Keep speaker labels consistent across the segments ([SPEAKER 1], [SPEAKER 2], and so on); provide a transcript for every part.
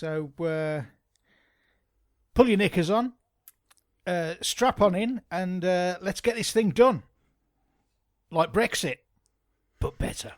[SPEAKER 1] So pull your knickers on, strap on in, and let's get this thing done. Like Brexit, but better.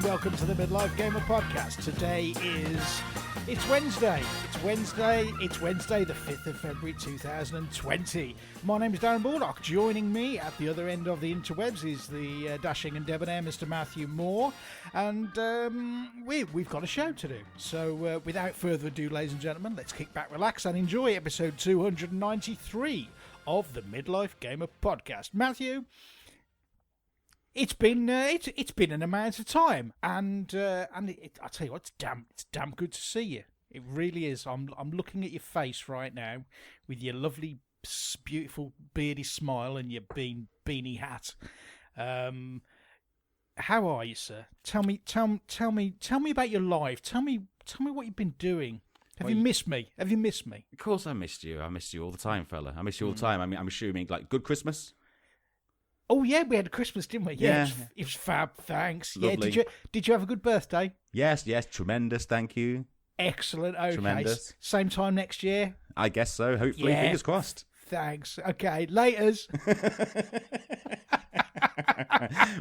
[SPEAKER 1] Welcome to the Midlife Gamer Podcast. Today it's Wednesday. It's Wednesday, the 5th of February 2020. My name is Daren Baldock. Joining me at the other end of the interwebs is the dashing and debonair Mr. Matthew Moore. And we've got a show to do. So without further ado, ladies and gentlemen, let's kick back, relax and enjoy episode 293 of the Midlife Gamer Podcast. Matthew, It's been an amount of time, and I tell you what, it's damn good to see you. It really is. I'm looking at your face right now with your lovely, beautiful beardy smile and your beanie hat. How are you, sir? Tell me about your life. Tell me what you've been doing. Have you missed me?
[SPEAKER 2] Of course, I missed you. I missed you all the time, fella. I miss you all the time. I mean, I'm assuming like good Christmas.
[SPEAKER 1] Oh yeah, we had a Christmas, didn't we?
[SPEAKER 2] Yeah.
[SPEAKER 1] It was fab. Thanks.
[SPEAKER 2] Lovely.
[SPEAKER 1] Yeah. Did you have a good birthday?
[SPEAKER 2] Yes, tremendous. Thank you.
[SPEAKER 1] Excellent. Okay.
[SPEAKER 2] Tremendous.
[SPEAKER 1] Same time next year.
[SPEAKER 2] I guess so. Hopefully,
[SPEAKER 1] Yeah.
[SPEAKER 2] Fingers crossed.
[SPEAKER 1] Thanks. Okay. Laters.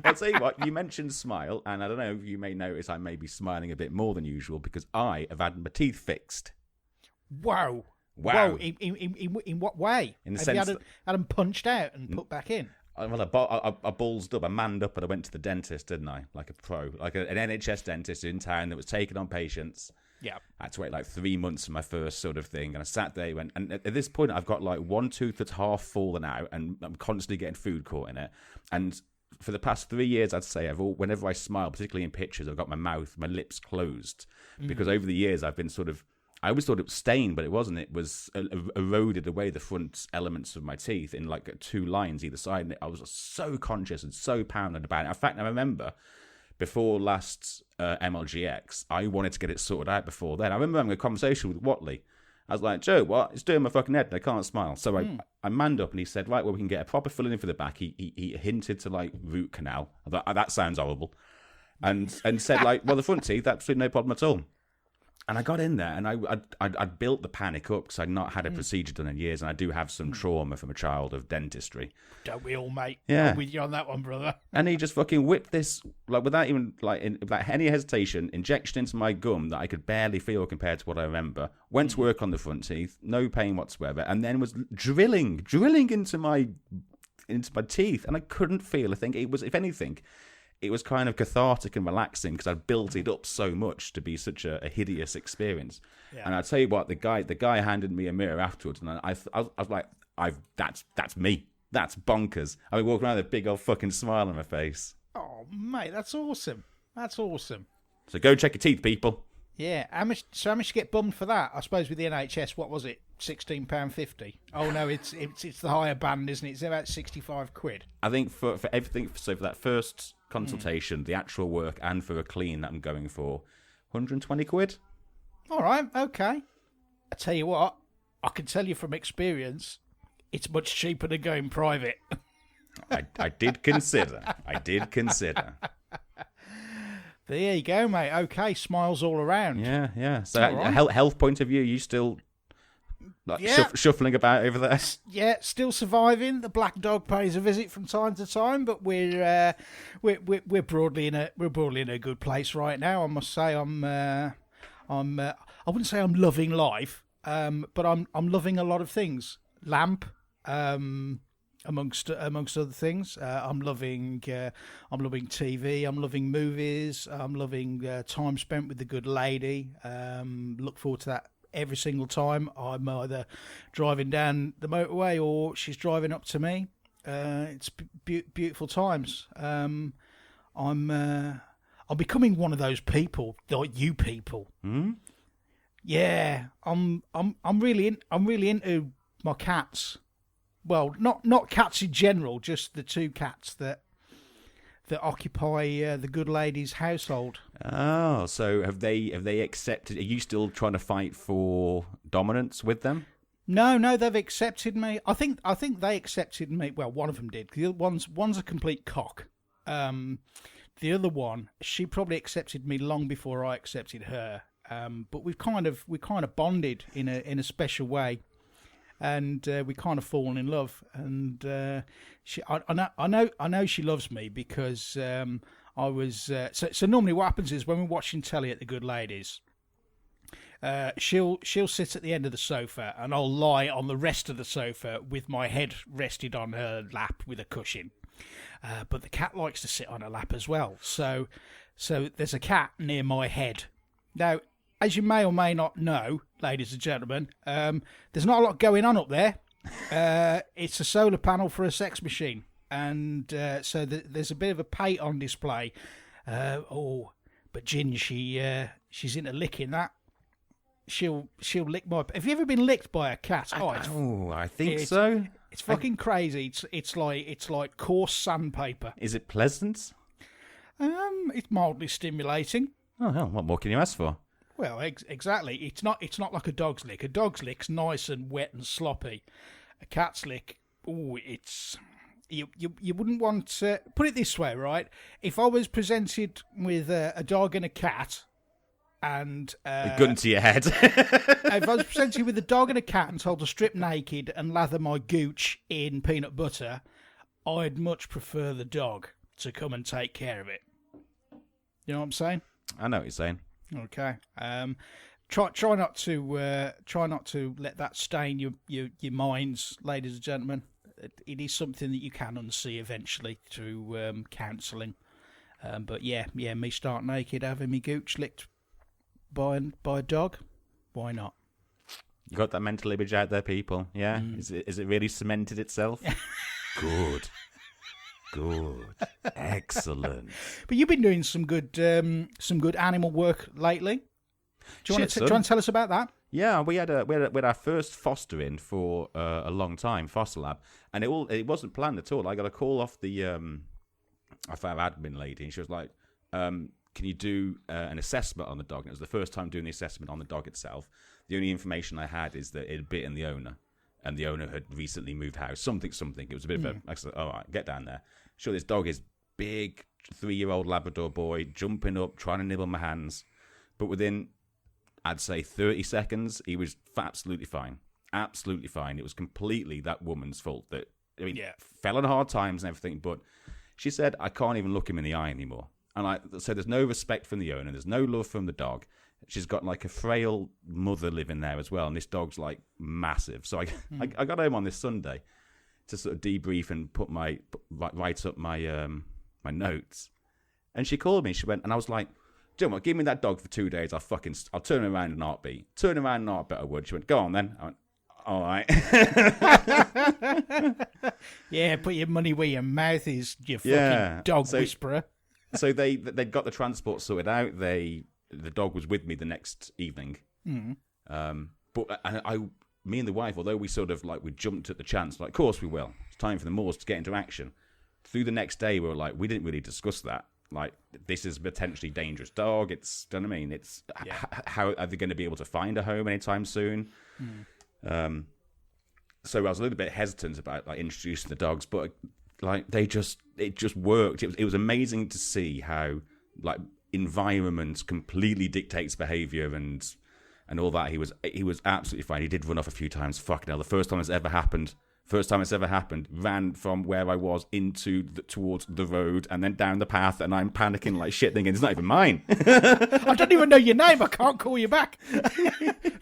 [SPEAKER 2] I'll tell you what. You mentioned smile, and I don't know. You may notice I may be smiling a bit more than usual because I have had my teeth fixed.
[SPEAKER 1] Wow.
[SPEAKER 2] Wow.
[SPEAKER 1] In what way?
[SPEAKER 2] In the
[SPEAKER 1] Have
[SPEAKER 2] sense
[SPEAKER 1] you had them punched out and put back in?
[SPEAKER 2] Well, I ballsed up, I manned up, and I went to the dentist, didn't I? Like a pro, like an NHS dentist in town that was taking on patients.
[SPEAKER 1] Yeah.
[SPEAKER 2] I had to wait like 3 months for my first sort of thing, and I sat there, and at this point, I've got like one tooth that's half fallen out, and I'm constantly getting food caught in it. And for the past 3 years, I'd say whenever I smile, particularly in pictures, I've got my lips closed, because over the years I've been I always thought it was stained, but it wasn't. It was eroded away the front elements of my teeth in like 2 lines either side. And I was so conscious and so paranoid about it. In fact, I remember before last MLGX, I wanted to get it sorted out before then. I remember having a conversation with Watley. I was like, Joe, what? It's doing my fucking head and I can't smile. So I manned up and he said, right, well, we can get a proper filling in for the back. He hinted to like root canal. I thought, that sounds horrible. And said like, well, the front teeth, absolutely no problem at all. And I got in there, and I'd built the panic up because I'd not had a procedure done in years, and I do have some trauma from a child of dentistry.
[SPEAKER 1] Don't we all, mate?
[SPEAKER 2] Yeah.
[SPEAKER 1] I'm with you on that one, brother.
[SPEAKER 2] And he just fucking whipped this, like without even without any hesitation, injection into my gum that I could barely feel compared to what I remember. Went to work on the front teeth, no pain whatsoever, and then was drilling into my teeth, and I couldn't feel a thing. It was, if anything, it was kind of cathartic and relaxing because I'd built it up so much to be such a hideous experience. Yeah. And I'll tell you what, the guy handed me a mirror afterwards, and I was like, that's me. That's bonkers. I was walking around with a big old fucking smile on my face.
[SPEAKER 1] Oh, mate, that's awesome. That's awesome.
[SPEAKER 2] So go check your teeth, people.
[SPEAKER 1] Yeah. How much you get bummed for that? I suppose with the NHS, what was it? £16.50. Oh no, it's the higher band, isn't it? It's about £65.
[SPEAKER 2] I think for everything, so for that first consultation, the actual work, and for a clean that I'm going for, £120.
[SPEAKER 1] All right, okay. I tell you what, I can tell you from experience, it's much cheaper than going private.
[SPEAKER 2] I did consider.
[SPEAKER 1] There you go, mate. Okay, smiles all around.
[SPEAKER 2] Yeah. So,
[SPEAKER 1] right.
[SPEAKER 2] Health point of view, you still shuffling about over there?
[SPEAKER 1] Yeah, still surviving. The black dog pays a visit from time to time, but we're broadly in a good place right now. I must say, I wouldn't say I'm loving life, but I'm loving a lot of things. Lamp, amongst other things. I'm loving TV. I'm loving movies. I'm loving time spent with the good lady. Look forward to that every single time. I'm either driving down the motorway or she's driving up to me. It's beautiful times. I'm becoming one of those people, like you people. Yeah, I'm really into my cats. Well, not cats in general, just the two cats that occupy the good lady's household.
[SPEAKER 2] Oh, so have they accepted? Are you still trying to fight for dominance with them?
[SPEAKER 1] No, they've accepted me. I think they accepted me. Well, one of them did. The other one's a complete cock. The other one, she probably accepted me long before I accepted her. But we kind of bonded in a special way, and we kind of fallen in love. And I know she loves me because I was. So normally what happens is when we're watching telly at the Good Ladies, she'll sit at the end of the sofa and I'll lie on the rest of the sofa with my head rested on her lap with a cushion. But the cat likes to sit on her lap as well. So there's a cat near my head. Now, as you may or may not know, ladies and gentlemen, there's not a lot going on up there. It's a solar panel for a sex machine. And so there's a bit of a pate on display. But Gin, she's into licking that. She'll lick my... Have you ever been licked by a cat?
[SPEAKER 2] I think so.
[SPEAKER 1] It's fucking crazy. It's like coarse sandpaper.
[SPEAKER 2] Is it pleasant?
[SPEAKER 1] It's mildly stimulating.
[SPEAKER 2] Oh hell, what more can you ask for?
[SPEAKER 1] Well, exactly. It's not like a dog's lick. A dog's lick's nice and wet and sloppy. A cat's lick, it's... You wouldn't want to... Put it this way, right? If I was presented with a dog and a cat... And
[SPEAKER 2] a gun to your head.
[SPEAKER 1] If I was presented with a dog and a cat and told to strip naked and lather my gooch in peanut butter, I'd much prefer the dog to come and take care of it. You know what I'm saying?
[SPEAKER 2] I know what you're saying.
[SPEAKER 1] Okay. Try not to let that stain your minds, ladies and gentlemen. It is something that you can unsee eventually through counselling. But yeah, me start naked, having me gooch licked by a dog, why not?
[SPEAKER 2] You got that mental image out there, people? Yeah, is it really cemented itself? Good, excellent.
[SPEAKER 1] But you've been doing some good animal work lately. Do you want to tell us about that?
[SPEAKER 2] Yeah, we had our first foster in for a long time, foster lab, and it wasn't planned at all. I got a call off the our admin lady, and she was like, can you do an assessment on the dog? And it was the first time doing the assessment on the dog itself. The only information I had is that it had bitten the owner, and the owner had recently moved house. Something. It was a bit of a... I said, all right, get down there. Sure, this dog is big, 3-year-old Labrador boy, jumping up, trying to nibble my hands. But within, I'd say, 30 seconds, he was absolutely fine. Absolutely fine. It was completely that woman's fault. Fell on hard times and everything, but she said, I can't even look him in the eye anymore. And so there's no respect from the owner. There's no love from the dog. She's got like a frail mother living there as well. And this dog's like massive. So I got home on this Sunday to sort of debrief and write up my notes. And she called me. She went, and I was like, do you know what? Give me that dog for 2 days. I'll turn him around in a heartbeat. Turn him around in a heartbeat, I would. She went, go on then. I went, all right.
[SPEAKER 1] Yeah, put your money where your mouth is, you fucking dog whisperer.
[SPEAKER 2] So they'd got the transport sorted out. The dog was with me the next evening. But me and the wife, although we sort of like we jumped at the chance, like of course we will. It's time for the Moors to get into action. Through the next day, we were like, we didn't really discuss that. Like this is a potentially dangerous dog. It's, do you know what I mean? It's how are they going to be able to find a home anytime soon? So I was a little bit hesitant about like introducing the dogs, but. Like it just worked. It was amazing to see how like environment completely dictates behaviour and all that. He was absolutely fine. He did run off a few times. Fucking hell, the first time it's ever happened, ran from where I was towards the road and then down the path, and I'm panicking like shit, thinking it's not even mine.
[SPEAKER 1] I don't even know your name. I can't call you back.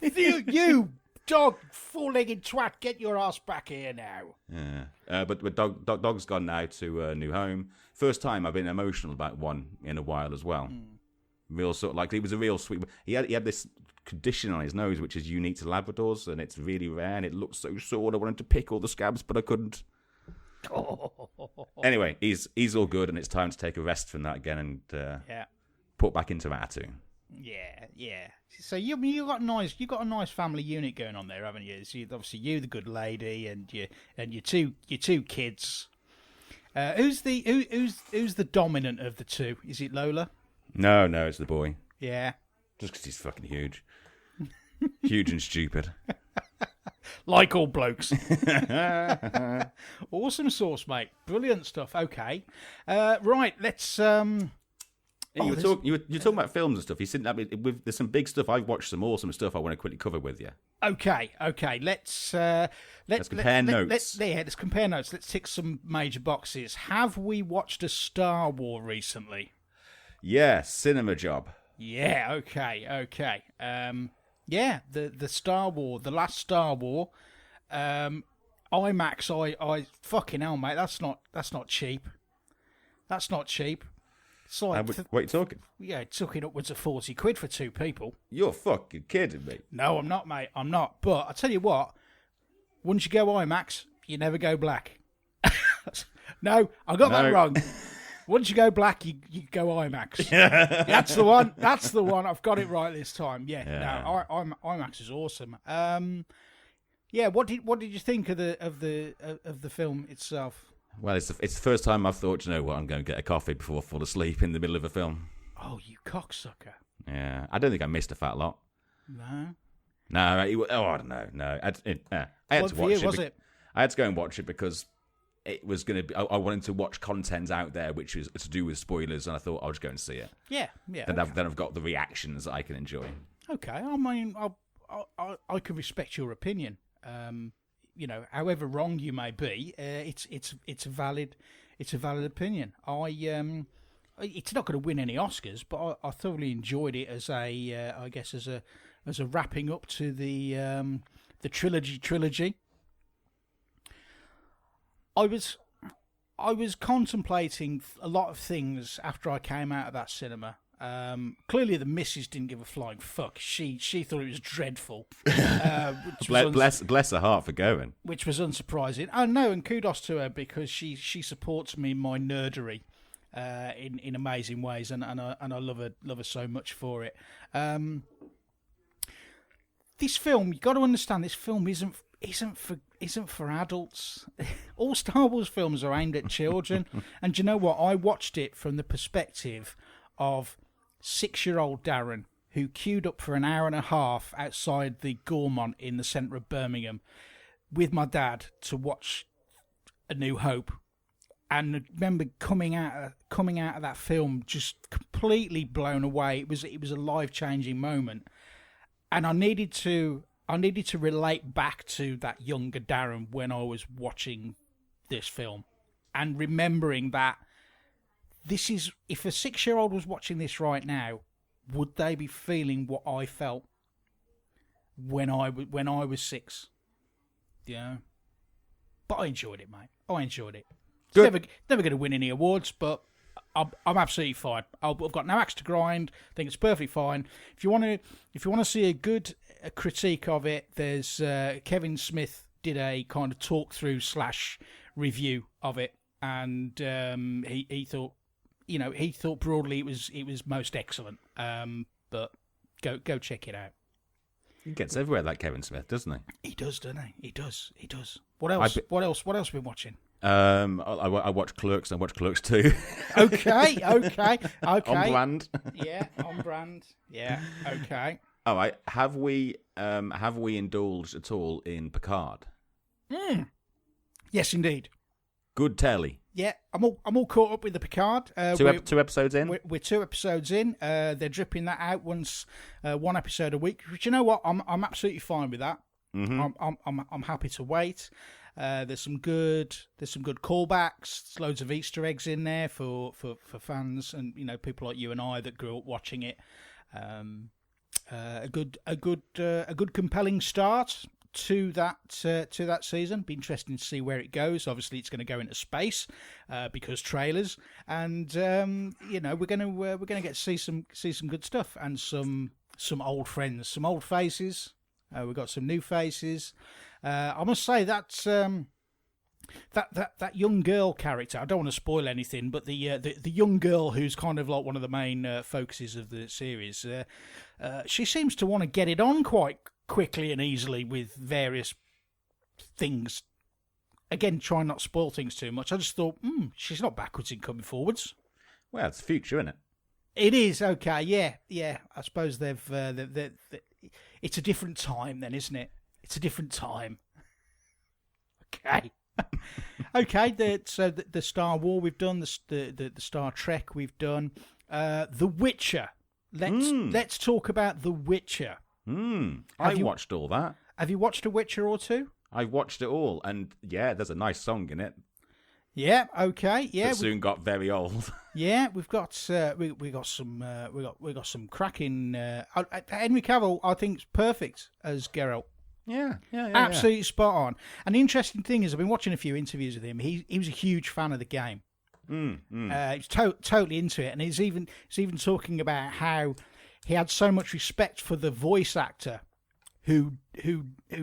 [SPEAKER 1] you dog, four-legged twat, get your ass back here now.
[SPEAKER 2] Yeah, but dog's gone now to a new home. First time I've been emotional about one in a while as well. Real sort of like, it was a real sweet. He had this condition on his nose which is unique to Labradors, and it's really rare, and it looks so sore. I wanted to pick all the scabs, but I couldn't. Anyway, he's all good, and it's time to take a rest from that again and put back into Ratu.
[SPEAKER 1] Yeah. So you got a nice family unit going on there, haven't you? So obviously you, the good lady, and your two kids. Who's the dominant of the two? Is it Lola?
[SPEAKER 2] No, it's the boy.
[SPEAKER 1] Yeah.
[SPEAKER 2] Just because he's fucking huge. Huge and stupid.
[SPEAKER 1] Like all blokes. Awesome sauce, mate. Brilliant stuff. Okay. Right, let's...
[SPEAKER 2] You were talking about films and stuff. There's some big stuff. I've watched some awesome stuff I want to quickly cover with you.
[SPEAKER 1] Okay. Let's
[SPEAKER 2] compare notes.
[SPEAKER 1] Let's compare notes. Let's tick some major boxes. Have we watched a Star Wars recently?
[SPEAKER 2] Yeah, cinema job.
[SPEAKER 1] Yeah. Okay. Yeah, the Star Wars, the last Star Wars, IMAX. I fucking hell, mate. That's not cheap. That's not cheap. It's like,
[SPEAKER 2] what are you talking?
[SPEAKER 1] Yeah, it took it upwards of 40 quid for two people.
[SPEAKER 2] You're fucking kidding me.
[SPEAKER 1] No, I'm not, mate. I'm not. But I tell you what, once you go IMAX, you never go black. No, I got that wrong. Once you go black, you go IMAX. That's the one. That's the one. I've got it right this time. Yeah. No, IMAX is awesome. Yeah. What did you think of the film itself?
[SPEAKER 2] Well, it's the first time I've thought, you know what, I'm going to get a coffee before I fall asleep in the middle of a film.
[SPEAKER 1] Oh, you cocksucker!
[SPEAKER 2] Yeah, I don't think I missed a fat lot.
[SPEAKER 1] No.
[SPEAKER 2] I don't know. No, I had to watch it. Was it? I had to go and watch it because it was going to be. I wanted to watch content out there which was to do with spoilers, and I thought I'll just go and see it.
[SPEAKER 1] Yeah.
[SPEAKER 2] Then I've got the reactions that I can enjoy.
[SPEAKER 1] Okay, I mean, I can respect your opinion. You know, however wrong you may be, it's a valid opinion. It's not going to win any Oscars, but I thoroughly enjoyed it as a wrapping up to the trilogy. I was contemplating a lot of things after I came out of that cinema. Clearly, the missus didn't give a flying fuck. She thought it was dreadful.
[SPEAKER 2] Bless her heart for going.
[SPEAKER 1] Which was unsurprising. Oh no, and kudos to her because she supports me in my nerdery in amazing ways, and I love her so much for it. This film, you got to understand, this film isn't for adults. All Star Wars films are aimed at children, and do you know what? I watched it from the perspective of 6-year-old Daren, who queued up for an hour and a half outside the Gaumont in the centre of Birmingham with my dad to watch A New Hope, and I remember coming out of that film just completely blown away. It was a life-changing moment, and I needed to relate back to that younger Daren when I was watching this film, and remembering that. This is, if a 6-year-old was watching this right now, would they be feeling what I felt when I was 6? Yeah, but I enjoyed it, mate. I enjoyed it. It's never going to win any awards, but I'm absolutely fine. I've got no axe to grind. I think it's perfectly fine. If you want to see a critique of it, there's Kevin Smith did a kind of talk through / review of it, and he thought. You know, he thought broadly it was most excellent. But go check it out.
[SPEAKER 2] He gets everywhere, like Kevin Smith, doesn't he?
[SPEAKER 1] He does, doesn't he? He does. What else? What else have you been watching?
[SPEAKER 2] I watched Clerks. I watched Clerks 2.
[SPEAKER 1] Okay.
[SPEAKER 2] On brand.
[SPEAKER 1] Yeah, on brand. Yeah. Okay.
[SPEAKER 2] All right. Have we indulged at all in Picard?
[SPEAKER 1] Yes, indeed.
[SPEAKER 2] Good telly.
[SPEAKER 1] Yeah, I'm all caught up with the Picard.
[SPEAKER 2] Two episodes in.
[SPEAKER 1] We're 2 episodes in. They're dripping that out once, 1 episode a week. But you know what? I'm absolutely fine with that. Mm-hmm. I'm happy to wait. There's some good callbacks. There's loads of Easter eggs in there for fans and people like you and I that grew up watching it. A good compelling start to that season. Be interesting to see where it goes. Obviously, it's going to go into space because trailers, and we're going to get to see some good stuff and some old friends, some old faces. We've got some new faces. I must say that young girl character. I don't want to spoil anything, but the young girl who's kind of like one of the main focuses of the series. she seems to want to get it on quite quickly and easily with various things. Again, try not to spoil things too much. I just thought, she's not backwards in coming forwards.
[SPEAKER 2] Well, it's the future, isn't it?
[SPEAKER 1] It is, okay, yeah. I suppose they've it's a different time then, isn't it? It's a different time. Okay. Okay, so the Star Wars we've done, the Star Trek we've done, The Witcher. Let's talk about The Witcher.
[SPEAKER 2] I watched all that.
[SPEAKER 1] Have you watched A Witcher or two?
[SPEAKER 2] I watched it all, and yeah, there's a nice song in it.
[SPEAKER 1] Yeah. Okay. Yeah.
[SPEAKER 2] That soon got very old.
[SPEAKER 1] Yeah, we've got we got some cracking. Henry Cavill, I think, is perfect as Geralt.
[SPEAKER 2] Yeah.
[SPEAKER 1] Absolutely spot on. And the interesting thing is, I've been watching a few interviews with him. He was a huge fan of the game. He's totally into it, and he's even talking about how he had so much respect for the voice actor who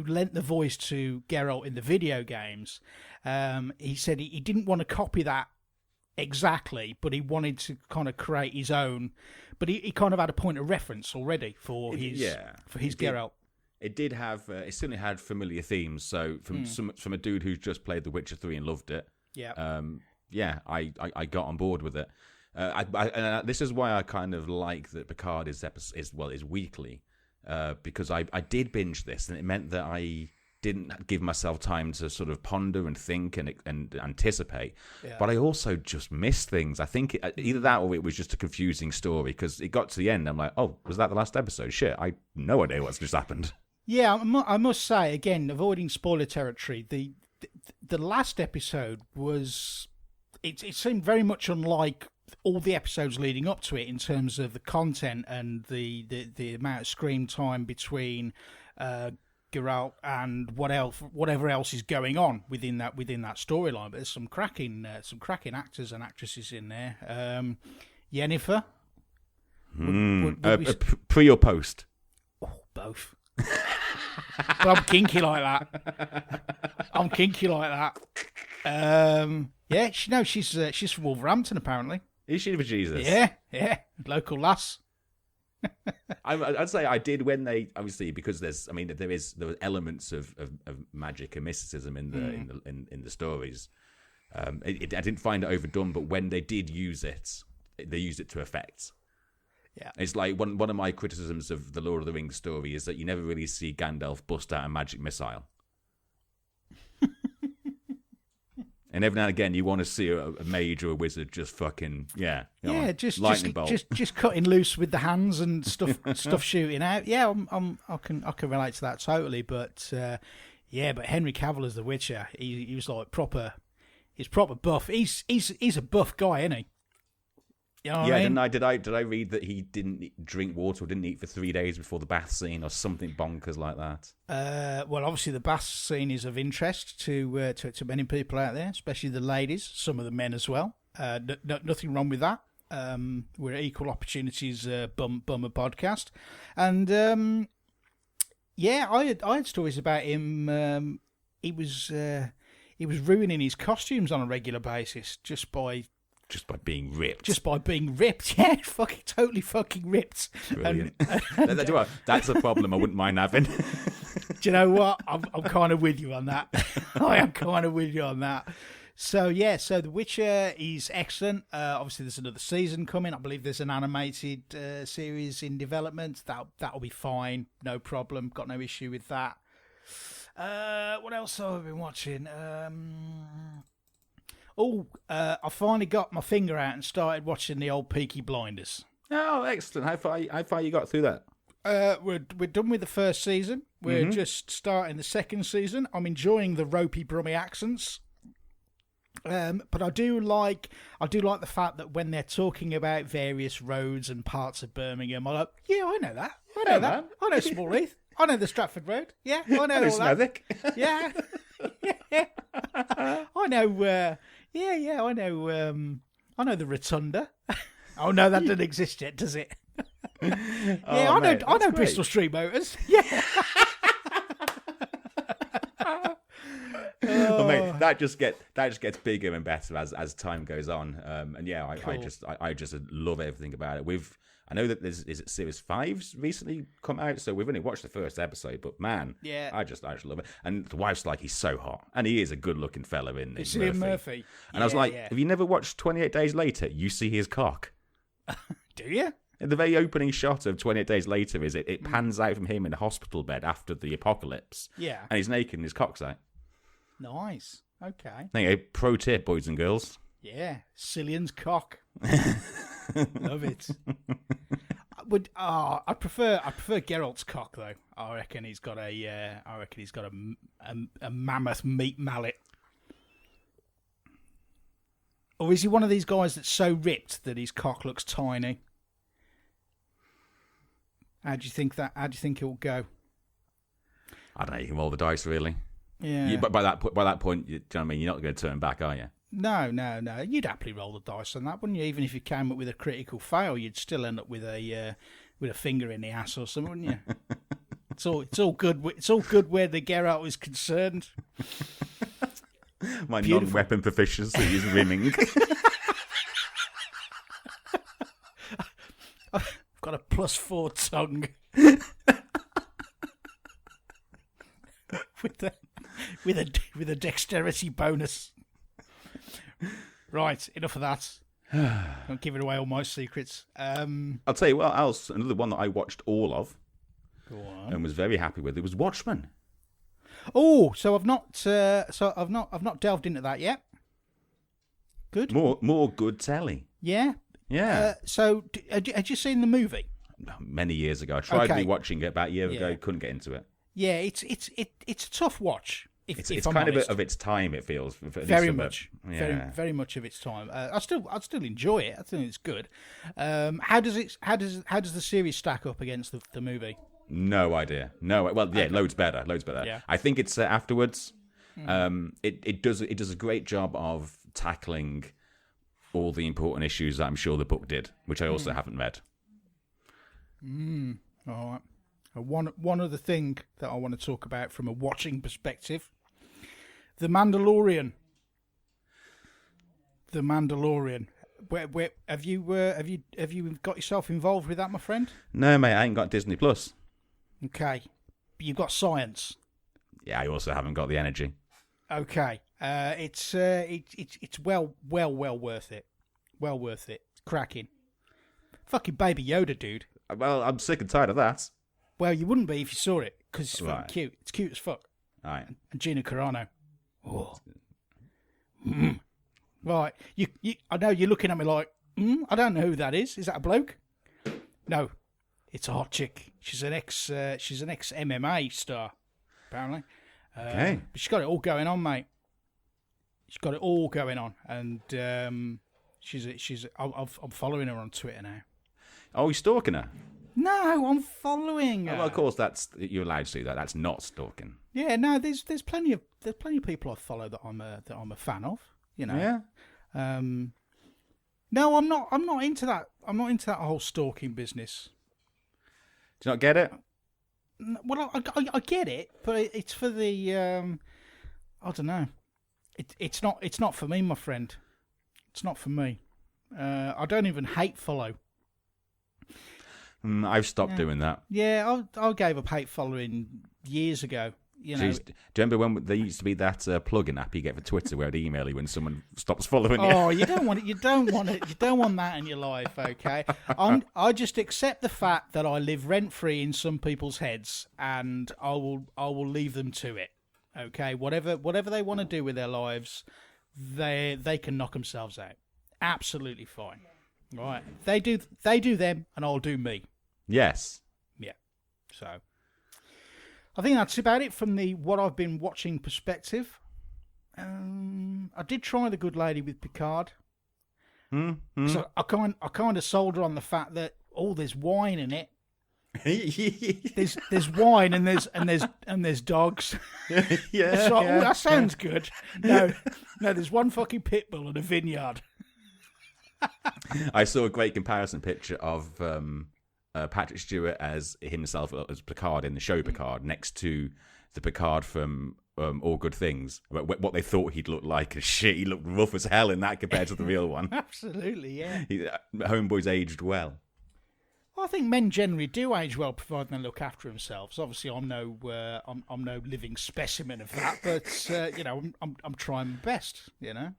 [SPEAKER 1] lent the voice to Geralt in the video games. He said he didn't want to copy that exactly, but he wanted to kind of create his own. But he kind of had a point of reference already for his Geralt.
[SPEAKER 2] It did have. It certainly had familiar themes. So from a dude who's just played The Witcher 3 and loved it.
[SPEAKER 1] Yeah.
[SPEAKER 2] I got on board with it. This is why I kind of like that Picard is weekly. Because I did binge this, and it meant that I didn't give myself time to sort of ponder and think and anticipate. Yeah. But I also just missed things. I think either that or it was just a confusing story, because it got to the end. I'm like, oh, was that the last episode? Shit, I no idea what's just happened.
[SPEAKER 1] Yeah, I must say, again, avoiding spoiler territory, the last episode was... It seemed very much unlike all the episodes leading up to it in terms of the content and the amount of screen time between Geralt and whatever else is going on within that storyline. But there's some cracking actors and actresses in there. Yennefer.
[SPEAKER 2] Pre or post?
[SPEAKER 1] Oh, both. But I'm kinky like that. Yeah, she's from Wolverhampton apparently.
[SPEAKER 2] Is she for Jesus?
[SPEAKER 1] Yeah, local lass.
[SPEAKER 2] I'd say I did when they obviously, because there were elements of magic and mysticism in the stories. I didn't find it overdone, but when they did use it, they used it to effect. Yeah, it's like one of my criticisms of the Lord of the Rings story is that you never really see Gandalf bust out a magic missile. And every now and again, you want to see a mage or a wizard just fucking
[SPEAKER 1] just cutting loose with the hands and stuff shooting out. Yeah, I can relate to that totally. But but Henry Cavill as the Witcher, he was like proper. He's proper buff. He's a buff guy, isn't he? You know what I mean?
[SPEAKER 2] Did I read that he didn't drink water or didn't eat for 3 days before the bath scene or something bonkers like that?
[SPEAKER 1] Well, obviously the bath scene is of interest to many people out there, especially the ladies, some of the men as well. Nothing wrong with that. We're equal opportunities bummer podcast, and I had stories about him. He was ruining his costumes on a regular basis just by being ripped. Yeah, totally fucking ripped.
[SPEAKER 2] Brilliant. That's a problem I wouldn't mind having.
[SPEAKER 1] Do you know what? I'm kind of with you on that. I am kind of with you on that. So The Witcher is excellent. Obviously, there's another season coming. I believe there's an animated series in development. That'll be fine. No problem. Got no issue with that. What else have I been watching? I finally got my finger out and started watching the old Peaky Blinders.
[SPEAKER 2] Oh, excellent! How far you got through that?
[SPEAKER 1] We're done with the first season. We're just starting the second season. I'm enjoying the ropey Brummie accents, but I do like the fact that when they're talking about various roads and parts of Birmingham, I'm like, yeah, I know that. I know that. I know Small Heath. I know the Stratford Road. Yeah, I know all that. Yeah. I know. I know the Rotunda. Oh no, that doesn't exist yet, does it? I know Bristol Street Motors. Yeah.
[SPEAKER 2] Mate, that just gets bigger and better as time goes on. I just love everything about it. I know that is it series 5's recently come out, so we've only watched the first episode, but man,
[SPEAKER 1] yeah,
[SPEAKER 2] I just love it. And the wife's like, he's so hot, and he is a good-looking fella in
[SPEAKER 1] Murphy.
[SPEAKER 2] And I was like, have you never watched 28 Days Later? You see his cock.
[SPEAKER 1] Do you?
[SPEAKER 2] The very opening shot of 28 Days Later is it pans out from him in a hospital bed after the apocalypse.
[SPEAKER 1] Yeah.
[SPEAKER 2] And he's naked and his cock's out.
[SPEAKER 1] Nice. Okay.
[SPEAKER 2] There you go. Pro tip, boys and girls.
[SPEAKER 1] Yeah. Cillian's cock. Love it. I prefer Geralt's cock though. I reckon he's got a mammoth meat mallet. Or is he one of these guys that's so ripped that his cock looks tiny? How do you think it will go?
[SPEAKER 2] I don't know. You can roll the dice, really.
[SPEAKER 1] Yeah.
[SPEAKER 2] But by that point, do you know what I mean? You're not going to turn back, are you?
[SPEAKER 1] No. You'd happily roll the dice on that, wouldn't you? Even if you came up with a critical fail, you'd still end up with a finger in the ass or something, wouldn't you? It's all good. It's all good where the Geralt is concerned.
[SPEAKER 2] My non-weapon proficiency is rimming.
[SPEAKER 1] I've got a +4 tongue. with a dexterity bonus. Right, enough of that. Don't give it away all my secrets.
[SPEAKER 2] I'll tell you what else. Another one that I watched all of,
[SPEAKER 1] Go on.
[SPEAKER 2] and was very happy with. It was Watchmen.
[SPEAKER 1] Oh, so I've not delved into that yet. Good.
[SPEAKER 2] More good telly.
[SPEAKER 1] Yeah.
[SPEAKER 2] Yeah.
[SPEAKER 1] So had you seen the movie?
[SPEAKER 2] Many years ago, I tried rewatching it about a year ago. Couldn't get into it.
[SPEAKER 1] Yeah, it's a tough watch.
[SPEAKER 2] It's kind of its time. It feels
[SPEAKER 1] very much,
[SPEAKER 2] yeah.
[SPEAKER 1] very much of its time. I'd still enjoy it. I think it's good. How does the series stack up against the movie?
[SPEAKER 2] No idea. No. Well, yeah, loads better.
[SPEAKER 1] Yeah.
[SPEAKER 2] I think it's afterwards. It does a great job of tackling all the important issues that I'm sure the book did, which I also haven't read.
[SPEAKER 1] All right. One other thing that I want to talk about from a watching perspective: The Mandalorian. The Mandalorian. Where have you got yourself involved with that, my friend?
[SPEAKER 2] No, mate, I ain't got Disney Plus.
[SPEAKER 1] Okay, but you've got Science.
[SPEAKER 2] Yeah, I also haven't got the energy.
[SPEAKER 1] Okay, it's well worth it. Well worth it. Cracking. Fucking Baby Yoda, dude.
[SPEAKER 2] Well, I'm sick and tired of that.
[SPEAKER 1] Well, you wouldn't be if you saw it, because it's fucking
[SPEAKER 2] Right.
[SPEAKER 1] cute. It's cute as fuck.
[SPEAKER 2] All right.
[SPEAKER 1] And Gina Carano. Oh. Right. You. I know you're looking at me like, I don't know who that is. Is that a bloke? No. It's a hot chick. She's an ex MMA star, apparently.
[SPEAKER 2] Okay.
[SPEAKER 1] But she's got it all going on, mate. She's got it all going on, and I'm following her on Twitter now.
[SPEAKER 2] Oh, he's stalking her.
[SPEAKER 1] No, I'm following her.
[SPEAKER 2] Oh, well, of course, you're allowed to do that. That's not stalking.
[SPEAKER 1] Yeah, no, there's plenty of people I follow that I'm a fan of. You know.
[SPEAKER 2] Yeah.
[SPEAKER 1] No, I'm not into that. I'm not into that whole stalking business.
[SPEAKER 2] Do you not get it?
[SPEAKER 1] Well, I get it, but it's for the I don't know. It's not for me, my friend. It's not for me. I don't even hate follow.
[SPEAKER 2] I've stopped doing that.
[SPEAKER 1] Yeah, I gave up hate following years ago. You know.
[SPEAKER 2] Jeez, do you remember when there used to be that plug-in app you get for Twitter where it'd email you when someone stops following you?
[SPEAKER 1] Oh, you don't want it. You don't want that in your life, okay? I just accept the fact that I live rent-free in some people's heads, and I will leave them to it. Okay, whatever they want to do with their lives, they can knock themselves out. Absolutely fine. Right? They do them, and I'll do me.
[SPEAKER 2] Yes.
[SPEAKER 1] Yeah. So I think that's about it from the what I've been watching perspective. I did try The Good Lady with Picard. So I kind of sold her on the fact that there's wine in it. there's wine and there's dogs.
[SPEAKER 2] Yeah,
[SPEAKER 1] So,
[SPEAKER 2] yeah.
[SPEAKER 1] that sounds good. No, there's one fucking pit bull and a vineyard.
[SPEAKER 2] I saw a great comparison picture of Patrick Stewart as himself as Picard in the show Picard next to the Picard from All Good Things. What they thought he'd look like as shit. He looked rough as hell in that compared to the real one.
[SPEAKER 1] Absolutely, yeah.
[SPEAKER 2] Homeboy's aged well.
[SPEAKER 1] I think men generally do age well, providing they look after themselves. Obviously, I'm no living specimen of that, but you know, I'm trying my best. You know,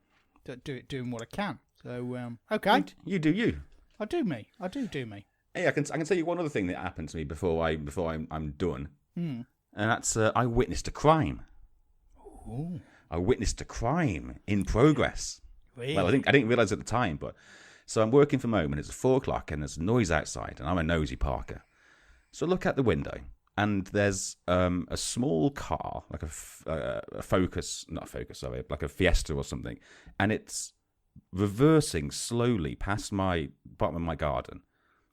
[SPEAKER 1] doing what I can. So okay,
[SPEAKER 2] you do you.
[SPEAKER 1] I do me. I do me.
[SPEAKER 2] Hey, I can tell you one other thing that happened to me before I'm done, and that's I witnessed a crime.
[SPEAKER 1] Ooh.
[SPEAKER 2] I witnessed a crime in progress.
[SPEAKER 1] Really?
[SPEAKER 2] Well, I didn't realise at the time, but so I'm working from home and it's 4:00 and there's a noise outside, and I'm a nosy Parker. So I look out the window and there's a small car, like a Focus, not a Focus, sorry, like a Fiesta or something, and it's reversing slowly past my bottom of my garden,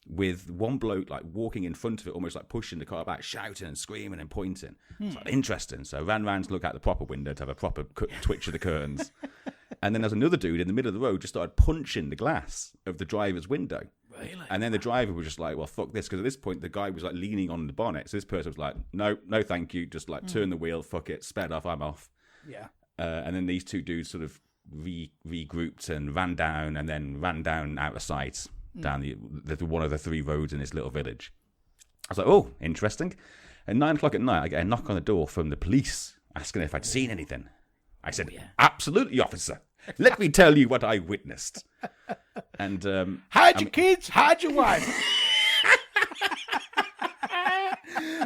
[SPEAKER 2] with one bloke like walking in front of it, almost like pushing the car back, shouting and screaming and pointing. It's like interesting. So I ran round to look out the proper window to have a proper twitch of the curtains. And then there's another dude in the middle of the road just started punching the glass of the driver's window.
[SPEAKER 1] Really?
[SPEAKER 2] And then the driver was just like, well, fuck this. Because at this point, the guy was like leaning on the bonnet. So this person was like, no, thank you. Just like turn the wheel, fuck it, sped off, I'm off.
[SPEAKER 1] Yeah.
[SPEAKER 2] And then these two dudes sort of regrouped and ran down out of sight down the one of the 3 roads in this little village. I was like, oh, interesting. At 9:00 at night, I get a knock on the door from the police asking if I'd seen anything. I said, absolutely, officer. Let me tell you what I witnessed. And
[SPEAKER 1] hide your kids, hide your wife.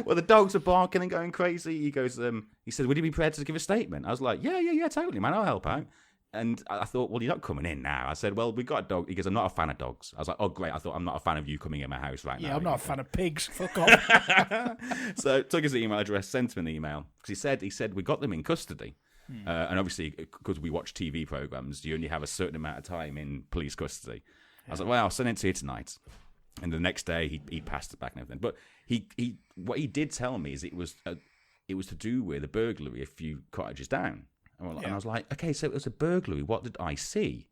[SPEAKER 2] Well, the dogs are barking and going crazy. He goes, he said, would you be prepared to give a statement? I was like, yeah, totally, man, I'll help out. And I thought, well, you're not coming in now. I said, well, we got a dog. He goes, I'm not a fan of dogs. I was like, oh, great. I thought, I'm not a fan of you coming in my house right now.
[SPEAKER 1] Yeah, I'm not a fan of pigs. Fuck off.
[SPEAKER 2] So took his email address, sent him an email. Because he said, we got them in custody. And obviously, because we watch TV programs, you only have a certain amount of time in police custody. I was like, well, I'll send it to you tonight. And the next day, he passed it back and everything. But what he did tell me is it was to do with a burglary a few cottages down. And I was like, okay, so it was a burglary. What did I see?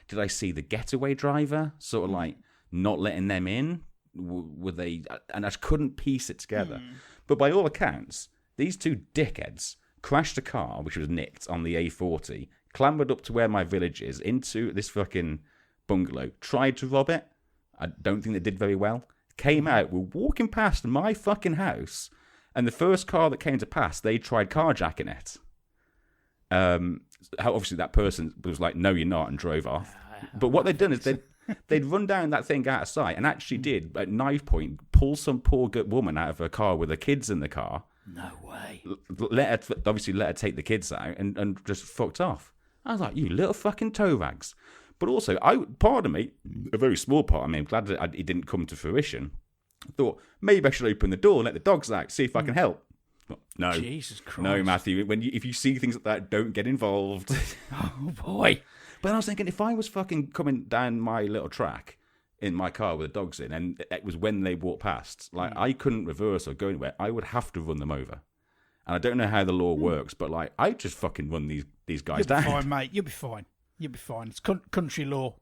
[SPEAKER 2] Did I see the getaway driver sort of like not letting them in? Were they? And I couldn't piece it together. But by all accounts, these two dickheads crashed a car, which was nicked, on the A40, clambered up to where my village is, into this fucking bungalow, tried to rob it. I don't think they did very well. Came out, were walking past my fucking house, and the first car that came to pass, they tried carjacking it. Obviously that person was like, no, you're not, and drove off. But what they'd done is they'd run down that thing out of sight and actually did, at knife point, pull some poor good woman out of her car with her kids in the car.
[SPEAKER 1] No way.
[SPEAKER 2] Let her take the kids out and just fucked off. I was like, you little fucking toe rags. But also, part of me, a very small part of me, I'm glad that it didn't come to fruition. I thought, maybe I should open the door and let the dogs out, see if I can help. No.
[SPEAKER 1] Jesus Christ.
[SPEAKER 2] No, Matthew. If you see things like that, don't get involved.
[SPEAKER 1] Oh, boy.
[SPEAKER 2] But I was thinking, if I was fucking coming down my little track in my car with the dogs in, and it was when they walked past, like, I couldn't reverse or go anywhere, I would have to run them over. And I don't know how the law works, but, like, I just fucking run these guys down.
[SPEAKER 1] You'll be fine, mate. You'll be fine. You'll be fine. It's country law.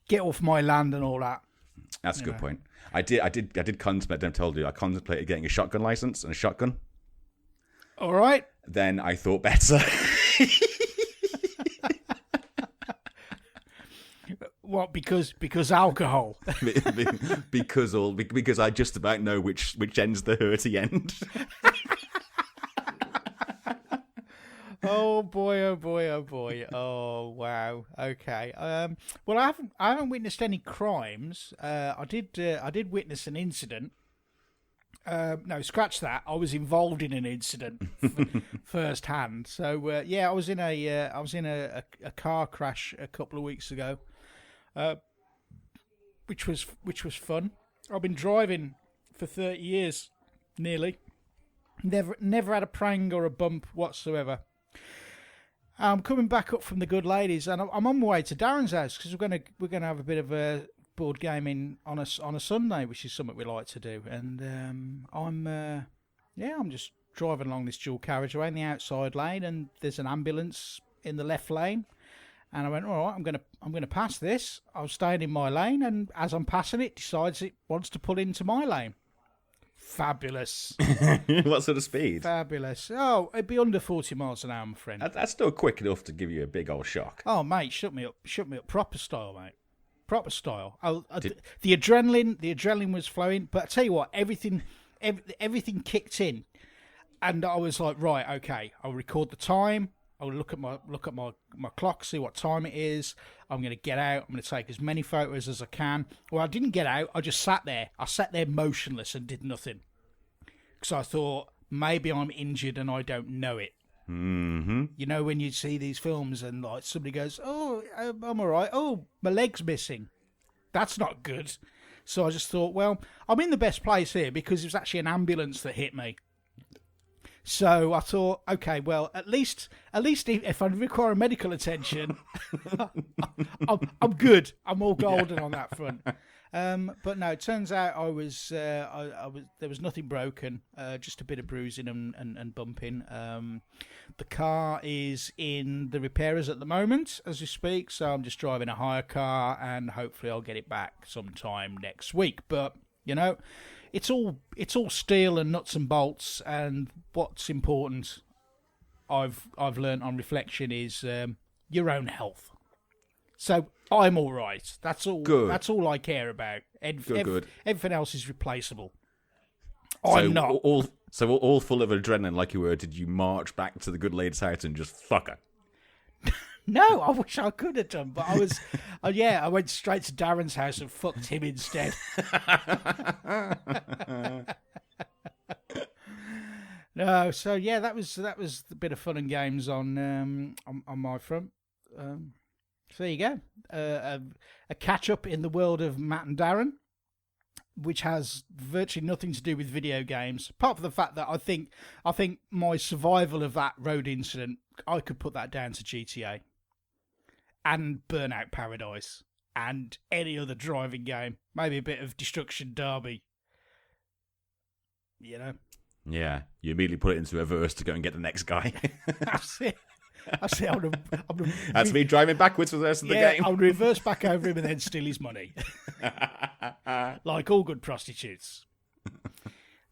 [SPEAKER 1] Get off my land and all that.
[SPEAKER 2] That's a good point. I did contemplate, I told you, I contemplated getting a shotgun license and a shotgun.
[SPEAKER 1] All right.
[SPEAKER 2] Then I thought better.
[SPEAKER 1] What? Because alcohol.
[SPEAKER 2] because I just about know which end's the hurty end.
[SPEAKER 1] Oh boy! Oh boy! Oh boy! Oh wow! Okay. Well, I haven't witnessed any crimes. I did witness an incident. No, scratch that. I was involved in an incident firsthand. So I was in a car crash a couple of weeks ago, which was fun. I've been driving for 30 years, nearly. Never had a prang or a bump whatsoever. I'm coming back up from the good ladies, and I'm on my way to Daren's house because we're gonna have a bit of a board gaming on a Sunday, which is something we like to do. And I'm just driving along this dual carriageway in the outside lane, and there's an ambulance in the left lane. And I went, all right, I'm gonna pass this. I was staying in my lane, and as I'm passing it, decides it wants to pull into my lane. Fabulous.
[SPEAKER 2] What sort of speed?
[SPEAKER 1] Fabulous. Oh, it'd be under 40 miles an hour, my friend.
[SPEAKER 2] That's still quick enough to give you a big old shock.
[SPEAKER 1] Oh, mate, shut me up proper style, mate. proper style. The adrenaline was flowing. But I tell you what, everything kicked in, and I was like, right, okay, I'll record the time. I'll look at my clock, see what time it is. I'm going to get out. I'm going to take as many photos as I can. Well, I didn't get out. I just sat there. I sat there motionless and did nothing. Because I thought, maybe I'm injured and I don't know it.
[SPEAKER 2] Mm-hmm.
[SPEAKER 1] You know, when you see these films and like somebody goes, oh, I'm all right. Oh, my leg's missing. That's not good. So I just thought, well, I'm in the best place here because it was actually an ambulance that hit me. So I thought, okay, well, at least if I require medical attention, I'm good. I'm all golden on that front. But no, it turns out I was there was nothing broken, just a bit of bruising and bumping. The car is in the repairers at the moment as we speak, so I'm just driving a hire car, and hopefully I'll get it back sometime next week. But you know, it's all steel and nuts and bolts, and what's important, I've learned on reflection, is your own health. So I'm all right. That's all. Good. That's all I care about. Good. Everything else is replaceable. I'm not.
[SPEAKER 2] All full of adrenaline, like you were. Did you march back to the good lady's house and just fuck her?
[SPEAKER 1] No, I wish I could have done, but I was. I went straight to Daren's house and fucked him instead. No, so yeah, that was a bit of fun and games on my front. So there you go, a catch up in the world of Matt and Daren, which has virtually nothing to do with video games, apart from the fact that I think my survival of that road incident, I could put that down to GTA and Burnout Paradise and any other driving game, maybe a bit of Destruction Derby, you know.
[SPEAKER 2] Yeah, you immediately put it into reverse to go and get the next guy.
[SPEAKER 1] That's it.
[SPEAKER 2] That's me driving backwards for the rest of the game.
[SPEAKER 1] I'll reverse back over him and then steal his money, like all good prostitutes.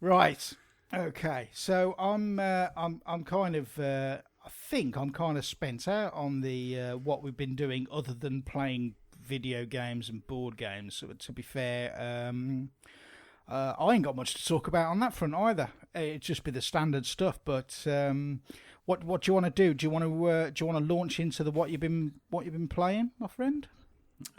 [SPEAKER 1] Right. Okay. So I'm kind of. I think I'm kind of spent out on the what we've been doing other than playing video games and board games. So, to be fair, I ain't got much to talk about on that front either. It'd just be the standard stuff, but. What do you want to do? Do you want to launch into the what you've been playing, my friend?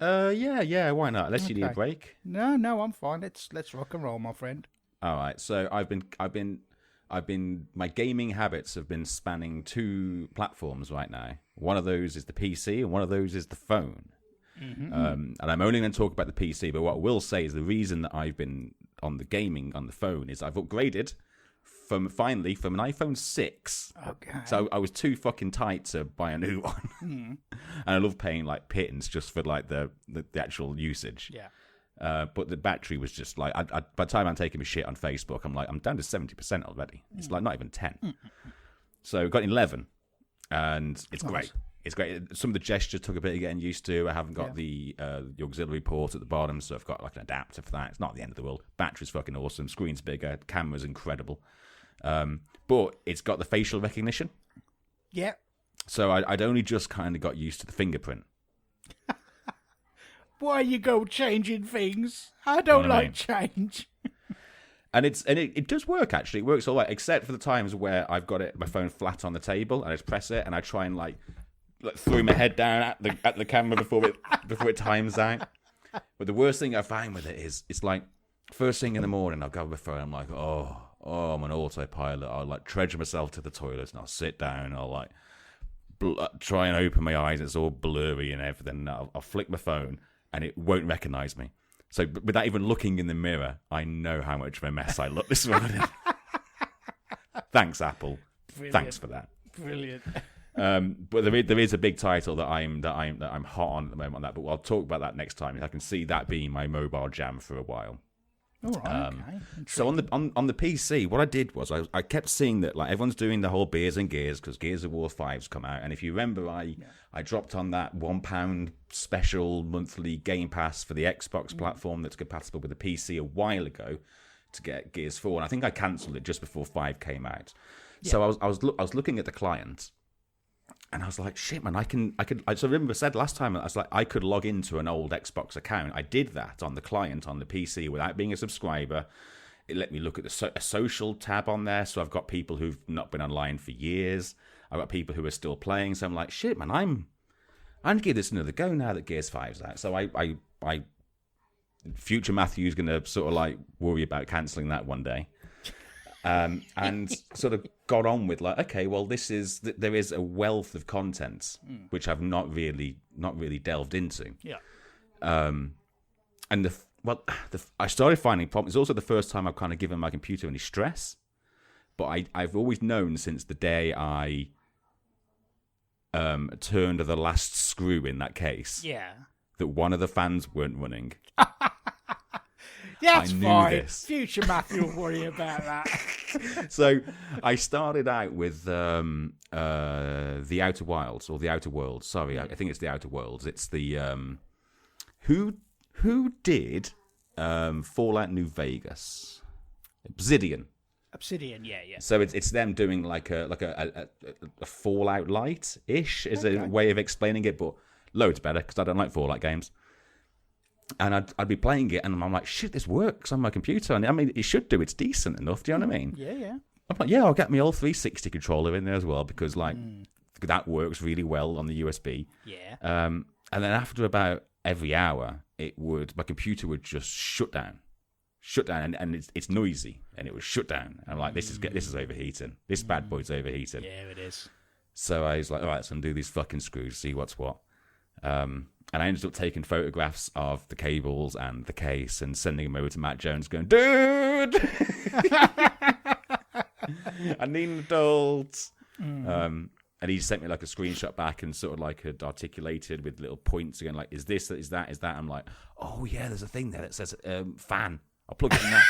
[SPEAKER 2] Yeah. Why not? Unless you need a break.
[SPEAKER 1] No, I'm fine. Let's rock and roll, my friend.
[SPEAKER 2] All right. So I've been my gaming habits have been spanning two platforms right now. One of those is the PC, and one of those is the phone. Mm-hmm. And I'm only going to talk about the PC. But what I will say is the reason that I've been on the gaming on the phone is I've upgraded. From an iPhone 6.
[SPEAKER 1] Okay.
[SPEAKER 2] So I was too fucking tight to buy a new one. And I love paying like pittance just for like the actual usage.
[SPEAKER 1] Yeah.
[SPEAKER 2] But the battery was just like, by the time I'm taking my shit on Facebook, I'm down to 70% already. It's like not even 10. So I've got 11, and it's great. It's great. Some of the gestures took a bit of getting used to. I haven't got the auxiliary port at the bottom, so I've got like an adapter for that. It's not the end of the world. Battery's fucking awesome. Screen's bigger. Camera's incredible. But it's got the facial recognition.
[SPEAKER 1] Yeah.
[SPEAKER 2] So I'd only just kind of got used to the fingerprint.
[SPEAKER 1] Why you go changing things? I don't like change.
[SPEAKER 2] And it does work, actually. It works all right, except for the times where I've got my phone flat on the table and I just press it and I try and like throw my head down at the camera before it times out. But the worst thing I find with it is it's like first thing in the morning I'll grab my phone, I'm like, oh, I'm an autopilot. I'll like treasure myself to the toilet and I'll sit down and I'll like try and open my eyes. It's all blurry and everything. I'll flick my phone and it won't recognise me. So without even looking in the mirror, I know how much of a mess I look this morning. Thanks, Apple. Brilliant. Thanks for that.
[SPEAKER 1] Brilliant.
[SPEAKER 2] But there is a big title that I'm hot on at the moment on that. But I'll talk about that next time. I can see that being my mobile jam for a while.
[SPEAKER 1] All right. Okay.
[SPEAKER 2] So on the PC, what I did was I kept seeing that like everyone's doing the whole beers and gears because Gears of War 5's come out, and if you remember, I dropped on that £1 special monthly Game Pass for the Xbox platform that's compatible with the PC a while ago to get Gears 4, and I think I cancelled it just before 5 came out. Yeah. So I was looking at the client, And I was like, shit, man, I just remember I said last time, I was like, I could log into an old Xbox account. I did that on the client, on the PC, without being a subscriber. It let me look at a social tab on there. So I've got people who've not been online for years. I've got people who are still playing. So I'm like, shit, man, I'm going to give this another go now that Gears 5's out. So I future Matthew's going to sort of like worry about cancelling that one day. And sort of got on with like, okay, well, there is a wealth of content which I've not really delved into.
[SPEAKER 1] Yeah.
[SPEAKER 2] And I started finding problems. It's also the first time I've kind of given my computer any stress. But I've always known since the day I turned the last screw in that case.
[SPEAKER 1] Yeah.
[SPEAKER 2] That one of the fans weren't running.
[SPEAKER 1] That's fine.
[SPEAKER 2] This.
[SPEAKER 1] Future Matthew will worry about that.
[SPEAKER 2] So I started out with the Outer Wilds, or the Outer Worlds. Sorry, I think it's the Outer Worlds. It's the who did Fallout New Vegas? Obsidian,
[SPEAKER 1] yeah.
[SPEAKER 2] So it's them doing like a Fallout Light ish is a way of explaining it, but loads better because I don't like Fallout games. And I'd be playing it, and I'm like, shit, this works on my computer. And I mean, it should do. It's decent enough. Do you know what I mean?
[SPEAKER 1] Yeah.
[SPEAKER 2] I'm like, yeah, I'll get my old 360 controller in there as well because like that works really well on the USB.
[SPEAKER 1] Yeah.
[SPEAKER 2] And then after about every hour, my computer would just shut down, and it's noisy, and it would shut down. And I'm like, this is overheating. This bad boy's overheating.
[SPEAKER 1] Yeah, it is.
[SPEAKER 2] So I was like, all right, so I'm gonna do these fucking screws, see what's what. And I ended up taking photographs of the cables and the case and sending them over to Matt Jones going, dude, I need an adult. And he sent me like a screenshot back and sort of like had articulated with little points again, like, is this, is that, is that? I'm like, oh yeah, there's a thing there that says fan. I'll plug it in that.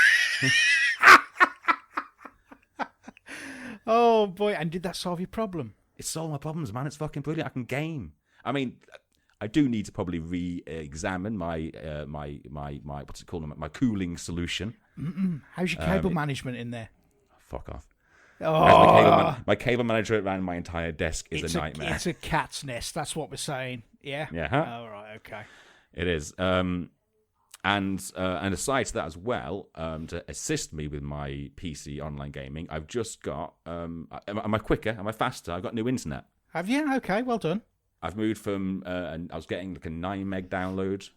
[SPEAKER 1] Oh boy, and did that solve your problem?
[SPEAKER 2] It solved my problems, man. It's fucking brilliant. I can game. I mean, I do need to probably re-examine my what's it called? My cooling solution.
[SPEAKER 1] How's your cable management in there?
[SPEAKER 2] Fuck off.
[SPEAKER 1] Oh,
[SPEAKER 2] my cable manager around my entire desk is a nightmare.
[SPEAKER 1] It's a cat's nest. That's what we're saying. Yeah.
[SPEAKER 2] Yeah.
[SPEAKER 1] Oh, right. Okay.
[SPEAKER 2] It is. And aside to that as well, to assist me with my PC online gaming, I've just got. Am I quicker? Am I faster? I've got new internet.
[SPEAKER 1] Have you? Okay. Well done.
[SPEAKER 2] I've moved from, and I was getting like a 9 meg download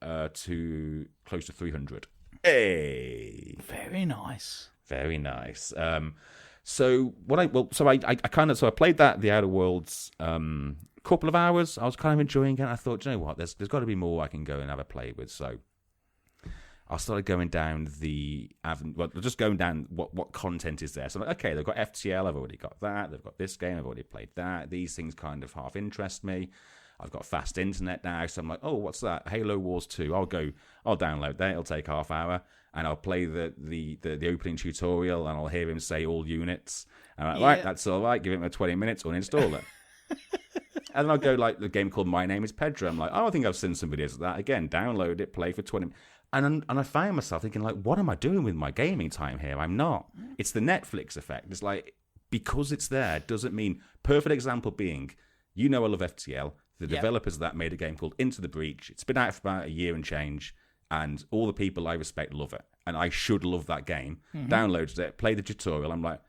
[SPEAKER 2] to close to 300. Hey,
[SPEAKER 1] very nice.
[SPEAKER 2] Very nice. So I played the Outer Worlds couple of hours. I was kind of enjoying it. I thought, you know what, there's got to be more I can go and have a play with. So I started going down just going down what content is there. So I'm like, okay, they've got FTL, I've already got that. They've got this game, I've already played that. These things kind of half interest me. I've got fast internet now, so I'm like, oh, what's that? Halo Wars 2. I'll download that. It'll take half hour, and I'll play the opening tutorial, and I'll hear him say all units. And I'm like, right, that's all right. Give it 20 minutes, uninstall it. And then I'll go like the game called My Name is Pedro. I'm like, oh, I think I've seen some videos of that. Again, download it, play for 20 minutes. And I find myself thinking, like, what am I doing with my gaming time here? I'm not. It's the Netflix effect. It's like, because it's there doesn't mean... Perfect example being, I love FTL. The developers of that made a game called Into the Breach. It's been out for about a year and change, and all the people I respect love it. And I should love that game. Downloaded it, played the tutorial. I'm like,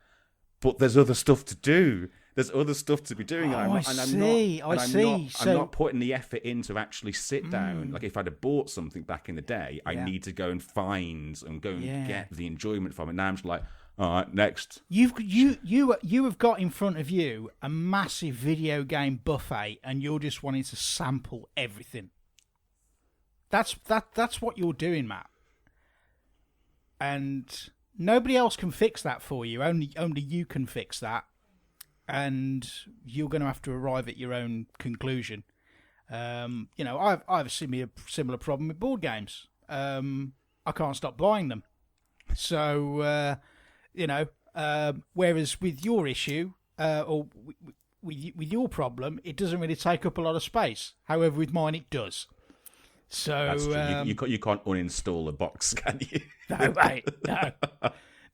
[SPEAKER 2] but there's other stuff to do. There's other stuff to be doing.
[SPEAKER 1] I'm
[SPEAKER 2] not putting the effort in to actually sit down. Like if I'd have bought something back in the day, I need to go and find and go and get the enjoyment from it. Now I'm just like, all right, next.
[SPEAKER 1] You have got in front of you a massive video game buffet, and you're just wanting to sample everything. That's what you're doing, Matt. And nobody else can fix that for you. Only you can fix that. And you're going to have to arrive at your own conclusion. I have a similar problem with board games. I can't stop buying them. So, whereas with your issue, or with your problem, it doesn't really take up a lot of space. However, with mine, it does. So
[SPEAKER 2] that's true. You can't uninstall a box, can you?
[SPEAKER 1] No, mate, no.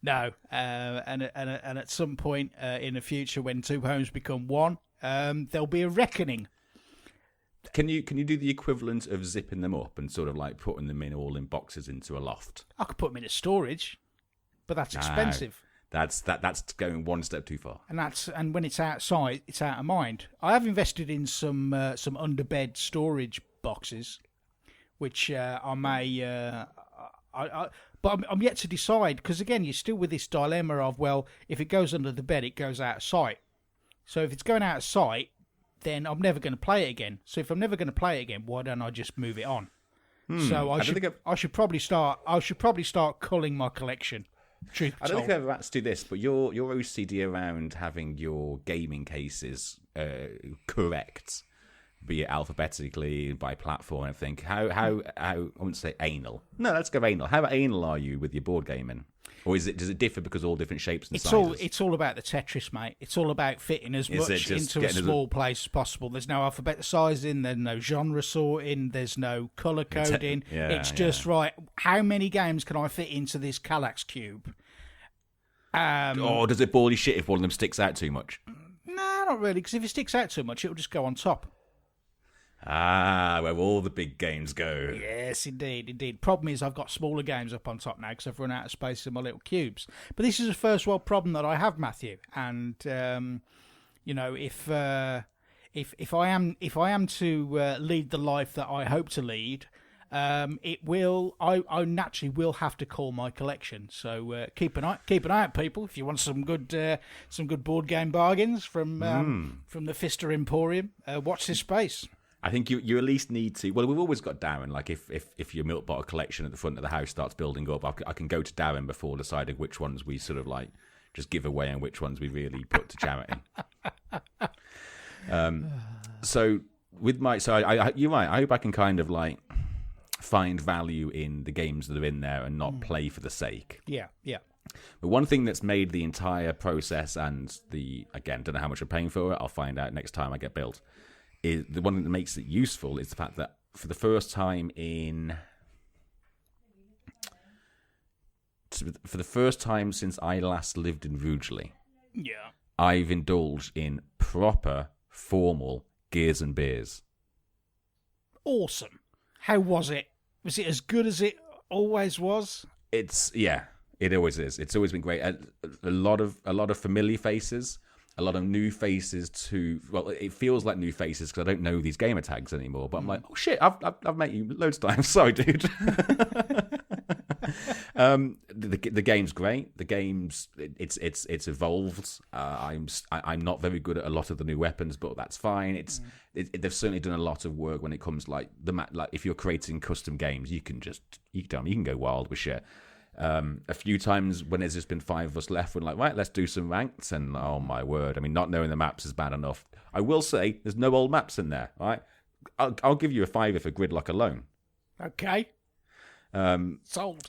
[SPEAKER 1] No, and at some point in the future, when two homes become one, there'll be a reckoning.
[SPEAKER 2] Can you do the equivalent of zipping them up and sort of like putting them all in boxes into a loft?
[SPEAKER 1] I could put them in a storage, but that's expensive.
[SPEAKER 2] That's going one step too far.
[SPEAKER 1] And when it's outside, it's out of mind. I have invested in some underbed storage boxes, which I may. But I'm yet to decide, because again, you're still with this dilemma of, well, if it goes under the bed, it goes out of sight. So if it's going out of sight, then I'm never going to play it again. So if I'm never going to play it again, why don't I just move it on? So I should probably start culling my collection. I
[SPEAKER 2] don't think I've ever asked you this, but your OCD around having your gaming cases correct, be it alphabetically, by platform, I think. How I wouldn't say anal. No, let's go anal. How anal are you with your board gaming? Or does it differ because all different shapes and sizes?
[SPEAKER 1] It's all about the Tetris, mate. It's all about fitting as much into a small place as possible. There's no alphabet sizing, there's no genre sorting, there's no colour coding. It's just right. How many games can I fit into this Kallax cube?
[SPEAKER 2] Or does it bore you shit if one of them sticks out too much?
[SPEAKER 1] No, not really, because if it sticks out too much, it'll just go on top.
[SPEAKER 2] Where all the big games go.
[SPEAKER 1] Yes, indeed. Problem is, I've got smaller games up on top now because I've run out of space in my little cubes. But this is a first world problem that I have, Matthew. And if I am to lead the life that I hope to lead, I naturally will have to call my collection. So keep an eye out, people. If you want some good board game bargains from the Fista Emporium, watch this space.
[SPEAKER 2] I think you at least need to. Well, we've always got Daren. Like if your milk bottle collection at the front of the house starts building up, I can go to Daren before deciding which ones we sort of like just give away and which ones we really put to charity. So with my you're right. I hope I can kind of like find value in the games that are in there and not play for the sake.
[SPEAKER 1] Yeah.
[SPEAKER 2] But one thing that's made the entire process and don't know how much I'm paying for it. I'll find out next time I get built. Is the one thing that makes it useful is the fact that for the first time since I last lived in Rugeley, I've indulged in proper formal Gears and Beers.
[SPEAKER 1] Awesome. How was it? Was it as good as it always was?
[SPEAKER 2] It always is. It's always been great. A lot of familiar faces. A lot of new faces too. Well, it feels like new faces because I don't know these gamer tags anymore. But I'm like, oh shit, I've met you loads of times. Sorry, dude. The game's great. The game's it's evolved. I'm not very good at a lot of the new weapons, but that's fine. They've certainly done a lot of work when it comes like if you're creating custom games, you can go wild with shit. A few times when there's just been 5 of us left, we're like, right, let's do some ranked, and oh my word, I mean, not knowing the maps is bad enough. I will say there's no old maps in there, right? I'll give you a 5 for Gridlock alone.
[SPEAKER 1] Okay. Sold.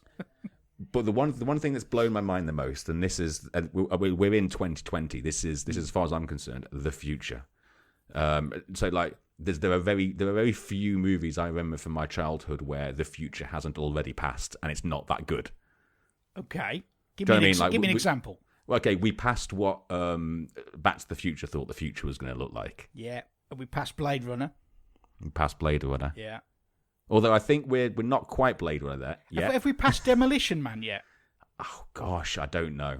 [SPEAKER 2] But the one thing that's blown my mind the most, and this is we're in 2020. This is as far as I'm concerned, the future. So like there are very few movies I remember from my childhood where the future hasn't already passed, and it's not that good.
[SPEAKER 1] Okay. Give me an example.
[SPEAKER 2] Okay, we passed what Back to the Future thought the future was going to look like.
[SPEAKER 1] Yeah, we passed Blade Runner.
[SPEAKER 2] Yeah. Although I think we're not quite Blade Runner there yet.
[SPEAKER 1] Have we passed Demolition Man yet?
[SPEAKER 2] Oh gosh, I don't know.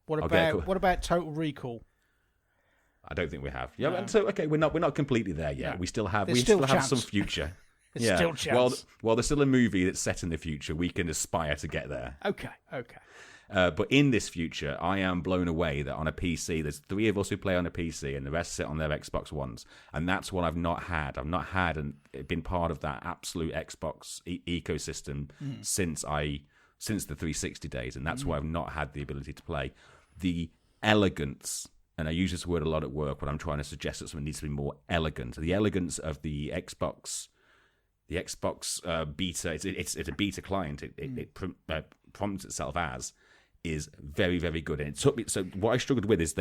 [SPEAKER 1] What about Total Recall?
[SPEAKER 2] I don't think we have. Yeah, no. So okay, we're not completely there yet. No. We still have some future.
[SPEAKER 1] There's still chance.
[SPEAKER 2] Well, there's still a movie that's set in the future. We can aspire to get there.
[SPEAKER 1] Okay.
[SPEAKER 2] But in this future, I am blown away that on a PC, there's 3 of us who play on a PC, and the rest sit on their Xbox Ones, and that's what I've not had. I've not had and been part of that absolute Xbox ecosystem since the 360 days, and that's why I've not had the ability to play. The elegance. And I use this word a lot at work when I'm trying to suggest that something needs to be more elegant. The elegance of the Xbox beta, it's a beta client. It prompts itself as is very, very good. And it took me. So what I struggled with is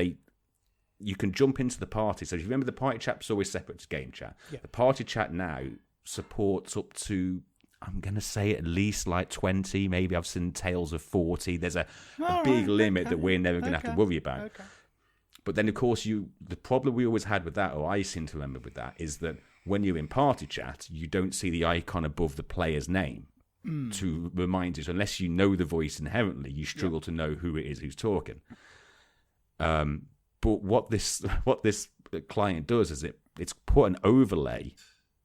[SPEAKER 2] you can jump into the party. So if you remember, the party chat was always separate to game chat. Yeah. The party chat now supports up to, I'm going to say, at least like 20. Maybe I've seen tales of 40. There's a big limit that we're never going to have to worry about. Okay. But then, of course, the problem we always had with that, or I seem to remember with that, is that when you're in party chat, you don't see the icon above the player's name to remind you. So unless you know the voice inherently, you struggle to know who it is who's talking. But what this client does is it's put an overlay,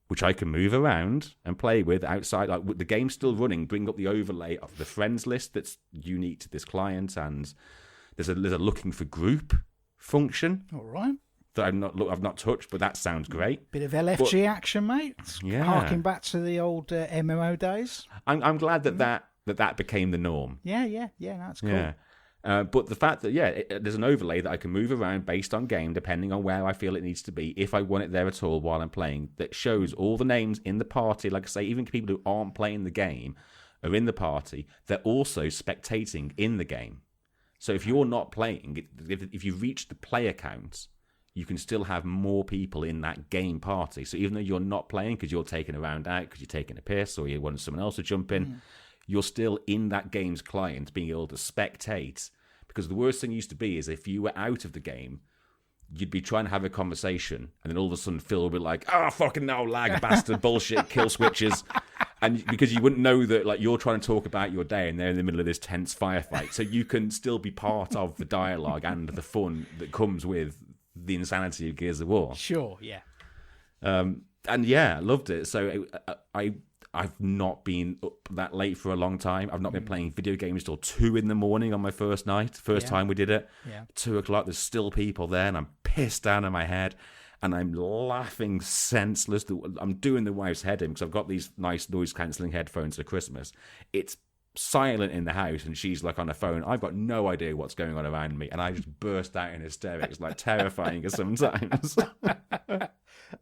[SPEAKER 2] which I can move around and play with outside. Like, with the game's still running, bring up the overlay of the friends list that's unique to this client, and there's a looking for group function.
[SPEAKER 1] All right.
[SPEAKER 2] That I've not touched, but that sounds great.
[SPEAKER 1] Bit of LFG action, mate.
[SPEAKER 2] Yeah.
[SPEAKER 1] Harking back to the old MMO days.
[SPEAKER 2] I'm glad that became the norm.
[SPEAKER 1] Yeah, that's cool.
[SPEAKER 2] Yeah. But the fact that, there's an overlay that I can move around based on game, depending on where I feel it needs to be, if I want it there at all while I'm playing, that shows all the names in the party. Like I say, even people who aren't playing the game are in the party. They're also spectating in the game. So if you're not playing, if you reach the player count, you can still have more people in that game party. So even though you're not playing because you're taking a round out, because you're taking a piss, or you want someone else to jump in, you're still in that game's client being able to spectate. Because the worst thing used to be is if you were out of the game, you'd be trying to have a conversation, and then all of a sudden Phil would be like, fucking no, lag, bastard, bullshit, kill switches. And because you wouldn't know that, like, you're trying to talk about your day and they're in the middle of this tense firefight. So you can still be part of the dialogue and the fun that comes with the insanity of Gears of War.
[SPEAKER 1] Sure, yeah.
[SPEAKER 2] And yeah, I loved it. So I've not been up that late for a long time. I've not been playing video games till 2 a.m. on my first night. First time we did it.
[SPEAKER 1] Yeah.
[SPEAKER 2] 2:00, there's still people there, and I'm pissed down in my head. And I'm laughing senseless. I'm doing the wife's head in because I've got these nice noise-cancelling headphones for Christmas. It's silent in the house, and she's like on her phone. I've got no idea what's going on around me, and I just burst out in hysterics, like terrifying her sometimes.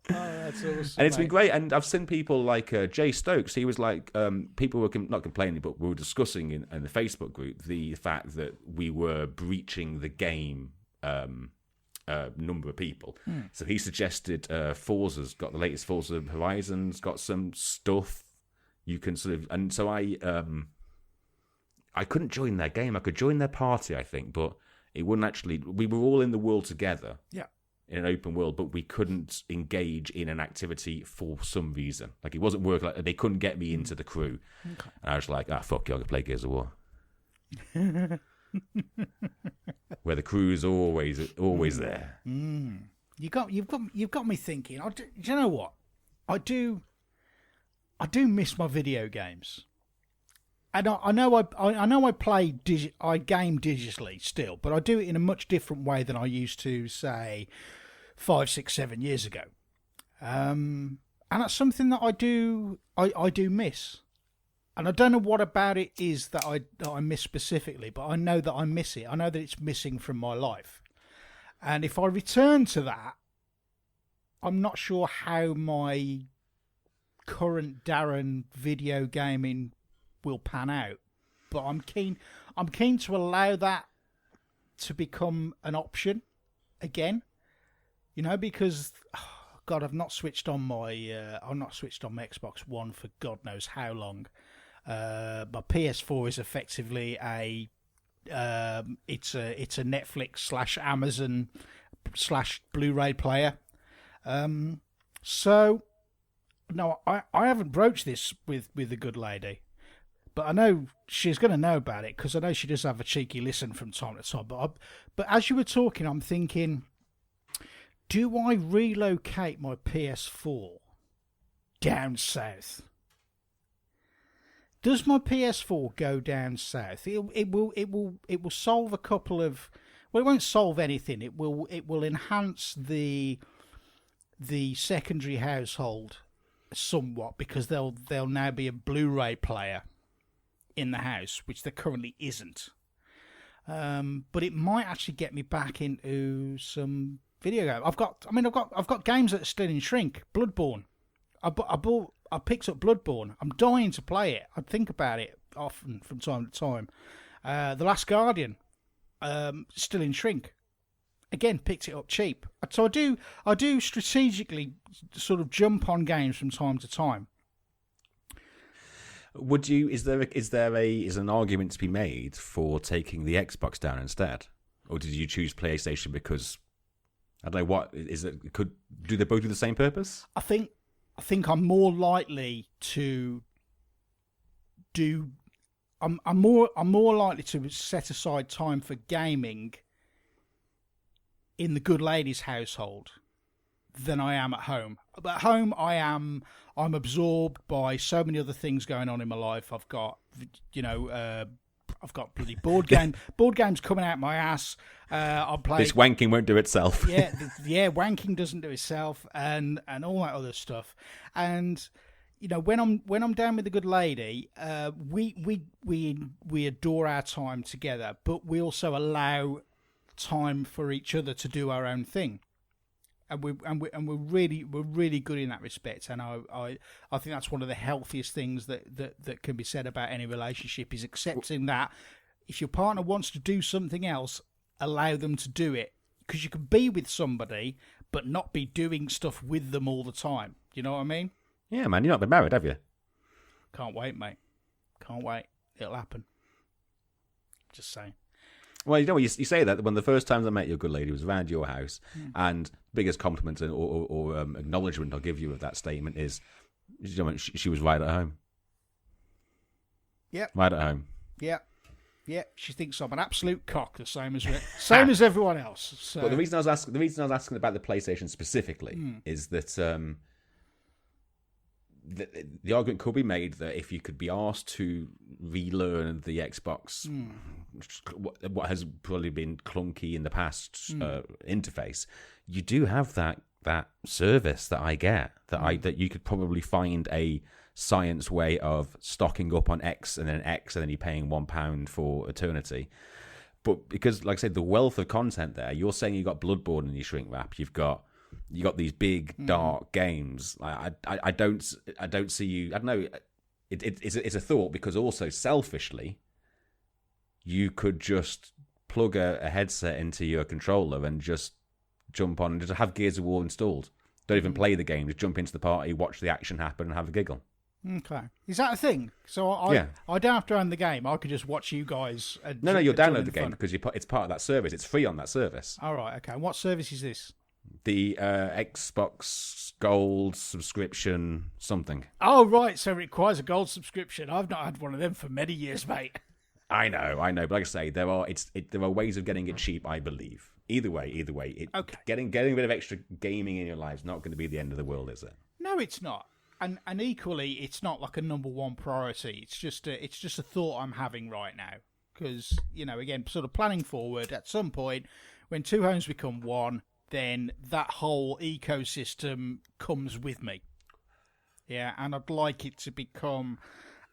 [SPEAKER 1] That's awesome.
[SPEAKER 2] And it's been great. And I've seen people like Jay Stokes. He was like, people were not complaining, but we were discussing in the Facebook group the fact that we were breaching the game number of people. So he suggested Forza's got the latest Forza Horizon's got some stuff you can sort of, and so I couldn't join their game. I could join their party, I think, but it wouldn't actually. We were all in the world together, in an open world, but we couldn't engage in an activity for some reason. Like, it wasn't working. Like, they couldn't get me into the crew, and I was like, fuck you, I can play Gears of War. Where the crew is always there.
[SPEAKER 1] You've got me thinking. Do you know what? I do miss my video games, and I know I play I game digitally still, but I do it in a much different way than I used to, say, 5, 6, 7 years ago. And that's something that I do miss. And I don't know what about it is that I miss specifically, but I know that I miss it. I know that it's missing from my life. And if I return to that, I'm not sure how my current Daren video gaming will pan out. But I'm keen to allow that to become an option again. You know, because God, I've not switched on my Xbox One for God knows how long. My PS4 is effectively it's a Netflix / Amazon / Blu-ray player. So no, I haven't broached this with the good lady, but I know she's going to know about it because I know she does have a cheeky listen from time to time. But as you were talking, I'm thinking, do I relocate my PS4 down south? Does my PS4 go down south? It will solve a couple of. Well, it won't solve anything. It will enhance the secondary household somewhat because there'll now be a Blu-ray player in the house, which there currently isn't. But it might actually get me back into some video game. I've got games that are still in shrink. Bloodborne. I picked up Bloodborne. I'm dying to play it. I think about it often from time to time. The Last Guardian, still in shrink. Again, picked it up cheap. So I do strategically sort of jump on games from time to time.
[SPEAKER 2] Would you? Is there an argument to be made for taking the Xbox down instead, or did you choose PlayStation because I don't know what is it. Do they both do the same purpose?
[SPEAKER 1] I think I'm more likely to do. I'm more likely to set aside time for gaming in the good lady's household than I am at home. But at home, I'm absorbed by so many other things going on in my life. I've got, I've got bloody board games coming out my ass. I play.
[SPEAKER 2] This wanking won't do itself.
[SPEAKER 1] yeah, wanking doesn't do itself, and all that other stuff. And when I'm down with the good lady, we adore our time together, but we also allow time for each other to do our own thing. And we're really good in that respect, and I think that's one of the healthiest things that can be said about any relationship is accepting that if your partner wants to do something else, allow them to do it, because you can be with somebody but not be doing stuff with them all the time. You know what I mean?
[SPEAKER 2] Yeah, man, you've not been married, have you?
[SPEAKER 1] Can't wait, mate. Can't wait. It'll happen. Just saying.
[SPEAKER 2] Well, you say that when the first time I met your good lady was around your house, and biggest compliment or acknowledgement I'll give you of that statement is, she was right at home.
[SPEAKER 1] Yep.
[SPEAKER 2] Right at home.
[SPEAKER 1] Yep. Yeah, she thinks I'm an absolute cock, the same as everyone else. So.
[SPEAKER 2] But the reason I was asking about the PlayStation specifically is that the argument could be made that if you could be asked to relearn the Xbox, what has probably been clunky in the past interface, you do have that service that I get that you could probably find a science way of stocking up on X and then you're paying £1 for eternity. But because, like I said, the wealth of content there, you're saying you got Bloodborne in your shrink wrap, you got these big dark games. I don't see you. I don't know. It's a thought, because also selfishly, you could just plug a headset into your controller and just jump on and just have Gears of War installed. Don't even play the game. Just jump into the party, watch the action happen, and have a giggle.
[SPEAKER 1] Okay, is that a thing? So I don't have to own the game. I could just watch you guys.
[SPEAKER 2] No, you'll download the game because it's part of that service. It's free on that service.
[SPEAKER 1] All right. Okay. And what service is this?
[SPEAKER 2] The Xbox Gold subscription something.
[SPEAKER 1] Oh, right. So it requires a gold subscription. I've not had one of them for many years, mate.
[SPEAKER 2] I know. But like I say, there are ways of getting it cheap, I believe. Either way.
[SPEAKER 1] Okay.
[SPEAKER 2] Getting a bit of extra gaming in your life is not going to be the end of the world, is it?
[SPEAKER 1] No, it's not. And equally, it's not like a number one priority. It's just a thought I'm having right now. Because, again, sort of planning forward, at some point, when two homes become one, then that whole ecosystem comes with me. Yeah, and I'd like it to become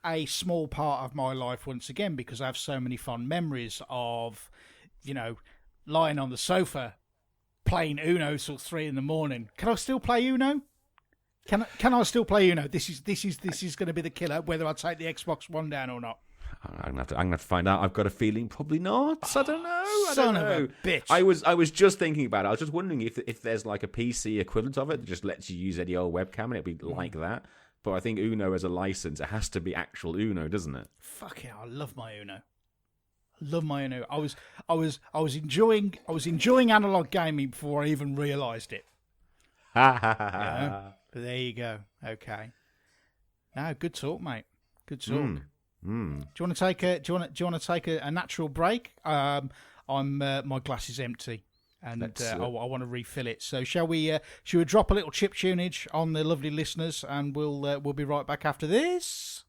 [SPEAKER 1] a small part of my life once again, because I have so many fond memories of, lying on the sofa playing Uno till 3 a.m. Can I still play Uno? Can I still play Uno? This is going to be the killer, whether I take the Xbox One down or not.
[SPEAKER 2] I'm gonna have to find out. I've got a feeling probably not. I don't know.
[SPEAKER 1] Son of a bitch.
[SPEAKER 2] I was just thinking about it. I was just wondering if there's like a PC equivalent of it that just lets you use any old webcam and it'd be like that. But I think Uno as a license, it has to be actual Uno, doesn't it?
[SPEAKER 1] Fuck yeah, I love my Uno. I was enjoying analog gaming before I even realised it. But there you go. Okay. No, good talk, mate. Good talk. Do you want to take a natural break? My glass is empty, and I want to refill it. So shall we drop a little chip tunage on the lovely listeners, and we'll be right back after this.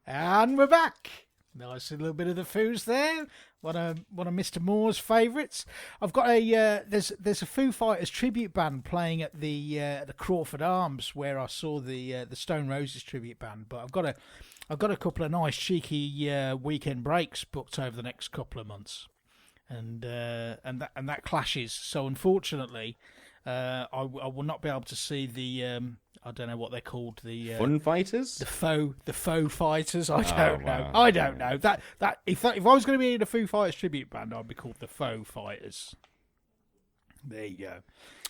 [SPEAKER 1] And we're back. Nice little bit of the foos there. One of Mr. Moore's favourites. I've got a there's a Foo Fighters tribute band playing at the Crawford Arms where I saw the Stone Roses tribute band. But I've got a couple of nice cheeky weekend breaks booked over the next couple of months, and that clashes. So unfortunately, I will not be able to see the I don't know what they're called, the
[SPEAKER 2] Fun Fighters,
[SPEAKER 1] the faux fighters. I don't know.
[SPEAKER 2] Wow.
[SPEAKER 1] I don't know that if I was going to be in a Foo Fighters tribute band, I'd be called the Faux Fighters. There you go.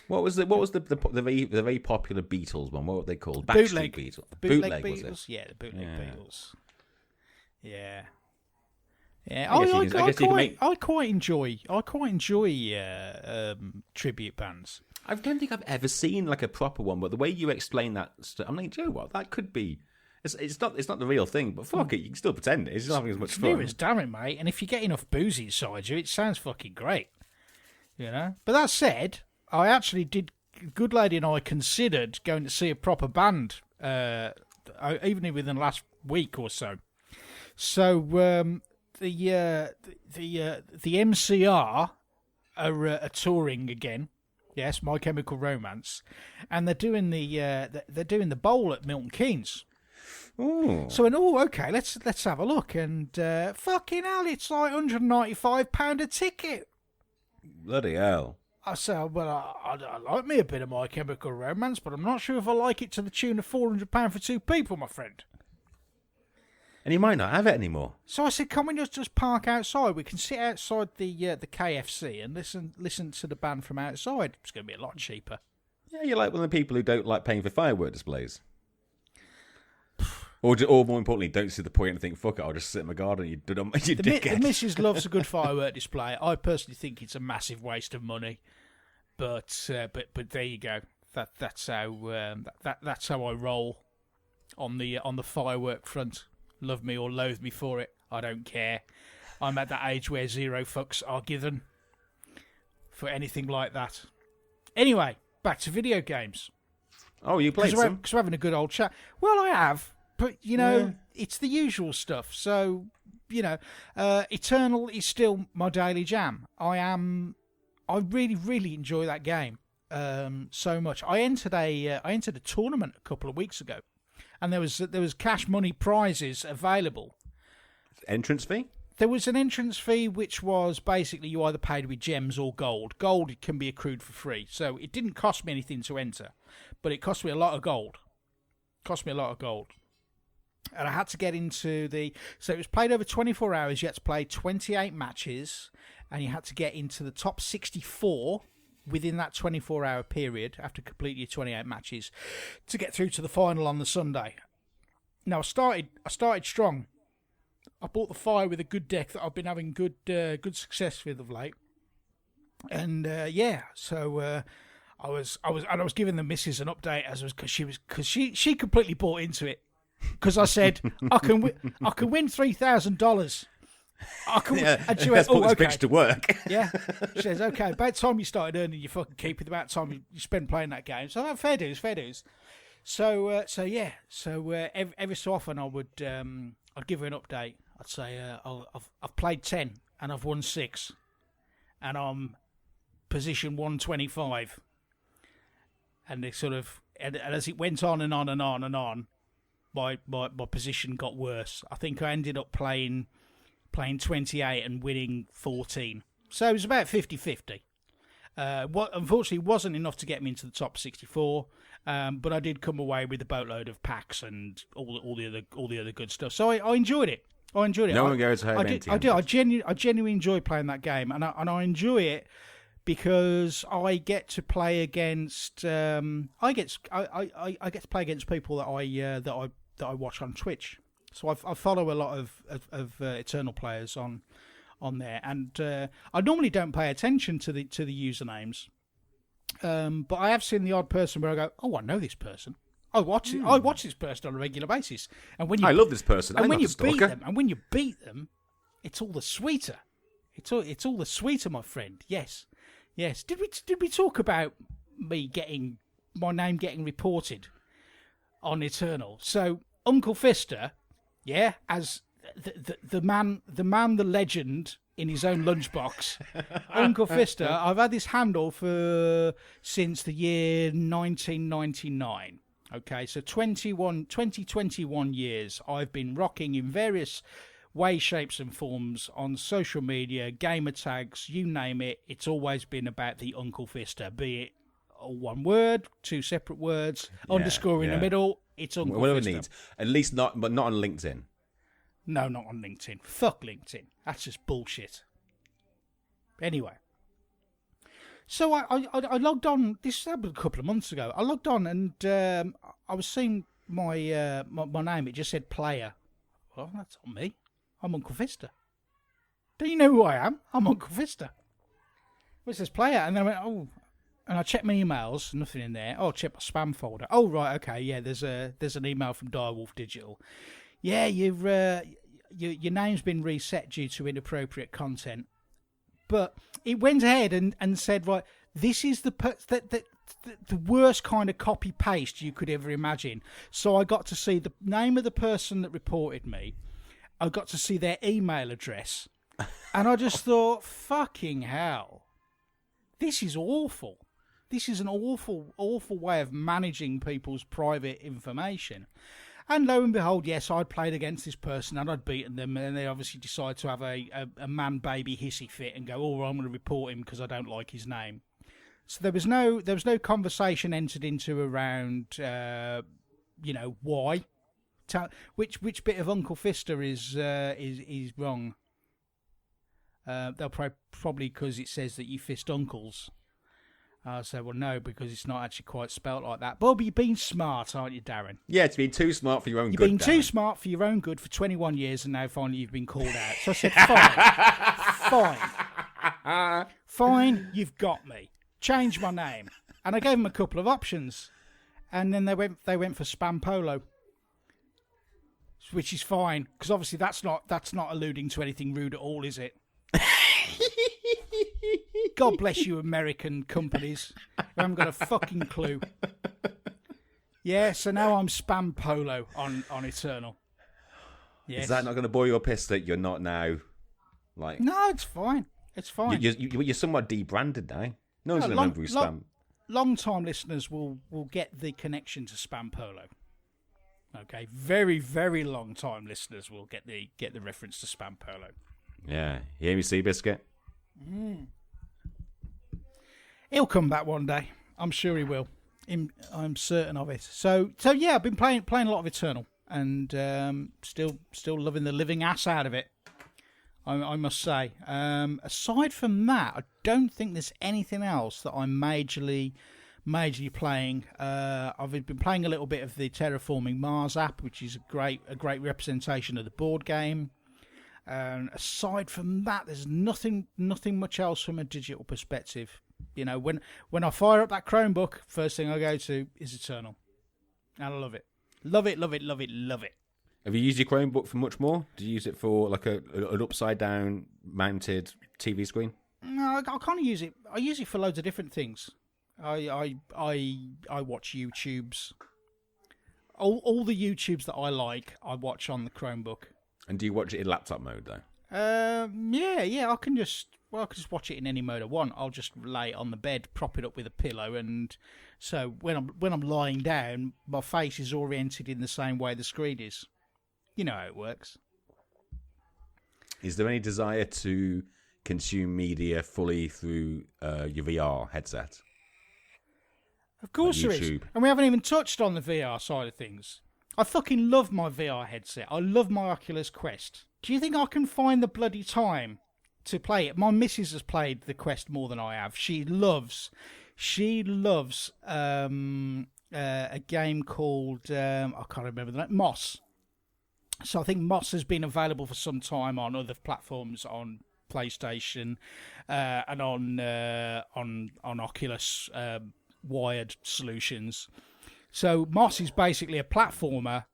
[SPEAKER 2] What was the very popular Beatles one? What were they called?
[SPEAKER 1] Bootleg
[SPEAKER 2] Beatles.
[SPEAKER 1] Bootleg
[SPEAKER 2] Was
[SPEAKER 1] Beatles.
[SPEAKER 2] it?
[SPEAKER 1] Yeah, the Bootleg Beatles. Yeah. Yeah, I quite enjoy tribute bands.
[SPEAKER 2] I don't think I've ever seen like a proper one, but the way you explain that, I'm like, do you know what? That could be. It's not the real thing, but fuck it, you can still pretend it. It's just having as much fun.
[SPEAKER 1] Near as Daren, mate, and if you get enough booze inside you, it sounds fucking great. You know. But that said, I actually did. Good lady and I considered going to see a proper band, even within the last week or so. So the MCR are touring again. Yes, My Chemical Romance, and they're doing the bowl at Milton Keynes.
[SPEAKER 2] Ooh.
[SPEAKER 1] So okay, let's have a look. And fucking hell, it's like £195 a ticket.
[SPEAKER 2] Bloody hell!
[SPEAKER 1] I said, well, I like me a bit of My Chemical Romance, but I'm not sure if I like it to the tune of £400 for two people, my friend.
[SPEAKER 2] And you might not have it anymore.
[SPEAKER 1] So I said, "Can we just park outside? We can sit outside the KFC and listen to the band from outside. It's going to be a lot cheaper."
[SPEAKER 2] Yeah, you're like one of the people who don't like paying for firework displays. or more importantly, don't see the point and think, "Fuck it, I'll just sit in my garden." You dickhead.
[SPEAKER 1] The missus loves a good firework display. I personally think it's a massive waste of money, but there you go. That's how I roll on the firework front. Love me or loathe me for it, I don't care. I'm at that age where zero fucks are given for anything like that. Anyway, back to video games.
[SPEAKER 2] Oh, you played some?
[SPEAKER 1] Because we're having a good old chat. Well, I have, but, it's the usual stuff. So, Eternal is still my daily jam. I really, really enjoy that game so much. I entered a tournament a couple of weeks ago. And there was cash money prizes available.
[SPEAKER 2] Entrance fee?
[SPEAKER 1] There was an entrance fee which was basically you either paid with gems or gold. Gold can be accrued for free. So it didn't cost me anything to enter, but it cost me a lot of gold. And I had to get into so it was played over 24 hours. You had to play 28 matches and you had to get into the top 64 within that 24-hour period after completing your 28 matches to get through to the final on the Sunday. Now, I started strong. I bought the fire with a good deck that I've been having good success with of late. And so I was giving the missus an update because she completely bought into it. Because I said I can win $3,000.
[SPEAKER 2] And she went, "Oh, okay." Bitch to work.
[SPEAKER 1] Yeah, she says, "Okay, about time you started earning your fucking keep, with about time you spend playing that game." So fair dues. So every so often I'd give her an update. I'd say I've played 10 and I've won 6, and I'm position 125. And they sort of, and as it went on and on and on and on, my position got worse. I think I ended up playing 28 and winning 14. So it was about 50-50. What unfortunately wasn't enough to get me into the top 64, but I did come away with a boatload of packs and all the other good stuff. So I enjoyed it.
[SPEAKER 2] No one goes home empty.
[SPEAKER 1] I genuinely enjoy playing that game, and I enjoy it because I get to play against I get to play against people that I watch on Twitch. So I follow a lot of Eternal players on there, and I normally don't pay attention to the usernames, but I have seen the odd person where I go, "Oh, I know this person. I watch this person on a regular basis." And when I
[SPEAKER 2] love this person,
[SPEAKER 1] and when you beat them, it's all the sweeter. It's all the sweeter, my friend. Yes. Did we talk about my name getting reported on Eternal? So Uncle Fista. Yeah, as the man, the legend in his own lunchbox, Uncle Fista. I've had this handle since the year 1999. Okay, so 21 years I've been rocking in various ways, shapes and forms on social media, gamer tags, you name it. It's always been about the Uncle Fista, be it one word, two separate words, underscore in the middle. It's Uncle
[SPEAKER 2] Whatever
[SPEAKER 1] Fista.
[SPEAKER 2] it needs. At least not on LinkedIn.
[SPEAKER 1] No, not on LinkedIn. Fuck LinkedIn. That's just bullshit. Anyway. So I logged on, this happened a couple of months ago. I logged on and I was seeing my name. It just said player. Well, that's not me. I'm Uncle Fista. Do you know who I am? I'm Uncle Fista. Well, it says player. And then I went, oh. And I checked my emails, nothing in there. Oh, check my spam folder. Oh, right, okay, yeah, there's an email from Direwolf Digital. Yeah, your name's been reset due to inappropriate content. But it went ahead and said, right, this is the worst kind of copy-paste you could ever imagine. So I got to see the name of the person that reported me. I got to see their email address. And I just thought, fucking hell. This is awful. This is an awful, awful way of managing people's private information. And lo and behold, yes, I'd played against this person and I'd beaten them, and then they obviously decided to have a man-baby hissy fit and go, oh, I'm going to report him because I don't like his name. So there was no conversation entered into around, why. Which bit of Uncle Fista is wrong? They'll probably because it says that you fist uncles. I say, well, no, because it's not actually quite spelt like that. Bob, you've been smart, aren't you, Daren?
[SPEAKER 2] Yeah, it's been too smart for your own good.
[SPEAKER 1] You've been too smart for your own good for 21 years, and now finally you've been called out. So I said, fine, you've got me. Change my name. And I gave them a couple of options. And then they went for Spam Polo. Which is fine, because obviously that's not alluding to anything rude at all, is it? God bless you, American companies. You haven't got a fucking clue. Yeah, so now I'm Spam Polo on Eternal. Yes.
[SPEAKER 2] Is that not going to bore you up, that you're not now, like...
[SPEAKER 1] No, it's fine. It's fine.
[SPEAKER 2] You're somewhat debranded now. No one's going to remember who's Spam.
[SPEAKER 1] Long-time listeners will get the connection to Spam Polo. Okay, very, very long-time listeners will get the reference to Spam Polo.
[SPEAKER 2] Yeah, you hear me, Seabiscuit?
[SPEAKER 1] He'll come back one day. I'm sure he will. I'm certain of it. So yeah, I've been playing a lot of Eternal, and still loving the living ass out of it. I must say. Aside from that, I don't think there's anything else that I'm majorly playing. I've been playing a little bit of the Terraforming Mars app, which is a great representation of the board game. Aside from that, there's nothing much else from a digital perspective. You know, when I fire up that Chromebook, first thing I go to is Eternal. And I love it. Love it, love it, love it, love it.
[SPEAKER 2] Have you used your Chromebook for much more? Do you use it for like an upside down mounted TV screen?
[SPEAKER 1] No, I can't use it. I use it for loads of different things. I watch YouTubes. All the YouTubes that I like, I watch on the Chromebook.
[SPEAKER 2] And do you watch it in laptop mode though?
[SPEAKER 1] Yeah. I can just watch it in any mode I want. I'll just lay it on the bed, prop it up with a pillow, and so when I'm lying down, my face is oriented in the same way the screen is. You know how it works.
[SPEAKER 2] Is there any desire to consume media fully through your VR headset?
[SPEAKER 1] Of course there is. And we haven't even touched on the VR side of things. I fucking love my VR headset. I love my Oculus Quest. Do you think I can find the bloody time to play it? My missus has played the Quest more than I have. She loves a game called, I can't remember the name, Moss. So I think Moss has been available for some time on other platforms, on PlayStation and on Oculus wired solutions. So Moss is basically a platformer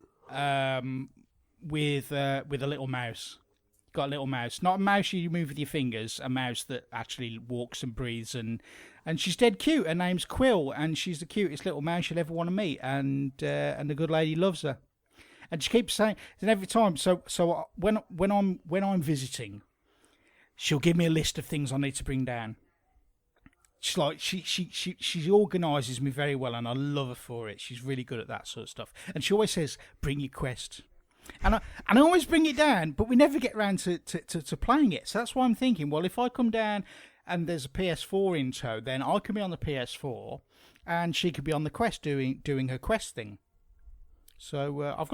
[SPEAKER 1] with a little mouse. Got a little mouse, not a mouse you move with your fingers, a mouse that actually walks and breathes, and she's dead cute. Her name's Quill, and she's the cutest little mouse you'll ever want to meet, and the good lady loves her. And she keeps saying, and every time, so when I'm visiting, she'll give me a list of things I need to bring down. She's like she organises me very well, and I love her for it. She's really good at that sort of stuff. And she always says, "Bring your Quest," and I always bring it down, but we never get around to playing it. So that's why I'm thinking, well, if I come down and there's a PS4 in tow, then I can be on the PS4, and she could be on the Quest doing her Quest thing. So I'd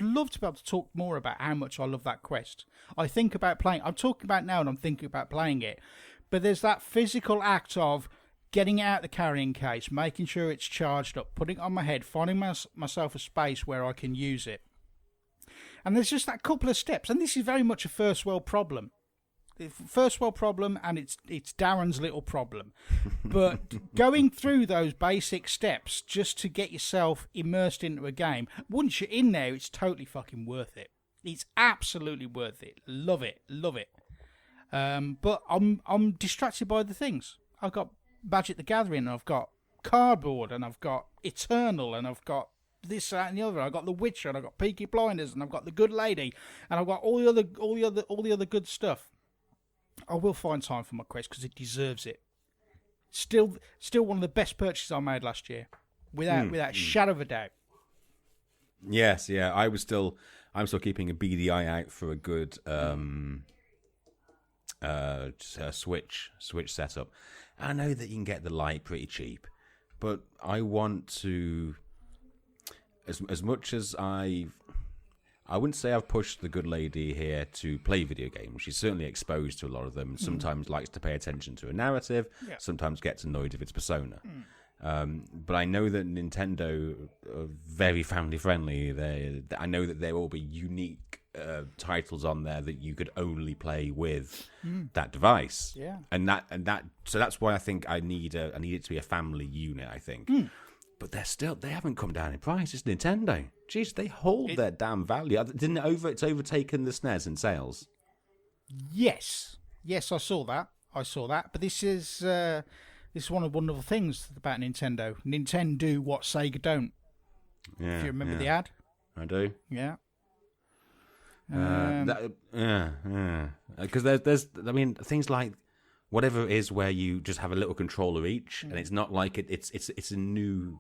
[SPEAKER 1] love to be able to talk more about how much I love that Quest. I think about playing. I'm talking about now, and I'm thinking about playing it. But there's that physical act of getting it out the carrying case, making sure it's charged up, putting it on my head, finding myself a space where I can use it. And there's just that couple of steps, and this is very much a first world problem. First world problem, and it's Daren's little problem. But going through those basic steps just to get yourself immersed into a game, once you're in there, it's totally fucking worth it. It's absolutely worth it. Love it. But I'm distracted by the things. I've got Magic the Gathering, and I've got Cardboard, and I've got Eternal, and I've got this, that, and the other. I've got The Witcher, and I've got Peaky Blinders, and I've got The Good Lady, and I've got all the other good stuff. I will find time for my Quest because it deserves it. Still one of the best purchases I made last year, without a shadow of a doubt.
[SPEAKER 2] Yes, yeah. I'm still keeping a beady eye out for a good Switch setup. I know that you can get the Lite pretty cheap, but I want to, as much as I wouldn't say I've pushed the good lady here to play video games. She's certainly exposed to a lot of them. Sometimes likes to pay attention to a narrative. Yeah. Sometimes gets annoyed with its persona. But I know that Nintendo are very family friendly. I know that there will be unique titles on there that you could only play with that device.
[SPEAKER 1] Yeah.
[SPEAKER 2] So that's why I think I need it to be a family unit. I think. But they haven't come down in price. It's Nintendo. Jeez, they hold their damn value. It's overtaken the SNES in sales.
[SPEAKER 1] Yes, I saw that. But this is one of the wonderful things about Nintendo. Nintendo do what Sega don't.
[SPEAKER 2] Yeah,
[SPEAKER 1] if you remember the ad.
[SPEAKER 2] I do.
[SPEAKER 1] Yeah.
[SPEAKER 2] Because there's things like whatever it is where you just have a little controller each, and it's not like it's a new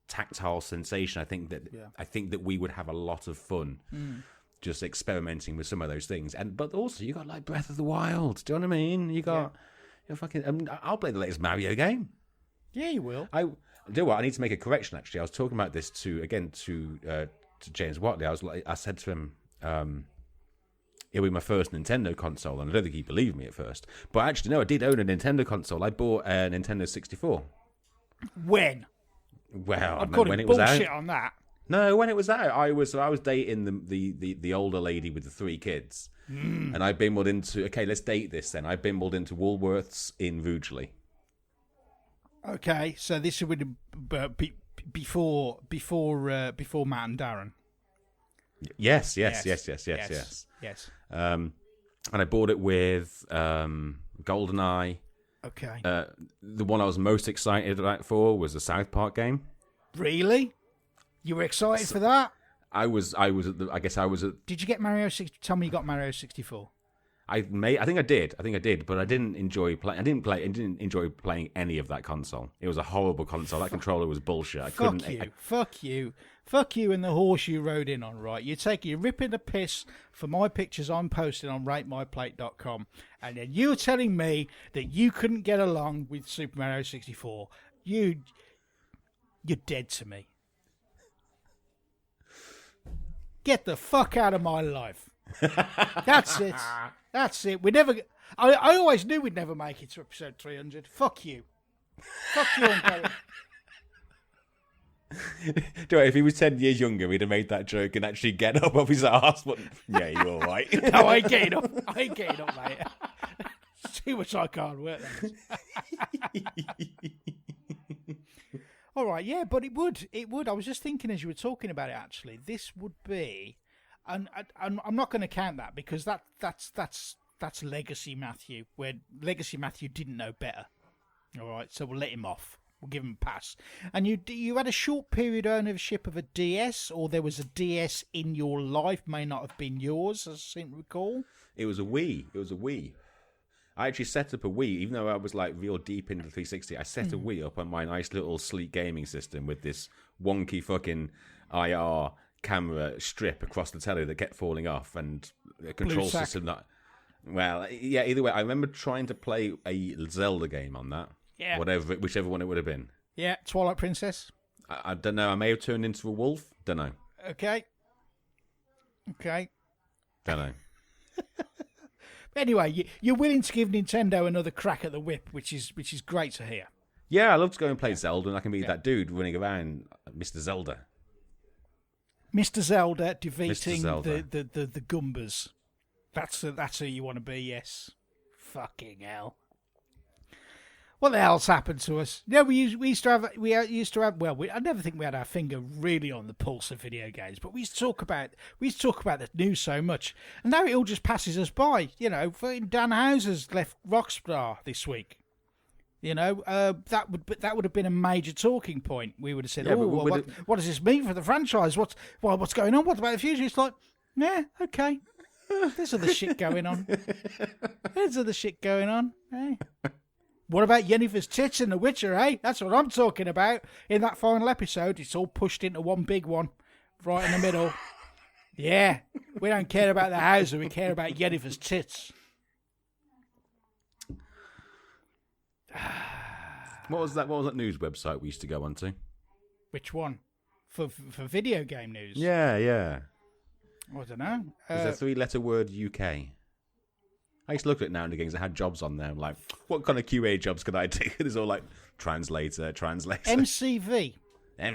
[SPEAKER 2] tactile sensation. I think that we would have a lot of fun just experimenting with some of those things. But also you got like Breath of the Wild. Do you know what I mean? You got I'll play the latest Mario game.
[SPEAKER 1] Yeah, you will.
[SPEAKER 2] I do what I need to make a correction. Actually, I was talking about this to James Watley. I said to him, it'll be my first Nintendo console, and I don't think he believed me at first. But actually, no, I did own a Nintendo console. I bought a Nintendo 64.
[SPEAKER 1] When?
[SPEAKER 2] Well,
[SPEAKER 1] I've got
[SPEAKER 2] when it was out.
[SPEAKER 1] Bullshit on that.
[SPEAKER 2] No, when it was out, I was dating the older lady with the 3 kids, and I bimbled into. Okay, let's date this then. I bimbled into Woolworths in Rugeley.
[SPEAKER 1] Okay, so this would be before Matt and Daren.
[SPEAKER 2] Yes. And I bought it with GoldenEye.
[SPEAKER 1] Okay.
[SPEAKER 2] The one I was most excited for was the South Park game.
[SPEAKER 1] Really? You were excited for that?
[SPEAKER 2] I was at the. I guess I was at.
[SPEAKER 1] Did you get Mario 60? Tell me you got Mario 64.
[SPEAKER 2] I think I did, but I didn't enjoy playing. I didn't enjoy playing any of that console. It was a horrible console. That controller was bullshit.
[SPEAKER 1] Fuck you, and the horse you rode in on. Right, you're ripping the piss for my pictures I'm posting on RateMyPlate.com, and then you're telling me that you couldn't get along with Super Mario 64. You're dead to me. Get the fuck out of my life. That's it. We never. I always knew we'd never make it to episode 300. Fuck you, Uncle.
[SPEAKER 2] Do if he was 10 years younger, we'd have made that joke and actually get up off his ass. But yeah, you're all right.
[SPEAKER 1] No, I ain't getting up, mate. Too much I can't work. All right, yeah, but it would. I was just thinking as you were talking about it. Actually, this would be, and I'm not going to count that because that's Legacy Matthew, where Legacy Matthew didn't know better. All right, so we'll let him off. We'll give him a pass. And you had a short period ownership of a DS, or there was a DS in your life, may not have been yours, as I seem to recall.
[SPEAKER 2] It was a Wii. I actually set up a Wii, even though I was like real deep into 360. I set a Wii up on my nice little sleek gaming system with this wonky fucking IR camera strip across the telly that kept falling off, and a control system that. Well, yeah. Either way, I remember trying to play a Zelda game on that.
[SPEAKER 1] Yeah.
[SPEAKER 2] Whichever one it would have been.
[SPEAKER 1] Yeah, Twilight Princess.
[SPEAKER 2] I don't know. I may have turned into a wolf. Don't know.
[SPEAKER 1] Okay.
[SPEAKER 2] Don't know.
[SPEAKER 1] Anyway, you're willing to give Nintendo another crack at the whip, which is great to hear.
[SPEAKER 2] Yeah, I love to go and play Zelda, and I can be that dude running around, Mr. Zelda.
[SPEAKER 1] Mr. Zelda defeating
[SPEAKER 2] Mr. Zelda.
[SPEAKER 1] the Goombas. That's who you want to be. Yes. Fucking hell. What the hell's happened to us? Yeah, we used to have. Well, I never think we had our finger really on the pulse of video games, but we used to talk about the news so much, and now it all just passes us by. You know, Dan Houser's left Rockstar this week. You know, that would have been a major talking point. We would have said, what does this mean for the franchise? What's going on? What about the future? It's like, yeah, okay. There's other shit going on. Eh? What about Yennefer's tits in The Witcher, eh? That's what I'm talking about. In that final episode, it's all pushed into one big one, right in the middle. Yeah, we don't care about the Hauser, we care about Yennefer's tits.
[SPEAKER 2] What was that news website we used to go on to?
[SPEAKER 1] Which one? For video game news?
[SPEAKER 2] Yeah.
[SPEAKER 1] I don't know.
[SPEAKER 2] It's a 3-letter word, UK. I used to look at it now and again because I had jobs on there. I'm like, what kind of QA jobs could I do? It's all like translator.
[SPEAKER 1] MCV
[SPEAKER 2] UK, that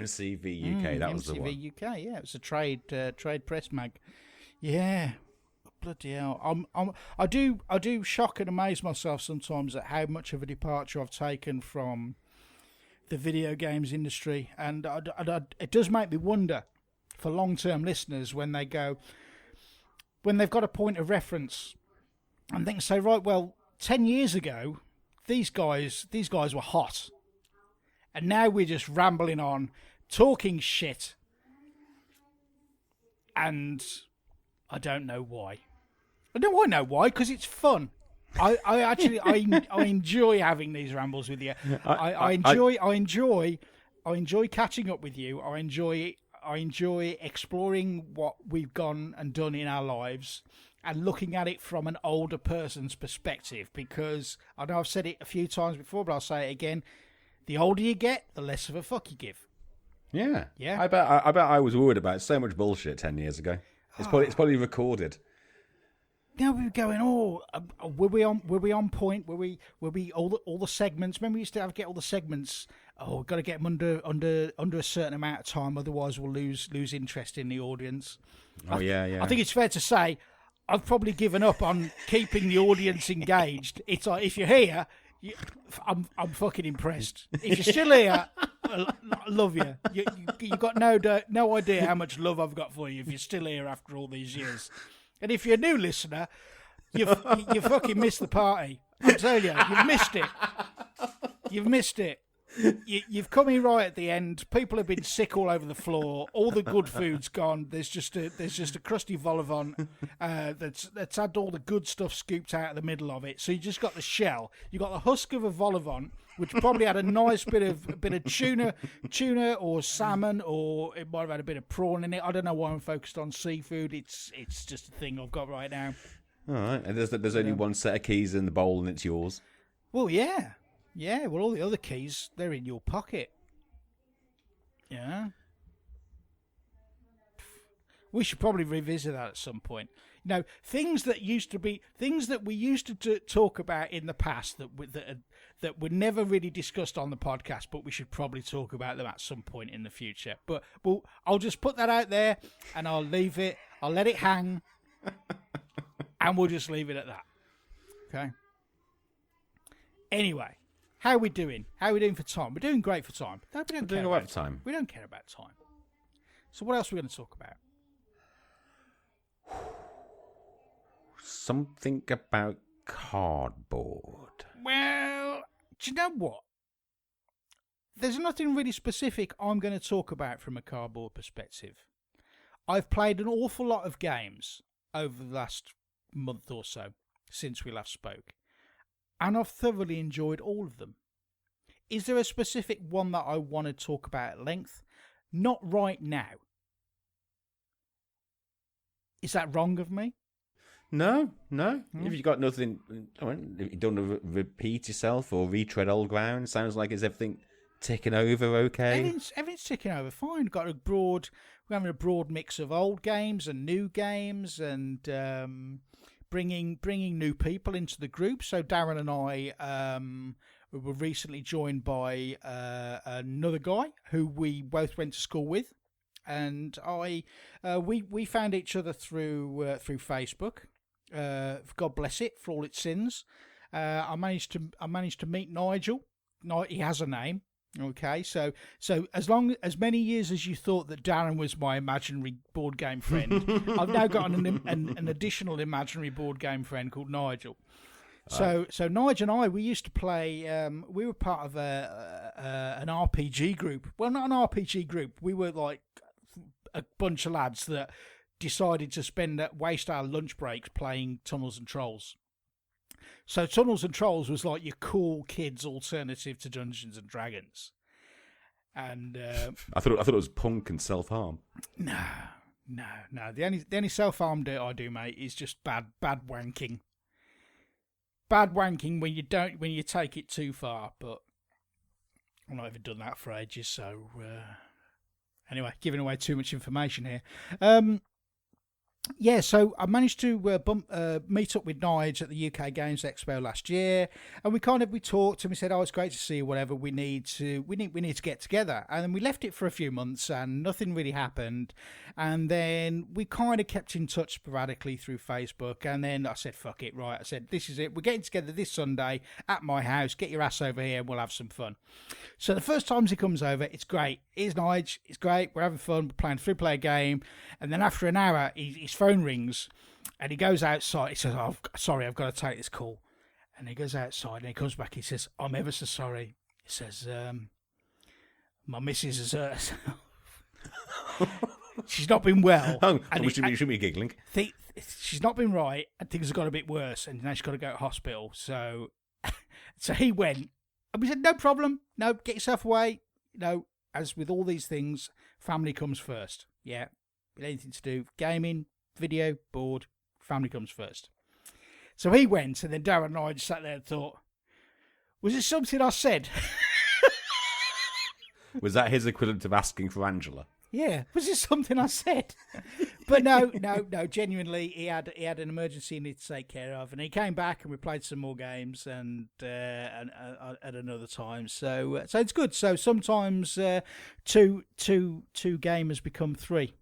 [SPEAKER 2] was the one.
[SPEAKER 1] MCV UK, yeah. It was a trade press mag. Yeah. Bloody hell. I do shock and amaze myself sometimes at how much of a departure I've taken from the video games industry. And it does make me wonder for long-term listeners when they've got a point of reference and think, say, right, well, 10 years ago, these guys were hot. And now we're just rambling on, talking shit. And I don't know why. I know why, because it's fun. I enjoy having these rambles with you. I enjoy catching up with you. I enjoy exploring what we've gone and done in our lives and looking at it from an older person's perspective, because I know I've said it a few times before, but I'll say it again. The older you get, the less of a fuck you give.
[SPEAKER 2] Yeah.
[SPEAKER 1] Yeah.
[SPEAKER 2] I bet I was worried about so much bullshit 10 years ago. It's probably recorded.
[SPEAKER 1] Now we were going, were we on point? Were we all the segments? Remember we used to get all the segments. Oh, we've got to get them under a certain amount of time, otherwise we'll lose interest in the audience.
[SPEAKER 2] Yeah.
[SPEAKER 1] I think it's fair to say I've probably given up on keeping the audience engaged. It's like, if you're here, I'm fucking impressed. If you're still here, I love you. You got no idea how much love I've got for you if you're still here after all these years. And if you're a new listener, you fucking missed the party. I'm telling you, you've missed it. You've missed it. You've come in right at the end. People have been sick all over the floor. All the good food's gone. There's just a crusty vol-au-vent that's had all the good stuff scooped out of the middle of it. So you just got the shell. You got the husk of a vol-au-vent, which probably had a nice bit of tuna or salmon, or it might have had a bit of prawn in it. I don't know why I'm focused on seafood. It's just a thing I've got right now.
[SPEAKER 2] All right, and there's only one set of keys in the bowl, and it's yours.
[SPEAKER 1] Well, yeah. Yeah, well, all the other keys, they're in your pocket. Yeah. We should probably revisit that at some point. You know, things that we used to talk about in the past that were never really discussed on the podcast, but we should probably talk about them at some point in the future. But I'll just put that out there, and I'll leave it. I'll let it hang, and we'll just leave it at that. Okay? Anyway. How are we doing? How are we doing for time? We're doing great for time. No, we don't care about
[SPEAKER 2] time.
[SPEAKER 1] We don't care about time. So what else are we going to talk about?
[SPEAKER 2] Something about cardboard.
[SPEAKER 1] Well, do you know what? there's nothing really specific I'm going to talk about from a cardboard perspective. I've played an awful lot of games over the last month or so since we last spoke, and I've thoroughly enjoyed all of them. Is there a specific one that I want to talk about at length? Not right now. Is that wrong of me?
[SPEAKER 2] No. If you've got nothing, if you don't want to repeat yourself or retread old ground, sounds like is everything ticking over okay?
[SPEAKER 1] Everything's ticking over fine. We're having a broad mix of old games and new games, and bringing new people into the group. So Daren and I were recently joined by another guy who we both went to school with, and we found each other through Facebook. God bless it for all its sins. I managed to meet Nigel. He has a name. Okay, so as many years as you thought that Daren was my imaginary board game friend, I've now got an additional imaginary board game friend called Nigel. So Nigel and I, we used to play. We were part of an RPG group. Well, not an RPG group. We were like a bunch of lads that decided to waste our lunch breaks playing Tunnels and Trolls. So Tunnels and Trolls was like your cool kids' alternative to Dungeons and Dragons. And
[SPEAKER 2] I thought it was punk and self-harm.
[SPEAKER 1] No. The only self-harm I do, mate, is just bad wanking. Bad wanking when you take it too far. But I've not even done that for ages. So anyway, giving away too much information here. Yeah, so I managed to meet up with Nige at the UK Games Expo last year, and we talked and we said, "Oh, it's great to see you. Whatever, we need to get together." And then we left it for a few months, and nothing really happened. And then we kind of kept in touch sporadically through Facebook. And then I said, "Fuck it, right?" I said, "This is it. We're getting together this Sunday at my house. Get your ass over here, and we'll have some fun." So the first times he comes over, it's great. Here's Nige. It's great. We're having fun. We're playing a 3-player game, and then after an hour, his phone rings, and he goes outside. He says, "Oh, sorry, I've got to take this call." And he goes outside, and he comes back. He says, "I'm ever so sorry." He says, "My missus has hurt herself. She's not been well."
[SPEAKER 2] We shouldn't be giggling.
[SPEAKER 1] She's not been right, and things have got a bit worse, and now she's got to go to hospital. So he went, and we said, "No problem. No, get yourself away." As with all these things, family comes first. Yeah, anything to do, gaming, video, board, family comes first. So he went, and then Daren and I just sat there and thought, was it something I said?
[SPEAKER 2] Was that his equivalent of asking for Angela?
[SPEAKER 1] Yeah, was it something I said? But no, genuinely, he had an emergency he needed to take care of, and he came back, and we played some more games, and at another time. So it's good. So sometimes two gamers become three,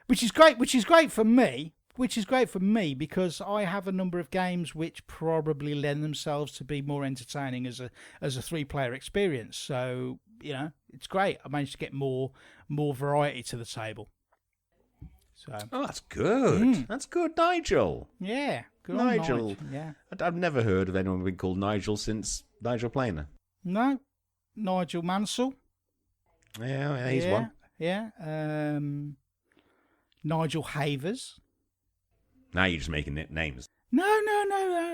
[SPEAKER 1] which is great. Which is great for me. Because I have a number of games which probably lend themselves to be more entertaining as a 3-player experience. So it's great. I managed to get more variety to the table. So
[SPEAKER 2] that's good. That's good, Nigel.
[SPEAKER 1] Yeah, good
[SPEAKER 2] Nigel.
[SPEAKER 1] Nigel. Yeah,
[SPEAKER 2] I've never heard of anyone being called Nigel since Nigel Planer.
[SPEAKER 1] No, Nigel Mansell.
[SPEAKER 2] Yeah, he's one.
[SPEAKER 1] Yeah, Nigel Havers.
[SPEAKER 2] Now you're just making names.
[SPEAKER 1] No.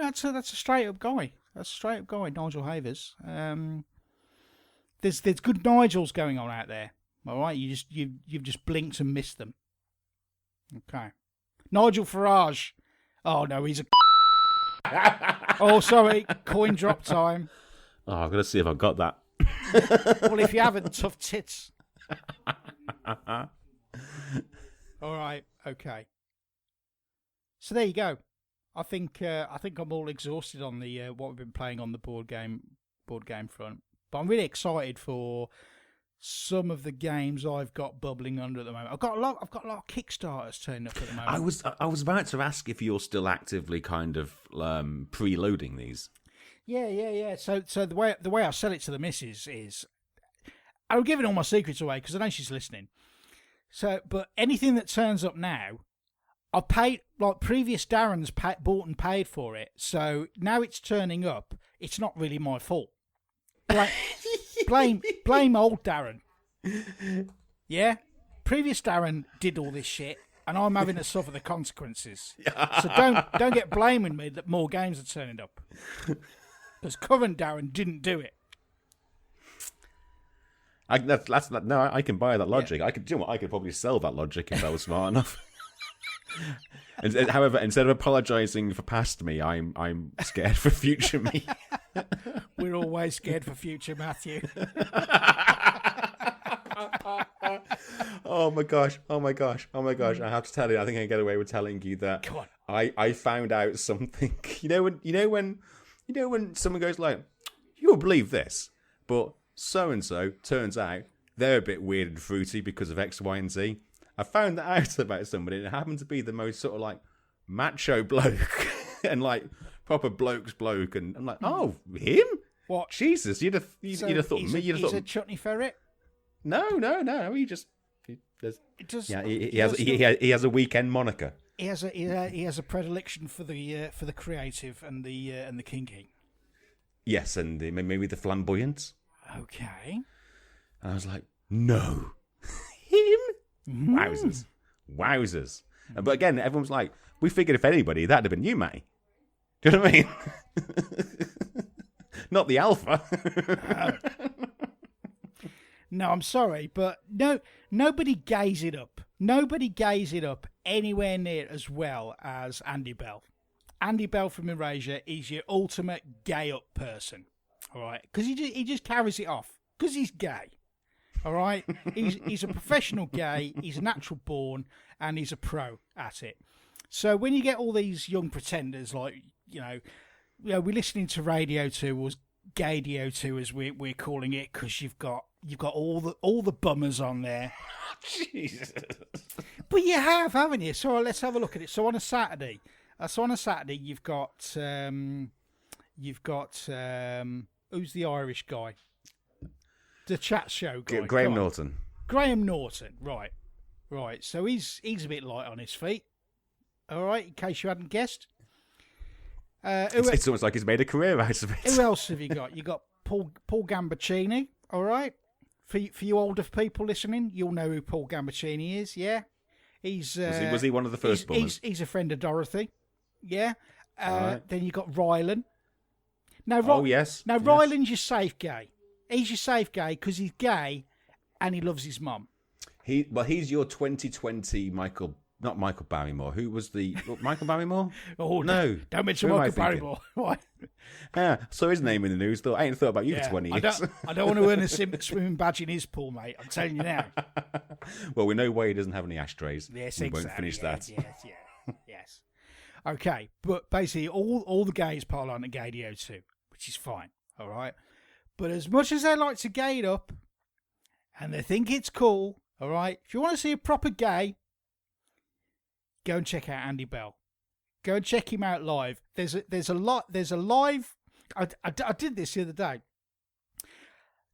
[SPEAKER 1] That's a straight up guy. Nigel Havers. There's good Nigels going on out there. All right, you've just blinked and missed them. Okay, Nigel Farage. Oh no, he's a. Oh, sorry, coin drop time.
[SPEAKER 2] Oh, I've got to see if I've got that.
[SPEAKER 1] Well, if you haven't, tough tits. All right, okay. So there you go. I think I'm all exhausted on the what we've been playing on the board game front. But I'm really excited for some of the games I've got bubbling under at the moment. I've got a lot of Kickstarters turning up at the moment.
[SPEAKER 2] I was about to ask if you're still actively kind of preloading these.
[SPEAKER 1] Yeah. So the way I sell it to the missus is I'm giving all my secrets away because I know she's listening. So, but anything that turns up now, I paid, like previous Daren's bought and paid for it. So now it's turning up. It's not really my fault. blame old Daren. Yeah? Previous Daren did all this shit, and I'm having to suffer the consequences. So don't get blaming me that more games are turning up. Because current Daren didn't do it.
[SPEAKER 2] I can buy that logic. Yeah. Do you know what? I could probably sell that logic if I was smart enough. However, instead of apologising for past me, I'm scared for future me.
[SPEAKER 1] We're always scared for future Matthew.
[SPEAKER 2] Oh my gosh! I have to tell you, I think I can get away with telling you that.
[SPEAKER 1] Come on.
[SPEAKER 2] I found out something. You know when someone goes like, "You won't believe this," but so and so turns out they're a bit weird and fruity because of X, Y, and Z. I found that out about somebody, and it happened to be the most sort of like macho bloke and like proper bloke, and I'm like, oh, him? What? Jesus, you'd have thought me. You'd have thought
[SPEAKER 1] he's a chutney ferret.
[SPEAKER 2] No. He has a weekend moniker.
[SPEAKER 1] He has a predilection for the creative and the kinky.
[SPEAKER 2] Yes, and maybe the flamboyant.
[SPEAKER 1] Okay.
[SPEAKER 2] And I was like, no, him. Wowzers. But again, everyone's like, we figured if anybody, that'd have been you, Matty. Do you know what I mean? Not the alpha.
[SPEAKER 1] No, I'm sorry, but nobody gays it up. Nobody gays it up anywhere near as well as Andy Bell. Andy Bell from Erasure is your ultimate gay up person, all right? Because he just carries it off because he's gay, all right? He's a professional gay. He's a natural born, and he's a pro at it. So when you get all these young pretenders, like we're listening to Radio 2 or Gadio 2 as we're calling it, because you've got all the bummers on there.
[SPEAKER 2] Jesus.
[SPEAKER 1] But you have, haven't you? So let's have a look at it. So on a Saturday, you've got who's the Irish guy? The chat show guy.
[SPEAKER 2] Graham Norton.
[SPEAKER 1] Graham Norton, right. So he's a bit light on his feet. All right, in case you hadn't guessed.
[SPEAKER 2] It's almost like he's made a career out of it.
[SPEAKER 1] Who else have you got? You got Paul Gambaccini. All right, for you older people listening, you'll know who Paul Gambaccini is. Yeah, was he one of the first bummers? He's a friend of Dorothy. Yeah.
[SPEAKER 2] Right.
[SPEAKER 1] Then you got Rylan. Now,
[SPEAKER 2] yes.
[SPEAKER 1] Now Rylan's your safe gay. He's your safe gay because he's gay and he loves his mum.
[SPEAKER 2] He's your 2020 Not Michael Barrymore. Who was Michael Barrymore?
[SPEAKER 1] Oh
[SPEAKER 2] no!
[SPEAKER 1] Don't mention Michael Barrymore. Why?
[SPEAKER 2] Yeah, saw his name in the news. I ain't thought about you for 20 years.
[SPEAKER 1] I don't want to earn a swimming badge in his pool, mate. I'm telling you now.
[SPEAKER 2] Well, we know why he doesn't have any ashtrays.
[SPEAKER 1] Yes,
[SPEAKER 2] we
[SPEAKER 1] exactly.
[SPEAKER 2] won't finish that.
[SPEAKER 1] Yes. Okay, but basically, all the gays pile on to Gadio 2, which is fine. All right, but as much as they like to gay it up, and they think it's cool, all right. If you want to see a proper gay, go and check out Andy Bell. Go and check him out live. There's a live. I did this the other day.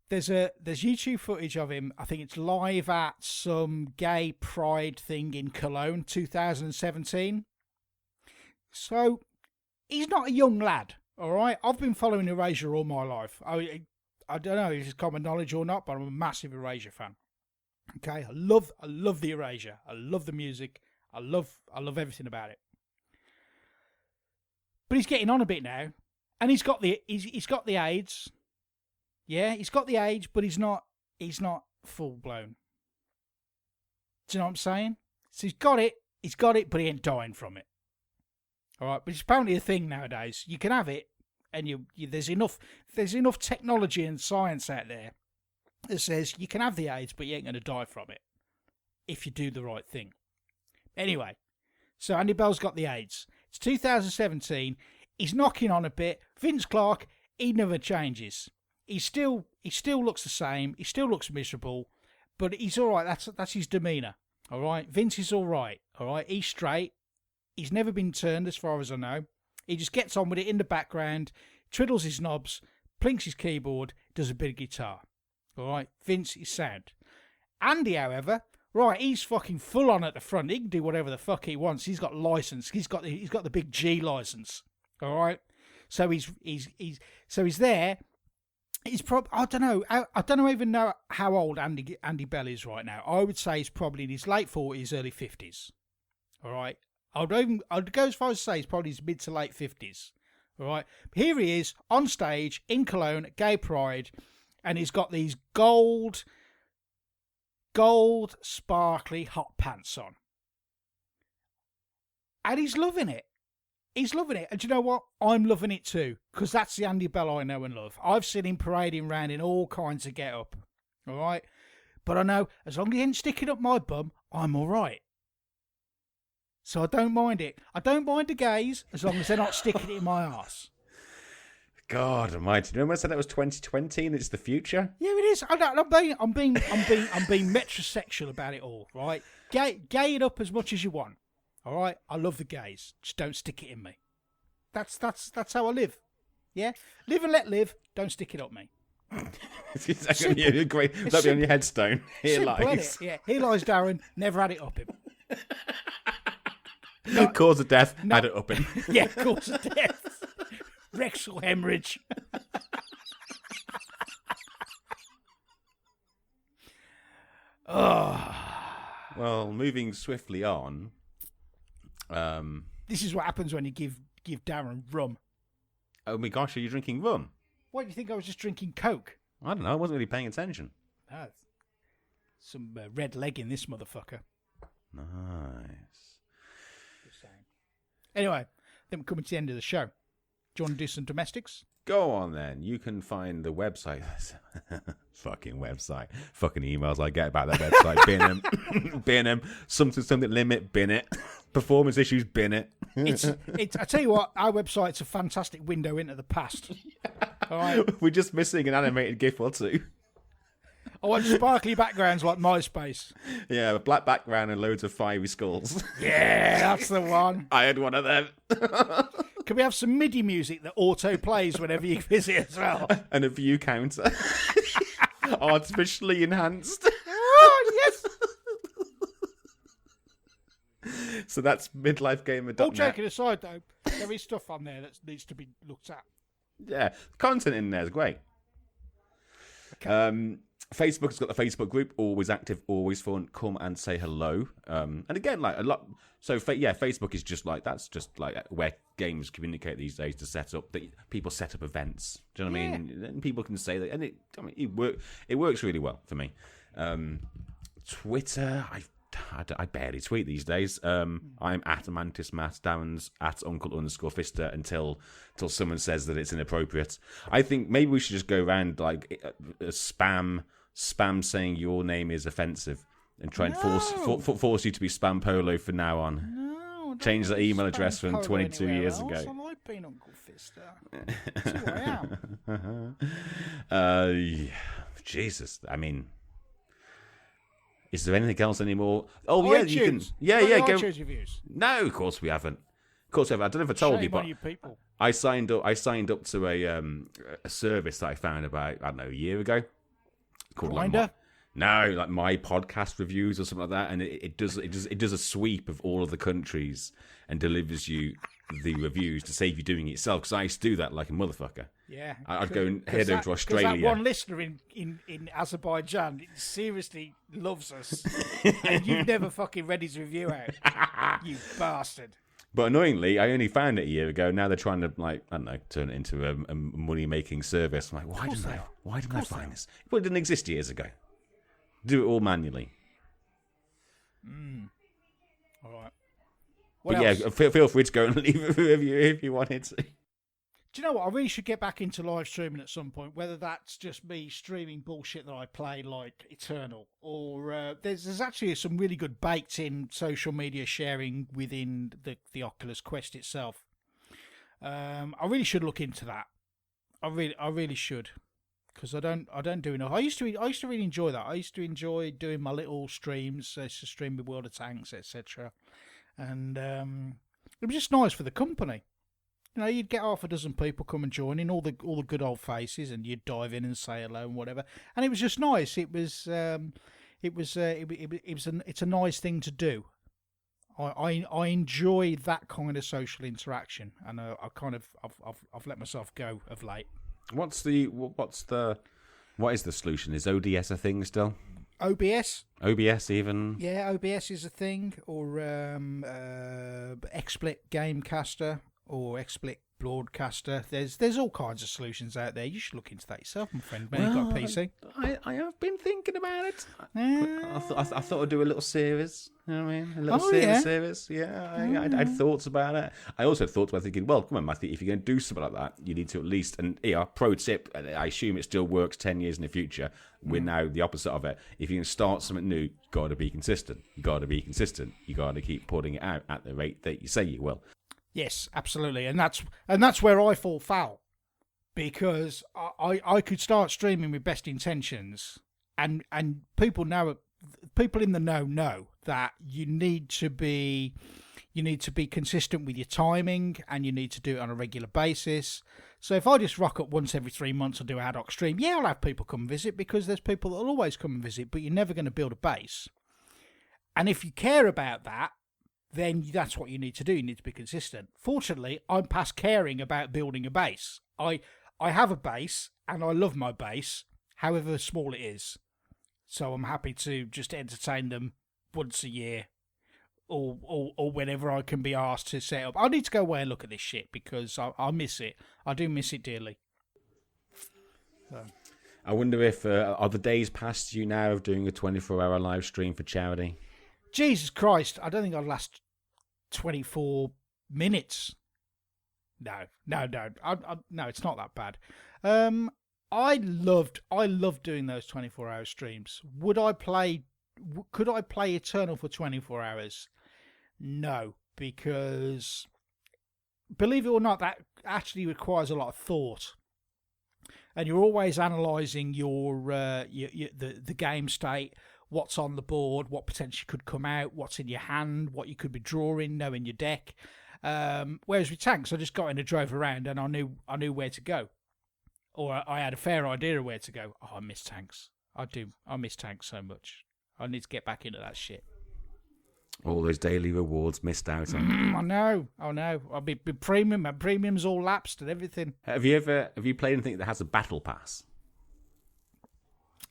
[SPEAKER 1] There's YouTube footage of him. I think it's live at some gay pride thing in Cologne, 2017. So he's not a young lad, all right. I've been following Erasure all my life. I don't know if it's common knowledge or not, but I'm a massive Erasure fan. Okay, I love the Erasure. I love the music. I love everything about it. But he's getting on a bit now, and he's got the AIDS. Yeah, he's got the AIDS, but he's not full blown. Do you know what I'm saying? So he's got it, but he ain't dying from it. All right, but it's apparently a thing nowadays. You can have it, and there's enough technology and science out there that says you can have the AIDS, but you ain't going to die from it if you do the right thing. Anyway, so Andy Bell's got the AIDS. It's 2017. He's knocking on a bit. Vince Clarke, he never changes. He still looks the same. He still looks miserable, but he's all right. That's his demeanour. All right, Vince is all right. All right, he's straight. He's never been turned, as far as I know. He just gets on with it in the background, twiddles his knobs, plinks his keyboard, does a bit of guitar. All right, Vince is sound. Andy, however, right, he's fucking full on at the front. He can do whatever the fuck he wants. He's got license. He's got the big G license. All right, so he's there. He's probably, I don't know. I don't even know how old Andy Bell is right now. I would say he's probably in his late 40s, early 50s. All right. I'd go as far as to say he's probably his mid to late 50s. All right. Here he is on stage in Cologne at Gay Pride, and he's got these gold sparkly hot pants on. And he's loving it. He's loving it. And do you know what? I'm loving it too, because that's the Andy Bell I know and love. I've seen him parading around in all kinds of get-up. All right? But I know, as long as he ain't sticking up my bum, I'm all right. So I don't mind it. I don't mind the gays, as long as they're not sticking it in my arse.
[SPEAKER 2] God almighty. Remember I said that was 2020 and it's the future?
[SPEAKER 1] Yeah, it is. I'm being metrosexual about it all, right? Gay it up as much as you want. All right, I love the gays. Just don't stick it in me. That's how I live. Yeah, live and let live. Don't stick it up me.
[SPEAKER 2] That'll be on your headstone. Here lies.
[SPEAKER 1] Yeah, here lies Daren. Never had it up him.
[SPEAKER 2] Cause of death. Had it up him.
[SPEAKER 1] Yeah, cause of death. Rectal hemorrhage. Oh.
[SPEAKER 2] Well, moving swiftly on.
[SPEAKER 1] This is what happens when you give Daren rum.
[SPEAKER 2] Oh my gosh, are you drinking rum?
[SPEAKER 1] Why do you think I was just drinking Coke?
[SPEAKER 2] I don't know, I wasn't really paying attention.
[SPEAKER 1] Some red leg in this motherfucker.
[SPEAKER 2] Nice.
[SPEAKER 1] Just saying. Anyway, then we're coming to the end of the show. Do you want to do some domestics?
[SPEAKER 2] Go on then. You can find the website. Fucking website. Fucking emails I get about that website. Bin them. Bin them. Something limit. Bin it. Performance issues. Bin it.
[SPEAKER 1] I tell you what, our website's a fantastic window into the past. All right.
[SPEAKER 2] We're just missing an animated GIF or two.
[SPEAKER 1] I want sparkly backgrounds like MySpace.
[SPEAKER 2] Yeah, a black background and loads of fiery skulls.
[SPEAKER 1] Yeah, that's the one.
[SPEAKER 2] I had one of them.
[SPEAKER 1] Can we have some MIDI music that auto plays whenever you visit as well?
[SPEAKER 2] And a view counter. Artificially enhanced.
[SPEAKER 1] Oh, yes.
[SPEAKER 2] So that's midlifegamer.net.
[SPEAKER 1] All joking aside, though, there is stuff on there that needs to be looked at.
[SPEAKER 2] Yeah, content in there is great. Okay. Facebook has got the Facebook group, always active, always fun. Come and say hello. And again, like a lot. So Facebook is just like that's like where games communicate these days to set up. That people set up events. Do you know what I mean? And people can say that, and it works really well for me. Twitter, I barely tweet these days. I'm at Amantis Matt. Darren's at Uncle_Fista until someone says that it's inappropriate. I think maybe we should just go around like spam saying your name is offensive and try and force you to be Spam Polo from now on.
[SPEAKER 1] No,
[SPEAKER 2] change the email address from 22 years ago.
[SPEAKER 1] I like being Uncle Fista. That's who I am.
[SPEAKER 2] Jesus, I mean. Is there anything else anymore? Oh,
[SPEAKER 1] iTunes.
[SPEAKER 2] Yeah, you can. Yeah. Go.
[SPEAKER 1] iTunes reviews.
[SPEAKER 2] No, of course we haven't. Of course, I don't know if I told you, but
[SPEAKER 1] you people.
[SPEAKER 2] I signed up to a service that I found about a year ago. Called
[SPEAKER 1] Grindr?
[SPEAKER 2] Like my podcast reviews or something like that, and it does a sweep of all of the countries and delivers you the reviews to save you doing it yourself. Because I used to do that like a motherfucker.
[SPEAKER 1] Yeah,
[SPEAKER 2] I'd go and head over to Australia.
[SPEAKER 1] Because that one listener in Azerbaijan seriously loves us, and you've never fucking read his review out, you bastard.
[SPEAKER 2] But annoyingly, I only found it a year ago. Now they're trying to turn it into a money-making service. I'm like, why didn't I find this? Well, it didn't exist years ago. Do it all manually.
[SPEAKER 1] All right.
[SPEAKER 2] But else? Yeah, feel free to go and leave a review if you wanted to.
[SPEAKER 1] Do you know what? I really should get back into live streaming at some point, whether that's just me streaming bullshit that I play like Eternal, or there's actually some really good baked-in social media sharing within the Oculus Quest itself. I really should look into that. I really should, because I don't do enough. I used to really enjoy that. I used to enjoy doing my little streams, to stream with World of Tanks, etc. And it was just nice for the company. You know, you'd get half a dozen people come and join in, all the good old faces, and you'd dive in and say hello and whatever. And it was just nice. It's a nice thing to do. I enjoy that kind of social interaction, and I've let myself go of late.
[SPEAKER 2] What is the solution? Is ODS a thing still?
[SPEAKER 1] OBS?
[SPEAKER 2] OBS even?
[SPEAKER 1] Yeah, OBS is a thing, or XSplit Gamecaster, or XSplit Broadcaster. There's all kinds of solutions out there. You should look into that yourself, my friend, when you've got a PC.
[SPEAKER 2] I have been thinking about it.
[SPEAKER 1] Yeah.
[SPEAKER 2] I thought I'd do a little series. You know what I mean? A little series. Yeah, I had thoughts about it. I also had thoughts about thinking, well, come on, Matthew, if you're going to do something like that, you need to at least, and pro tip, I assume it still works 10 years in the future. We're now the opposite of it. If you're going to start something new, you've got to be consistent. You've got to be consistent. You've got to keep putting it out at the rate that you say you will. Yes,
[SPEAKER 1] absolutely, and that's where I fall foul, because I could start streaming with best intentions, and people in the know that you need to be consistent with your timing, and you need to do it on a regular basis. So if I just rock up once every 3 months and do ad hoc stream, yeah, I'll have people come and visit, because there's people that will always come and visit, but you're never going to build a base. And if you care about that, then that's what you need to do. You need to be consistent. Fortunately, I'm past caring about building a base. I have a base, and I love my base, however small it is. So I'm happy to just entertain them once a year, or whenever I can be asked to set up. I need to go away and look at this shit, because I miss it. I do miss it dearly. So.
[SPEAKER 2] I wonder if are the days past you now of doing a 24-hour live stream for charity?
[SPEAKER 1] Jesus Christ, I don't think I'd last 24 minutes. No, it's not that bad. I loved doing those 24-hour streams. Could I play Eternal for 24 hours? No, because believe it or not, that actually requires a lot of thought. And you're always analysing the game state, what's on the board, what potentially could come out, what's in your hand, what you could be drawing, knowing your deck. Whereas with tanks, I just got in and drove around, and I knew where to go, or I had a fair idea of where to go. Oh, I miss tanks. I do. I miss tanks so much. I need to get back into that shit.
[SPEAKER 2] All those daily rewards missed out on.
[SPEAKER 1] I know. I'll be premium. My premium's all lapsed and everything.
[SPEAKER 2] Have you played anything that has a battle pass?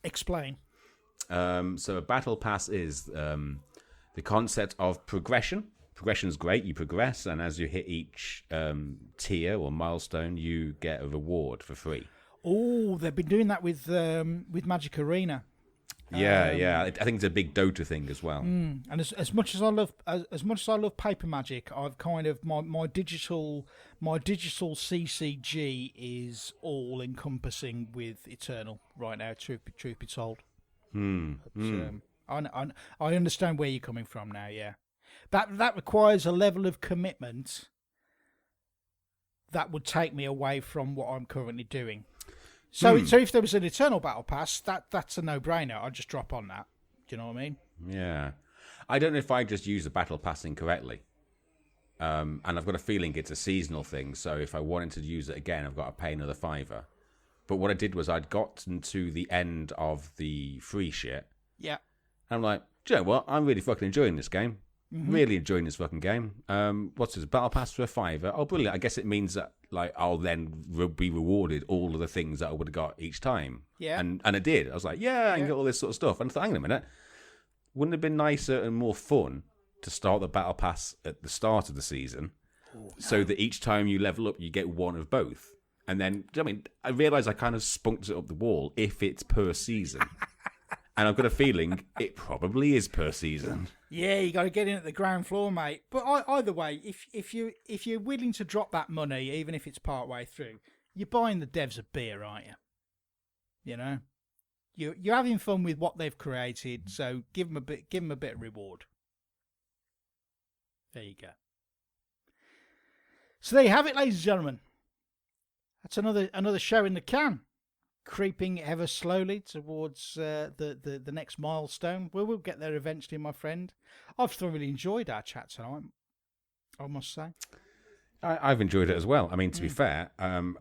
[SPEAKER 1] Explain.
[SPEAKER 2] So a battle pass is the concept of progression. Progression's great. You progress, and as you hit each tier or milestone, you get a reward for free.
[SPEAKER 1] Oh, they've been doing that with Magic Arena.
[SPEAKER 2] Yeah. I think it's a big Dota thing as well.
[SPEAKER 1] And as much as I love paper Magic, I've kind of my digital CCG is all encompassing with Eternal right now. Truth be told. I understand where you're coming from now. Yeah, that requires a level of commitment that would take me away from what I'm currently doing. So if there was an Eternal Battle Pass, that's a no-brainer. I'd just drop on that. Do you know what I mean?
[SPEAKER 2] Yeah. I don't know if I just use the Battle Pass incorrectly. And I've got a feeling it's a seasonal thing, so if I wanted to use it again, I've got to pay another $5. But what I did was I'd gotten to the end of the free shit.
[SPEAKER 1] Yeah.
[SPEAKER 2] And I'm like, do you know what? I'm really fucking enjoying this game.
[SPEAKER 1] Mm-hmm.
[SPEAKER 2] Really enjoying this fucking game. What's this? Battle Pass for a $5? Oh, brilliant. I guess it means that I'll then be rewarded all of the things that I would have got each time.
[SPEAKER 1] Yeah.
[SPEAKER 2] And I did. I was like, I can get all this sort of stuff. And I thought, hang on a minute. Wouldn't it have been nicer and more fun to start the Battle Pass at the start of the season so that each time you level up, you get one of both? And then, I realised I kind of spunked it up the wall if it's per season. And I've got a feeling it probably is per season.
[SPEAKER 1] Yeah, you got to get in at the ground floor, mate. But either way, if you're willing to drop that money, even if it's part way through, you're buying the devs a beer, aren't you? You know, you're having fun with what they've created, so give them a bit of reward. There you go. So there you have it, ladies and gentlemen. That's another show in the can. Creeping ever slowly towards the next milestone. We'll get there eventually, my friend. I've thoroughly enjoyed our chat tonight, I must say.
[SPEAKER 2] I've enjoyed it as well. I mean, to be fair, I'm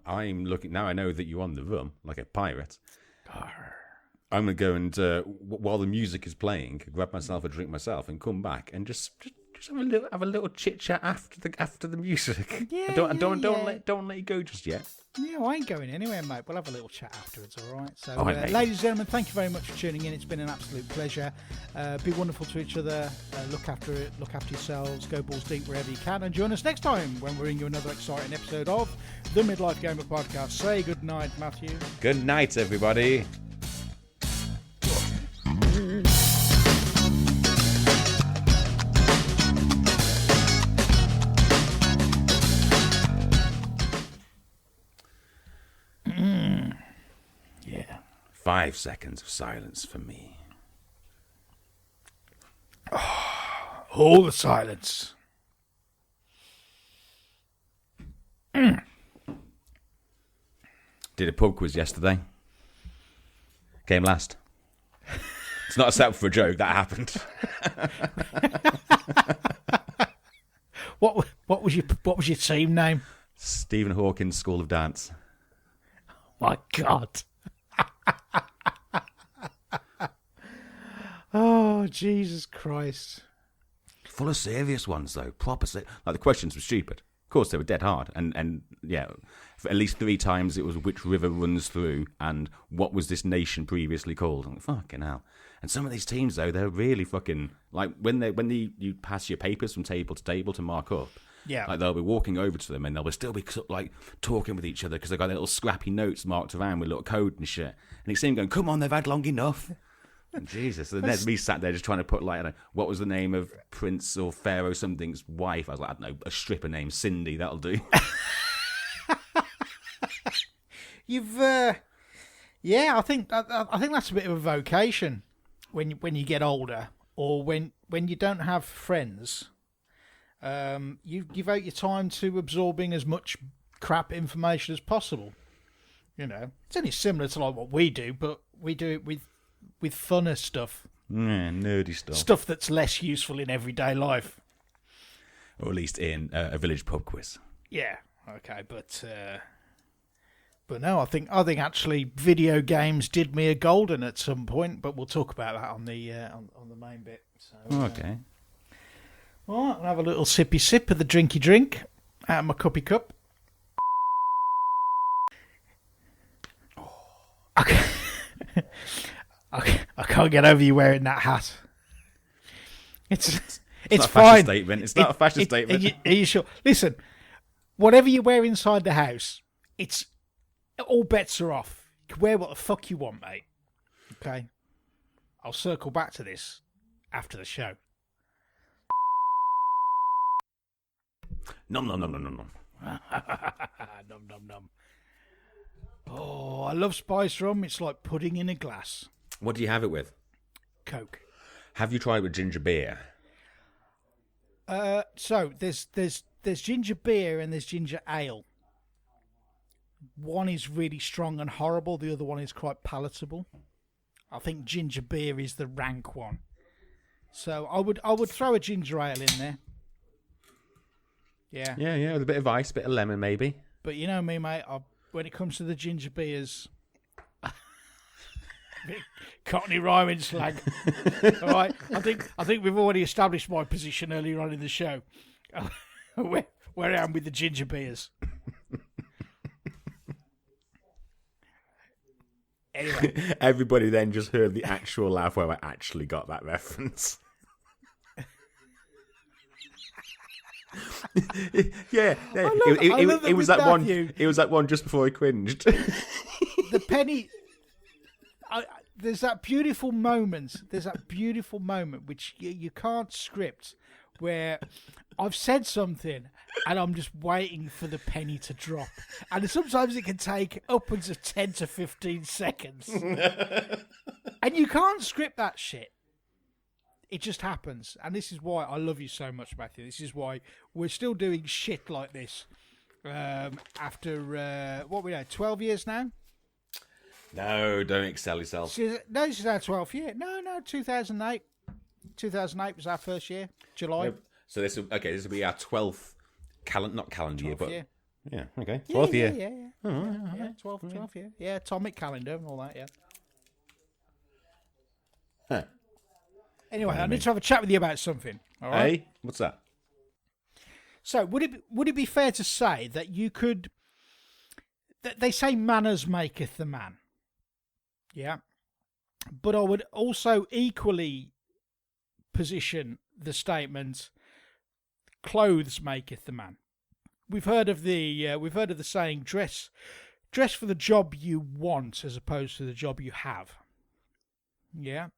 [SPEAKER 2] looking now. I know that you're on the run like a pirate. I'm gonna go and while the music is playing, grab myself a drink myself and come back and just just have a little chit chat after the music?
[SPEAKER 1] Yeah,
[SPEAKER 2] Don't let you go just yet.
[SPEAKER 1] Yeah, I ain't going anywhere, mate. We'll have a little chat afterwards, all right? So,
[SPEAKER 2] All right, mate.
[SPEAKER 1] ladies and gentlemen, thank you very much for tuning in. It's been an absolute pleasure. Be wonderful to each other. Look after yourselves. Go balls deep wherever you can. And join us next time when we bring you another exciting episode of the Midlife Gamer Podcast. Say good night, Matthew.
[SPEAKER 2] Good night, everybody.
[SPEAKER 1] Yeah.
[SPEAKER 2] 5 seconds of silence for me.
[SPEAKER 1] All the silence.
[SPEAKER 2] Did a pub quiz yesterday. Came last. It's not a setup for a joke. That happened.
[SPEAKER 1] What was your team name?
[SPEAKER 2] Stephen Hawking's School of Dance.
[SPEAKER 1] My God. Oh, Jesus Christ.
[SPEAKER 2] Full of serious ones, though. Proper like the questions were stupid. Of course, they were dead hard. And yeah, for at least 3 times it was which river runs through and what was this nation previously called. I'm like, fucking hell. And some of these teams, though, they're really fucking... Like, when you pass your papers from table to table to mark up,
[SPEAKER 1] yeah,
[SPEAKER 2] like they'll be walking over to them and they'll still be like talking with each other because they've got their little scrappy notes marked around with little code and shit. And you see them going, come on, they've had long enough. And Jesus, and there's me sat there just trying to put like, I don't know, what was the name of Prince or Pharaoh something's wife? I was like, I don't know, a stripper named Cindy, that'll do.
[SPEAKER 1] You've, yeah, I think that's a bit of a vocation when you get older, or when you don't have friends. You devote your time to absorbing as much crap information as possible. You know, it's only similar to like what we do, but we do it with funner stuff.
[SPEAKER 2] Yeah, nerdy stuff.
[SPEAKER 1] Stuff that's less useful in everyday life.
[SPEAKER 2] Or at least in a village pub quiz.
[SPEAKER 1] Yeah, okay, but no, I think actually video games did me a golden at some point, but we'll talk about that on the main bit. So,
[SPEAKER 2] Okay.
[SPEAKER 1] All right, I'll have a little sippy sip of the drinky drink out of my cuppy cup. Okay. I can't get over you wearing that hat. It's
[SPEAKER 2] not a fashion
[SPEAKER 1] fine.
[SPEAKER 2] statement. It's not a fashion statement.
[SPEAKER 1] Are you sure? Listen, whatever you wear inside the house, it's all bets are off. You can wear what the fuck you want, mate. Okay? I'll circle back to this after the show.
[SPEAKER 2] Nom nom nom nom nom nom.
[SPEAKER 1] Nom nom nom. Oh, I love spice rum. It's like pudding in a glass.
[SPEAKER 2] What do you have it with?
[SPEAKER 1] Coke.
[SPEAKER 2] Have you tried with ginger beer?
[SPEAKER 1] So there's ginger beer and there's ginger ale. One is really strong and horrible. The other one is quite palatable. I think ginger beer is the rank one. So I would throw a ginger ale in there. Yeah.
[SPEAKER 2] Yeah, with a bit of ice, a bit of lemon maybe.
[SPEAKER 1] But you know me, mate. When it comes to the ginger beers, Cockney rhyming slang. All right, I think we've already established my position earlier on in the show. Where I am with the ginger beers. Anyway,
[SPEAKER 2] everybody then just heard the actual laugh where I actually got that reference. yeah. It was that
[SPEAKER 1] Matthew.
[SPEAKER 2] one. It was that one just before I cringed.
[SPEAKER 1] The penny. There's that beautiful moment. Which you can't script, where I've said something and I'm just waiting for the penny to drop, and sometimes it can take upwards of 10 to 15 seconds, and you can't script that shit. It just happens, and this is why I love you so much, Matthew. This is why we're still doing shit like this after what we know, 12 years now.
[SPEAKER 2] No, don't excel yourself.
[SPEAKER 1] No, this is our 12th year. No, 2008. 2008 was our first year, July.
[SPEAKER 2] So this will be our 12th not calendar year, but
[SPEAKER 1] year.
[SPEAKER 2] Yeah, okay, 12th year.
[SPEAKER 1] Yeah. Yeah, 12th year. Yeah, atomic calendar and all that. Yeah.
[SPEAKER 2] Huh.
[SPEAKER 1] Anyway, I need to have a chat with you about something. All right.
[SPEAKER 2] Hey, what's that?
[SPEAKER 1] So, would it be fair to say that you could? That they say manners maketh the man. Yeah, but I would also equally position the statement, "Clothes maketh the man." We've heard of the saying, "Dress for the job you want as opposed to the job you have." Yeah.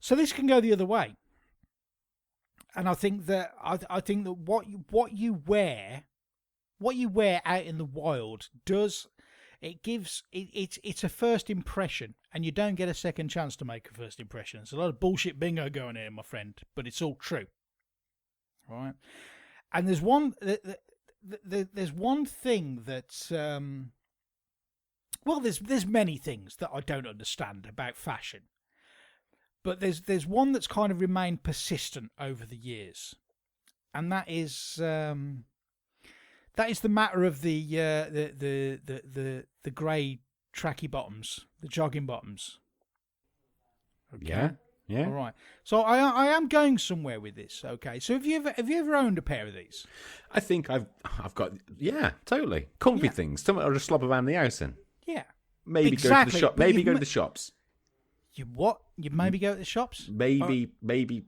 [SPEAKER 1] So this can go the other way, and I think that what you wear out in the wild it's a first impression, and you don't get a second chance to make a first impression. There's a lot of bullshit bingo going here, my friend, but it's all true. All right, and there's one thing that there's many things that I don't understand about fashion. But there's one that's kind of remained persistent over the years, and that is the matter of the grey tracky bottoms, the jogging bottoms. Okay.
[SPEAKER 2] Yeah.
[SPEAKER 1] All right. So I am going somewhere with this. Okay. So have you ever owned a pair of these?
[SPEAKER 2] I think I've got totally comfy things. Something I'll just slop around the house in.
[SPEAKER 1] Yeah.
[SPEAKER 2] Maybe
[SPEAKER 1] exactly.
[SPEAKER 2] Go to the shop. Maybe go to the shops.
[SPEAKER 1] You what? You maybe go to the shops?
[SPEAKER 2] Maybe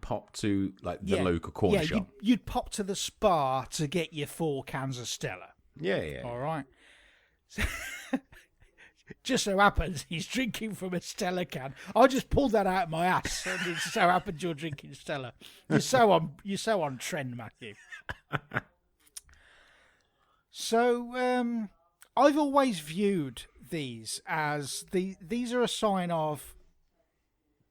[SPEAKER 2] pop to like the local corner shop.
[SPEAKER 1] You'd pop to the Spa to get your 4 cans of Stella.
[SPEAKER 2] Yeah.
[SPEAKER 1] All right. Just so happens he's drinking from a Stella can. I just pulled that out of my ass, and it so happens you're drinking Stella. You're so on trend, Matthew. So I've always viewed these as these are a sign of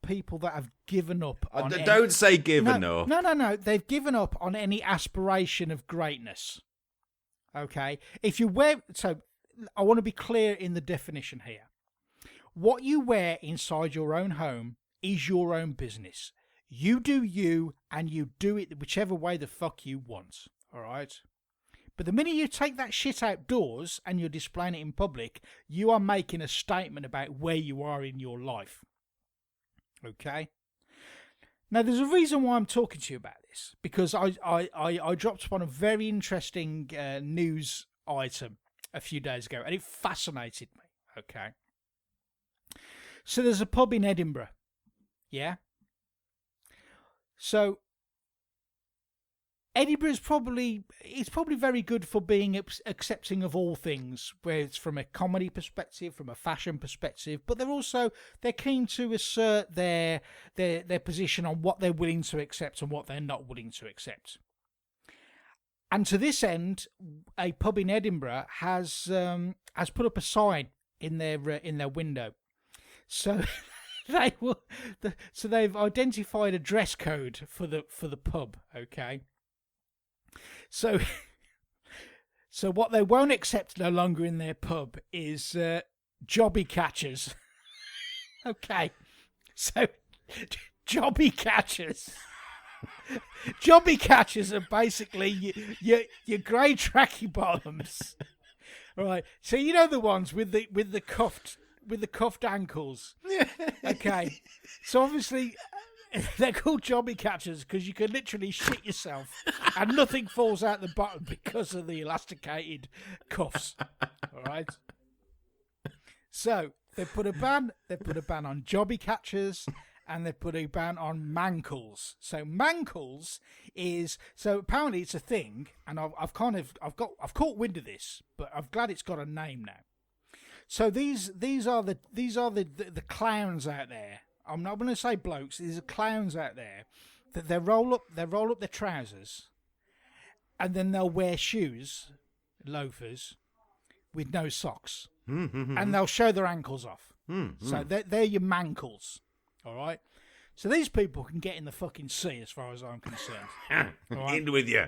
[SPEAKER 1] people that have given up on
[SPEAKER 2] don't say given up.
[SPEAKER 1] No. They've given up on any aspiration of greatness. Okay? If you wear... So, I want to be clear in the definition here. What you wear inside your own home is your own business. You do you, and you do it whichever way the fuck you want. All right? But the minute you take that shit outdoors and you're displaying it in public, you are making a statement about where you are in your life. Okay? Now, there's a reason why I'm talking to you about this, because I dropped upon a very interesting news item a few days ago, and it fascinated me. Okay? So there's a pub in Edinburgh. Yeah? So Edinburgh is probably very good for being accepting of all things, where it's from a comedy perspective, from a fashion perspective, but they're keen to assert their position on what they're willing to accept and what they're not willing to accept. And to this end, a pub in Edinburgh has put up a sign in their window. So they've identified a dress code for the pub. Okay. So what they won't accept no longer in their pub is jobby catchers. Okay, so jobby catchers. Jobby catchers are basically your grey tracky bottoms. All right, so you know the ones with the cuffed ankles. Okay, so obviously they're called jobby catchers because you can literally shit yourself and nothing falls out the bottom because of the elasticated cuffs. All right. So they put a ban on jobby catchers, and they put a ban on mankles. So mankles apparently it's a thing, and I've caught wind of this, but I'm glad it's got a name now. So these are the clowns out there. I'm not going to say blokes. These are clowns out there that they roll up their trousers, and then they'll wear shoes, loafers, with no socks, and they'll show their ankles off. So they're your mankles. All right. So these people can get in the fucking sea, as far as I'm concerned. All right?
[SPEAKER 2] In with you.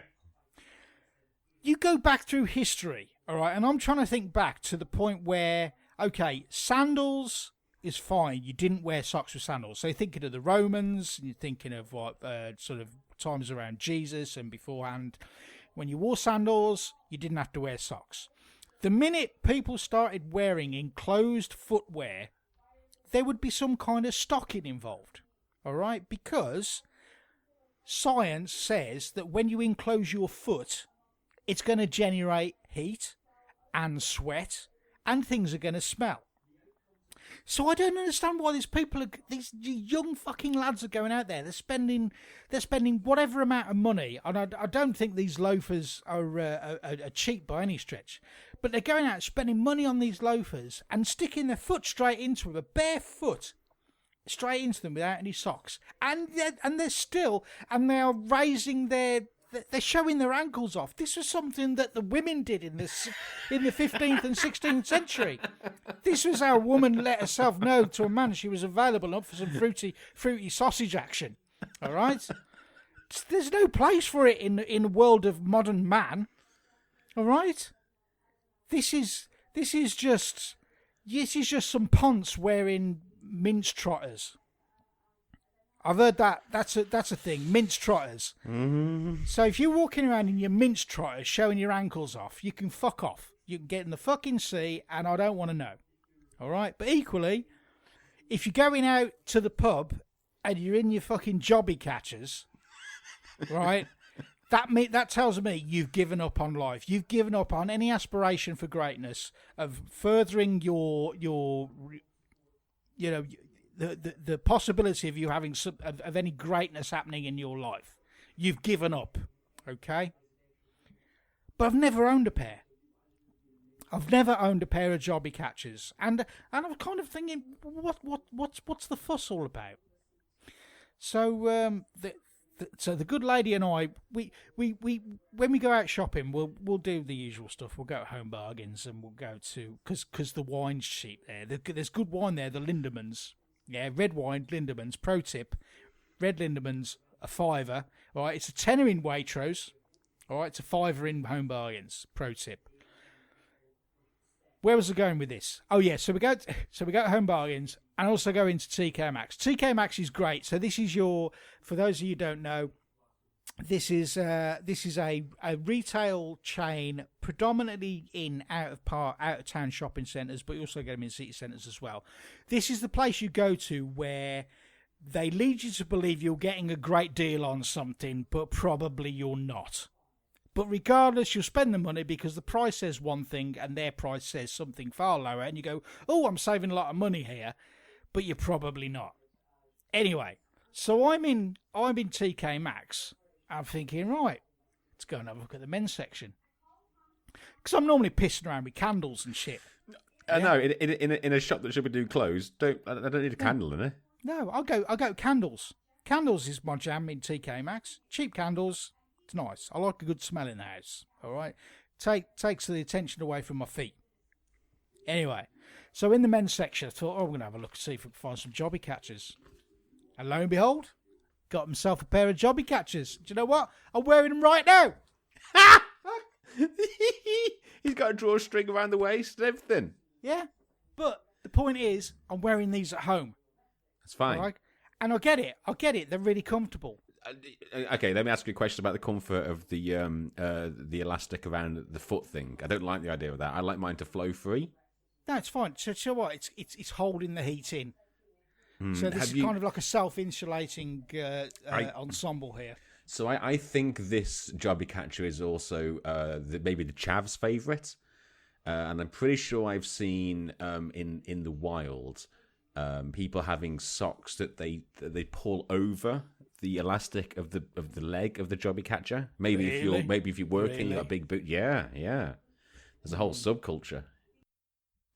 [SPEAKER 1] You go back through history, all right, and I'm trying to think back to the point where, okay, sandals is fine. You didn't wear socks with sandals. So you're thinking of the Romans, and you're thinking of what sort of times around Jesus and beforehand. When you wore sandals, you didn't have to wear socks. The minute people started wearing enclosed footwear, there would be some kind of stocking involved. All right? Because science says that when you enclose your foot, it's going to generate heat and sweat, and things are going to smell. So I don't understand why these young fucking lads are going out there. They're spending whatever amount of money, and I don't think these loafers are cheap by any stretch. But they're going out spending money on these loafers and sticking their foot straight into them, a bare foot, straight into them without any socks, and they are raising they're showing their ankles off. This was something that the women did in the 15th and 16th century. This was how a woman let herself know to a man she was available up for some fruity sausage action. All right, there's no place for it in a world of modern man. All right, this is just some ponce wearing mince trotters. I've heard that. That's a thing. Mince trotters. Mm-hmm. So if you're walking around in your mince trotters showing your ankles off, you can fuck off. You can get in the fucking sea, and I don't want to know. All right? But equally, if you're going out to the pub and you're in your fucking jobby catchers, right, that tells me you've given up on life. You've given up on any aspiration for greatness, of furthering your the possibility of you having of any greatness happening in your life. You've given up, okay? But I've never owned a pair. I've never owned a pair of jobby catchers, and I'm kind of thinking, what's the fuss all about? So the good lady and I, we when we go out shopping, we'll do the usual stuff. We'll go to Home Bargains, and we'll go to because the wine's cheap there. There's good wine there, the Lindemans. Yeah, red wine, Lindemans. Pro tip, red Lindemans, a £5. All right, it's a tenner in Waitrose. All right, it's a £5 in Home Bargains. Pro tip. Where was I going with this? Oh yeah, so we go to Home Bargains and also go into TK Maxx. TK Maxx is great. So this is for those of you who don't know, this is a retail chain predominantly in out of town shopping centres, but you also get them in city centres as well. This is the place you go to where they lead you to believe you're getting a great deal on something, but probably you're not. But regardless, you'll spend the money because the price says one thing and their price says something far lower, and you go, "Oh, I'm saving a lot of money here," but you're probably not. Anyway, so I'm in TK Maxx. I'm thinking, right, let's go and have a look at the men's section. Because I'm normally pissing around with candles and shit.
[SPEAKER 2] No, in a shop that should be doing clothes, I don't need a candle in it.
[SPEAKER 1] No, I'll go candles. Candles is my jam in TK Maxx. Cheap candles, it's nice. I like a good smell in the house. All right, takes the attention away from my feet. Anyway, so in the men's section, I thought, I'm gonna have a look and see if we can find some jobby catchers. And lo and behold, got himself a pair of jobby catchers. Do you know what? I'm wearing them right now.
[SPEAKER 2] He's got a drawstring around the waist and everything.
[SPEAKER 1] Yeah, but the point is, I'm wearing these at home.
[SPEAKER 2] That's fine.
[SPEAKER 1] Right? And I get it. They're really comfortable.
[SPEAKER 2] Okay, let me ask you a question about the comfort of the elastic around the foot thing. I don't like the idea of that. I like mine to flow free.
[SPEAKER 1] No, it's fine. So you know what? It's holding the heat in. So this is kind of like a self-insulating ensemble here.
[SPEAKER 2] So I think this jobby catcher is also maybe the chav's favourite. And I'm pretty sure I've seen in the wild people having socks that they pull over the elastic of the leg of the jobby catcher. Maybe
[SPEAKER 1] really?
[SPEAKER 2] if you're working, you got a big boot. Yeah. There's a whole subculture.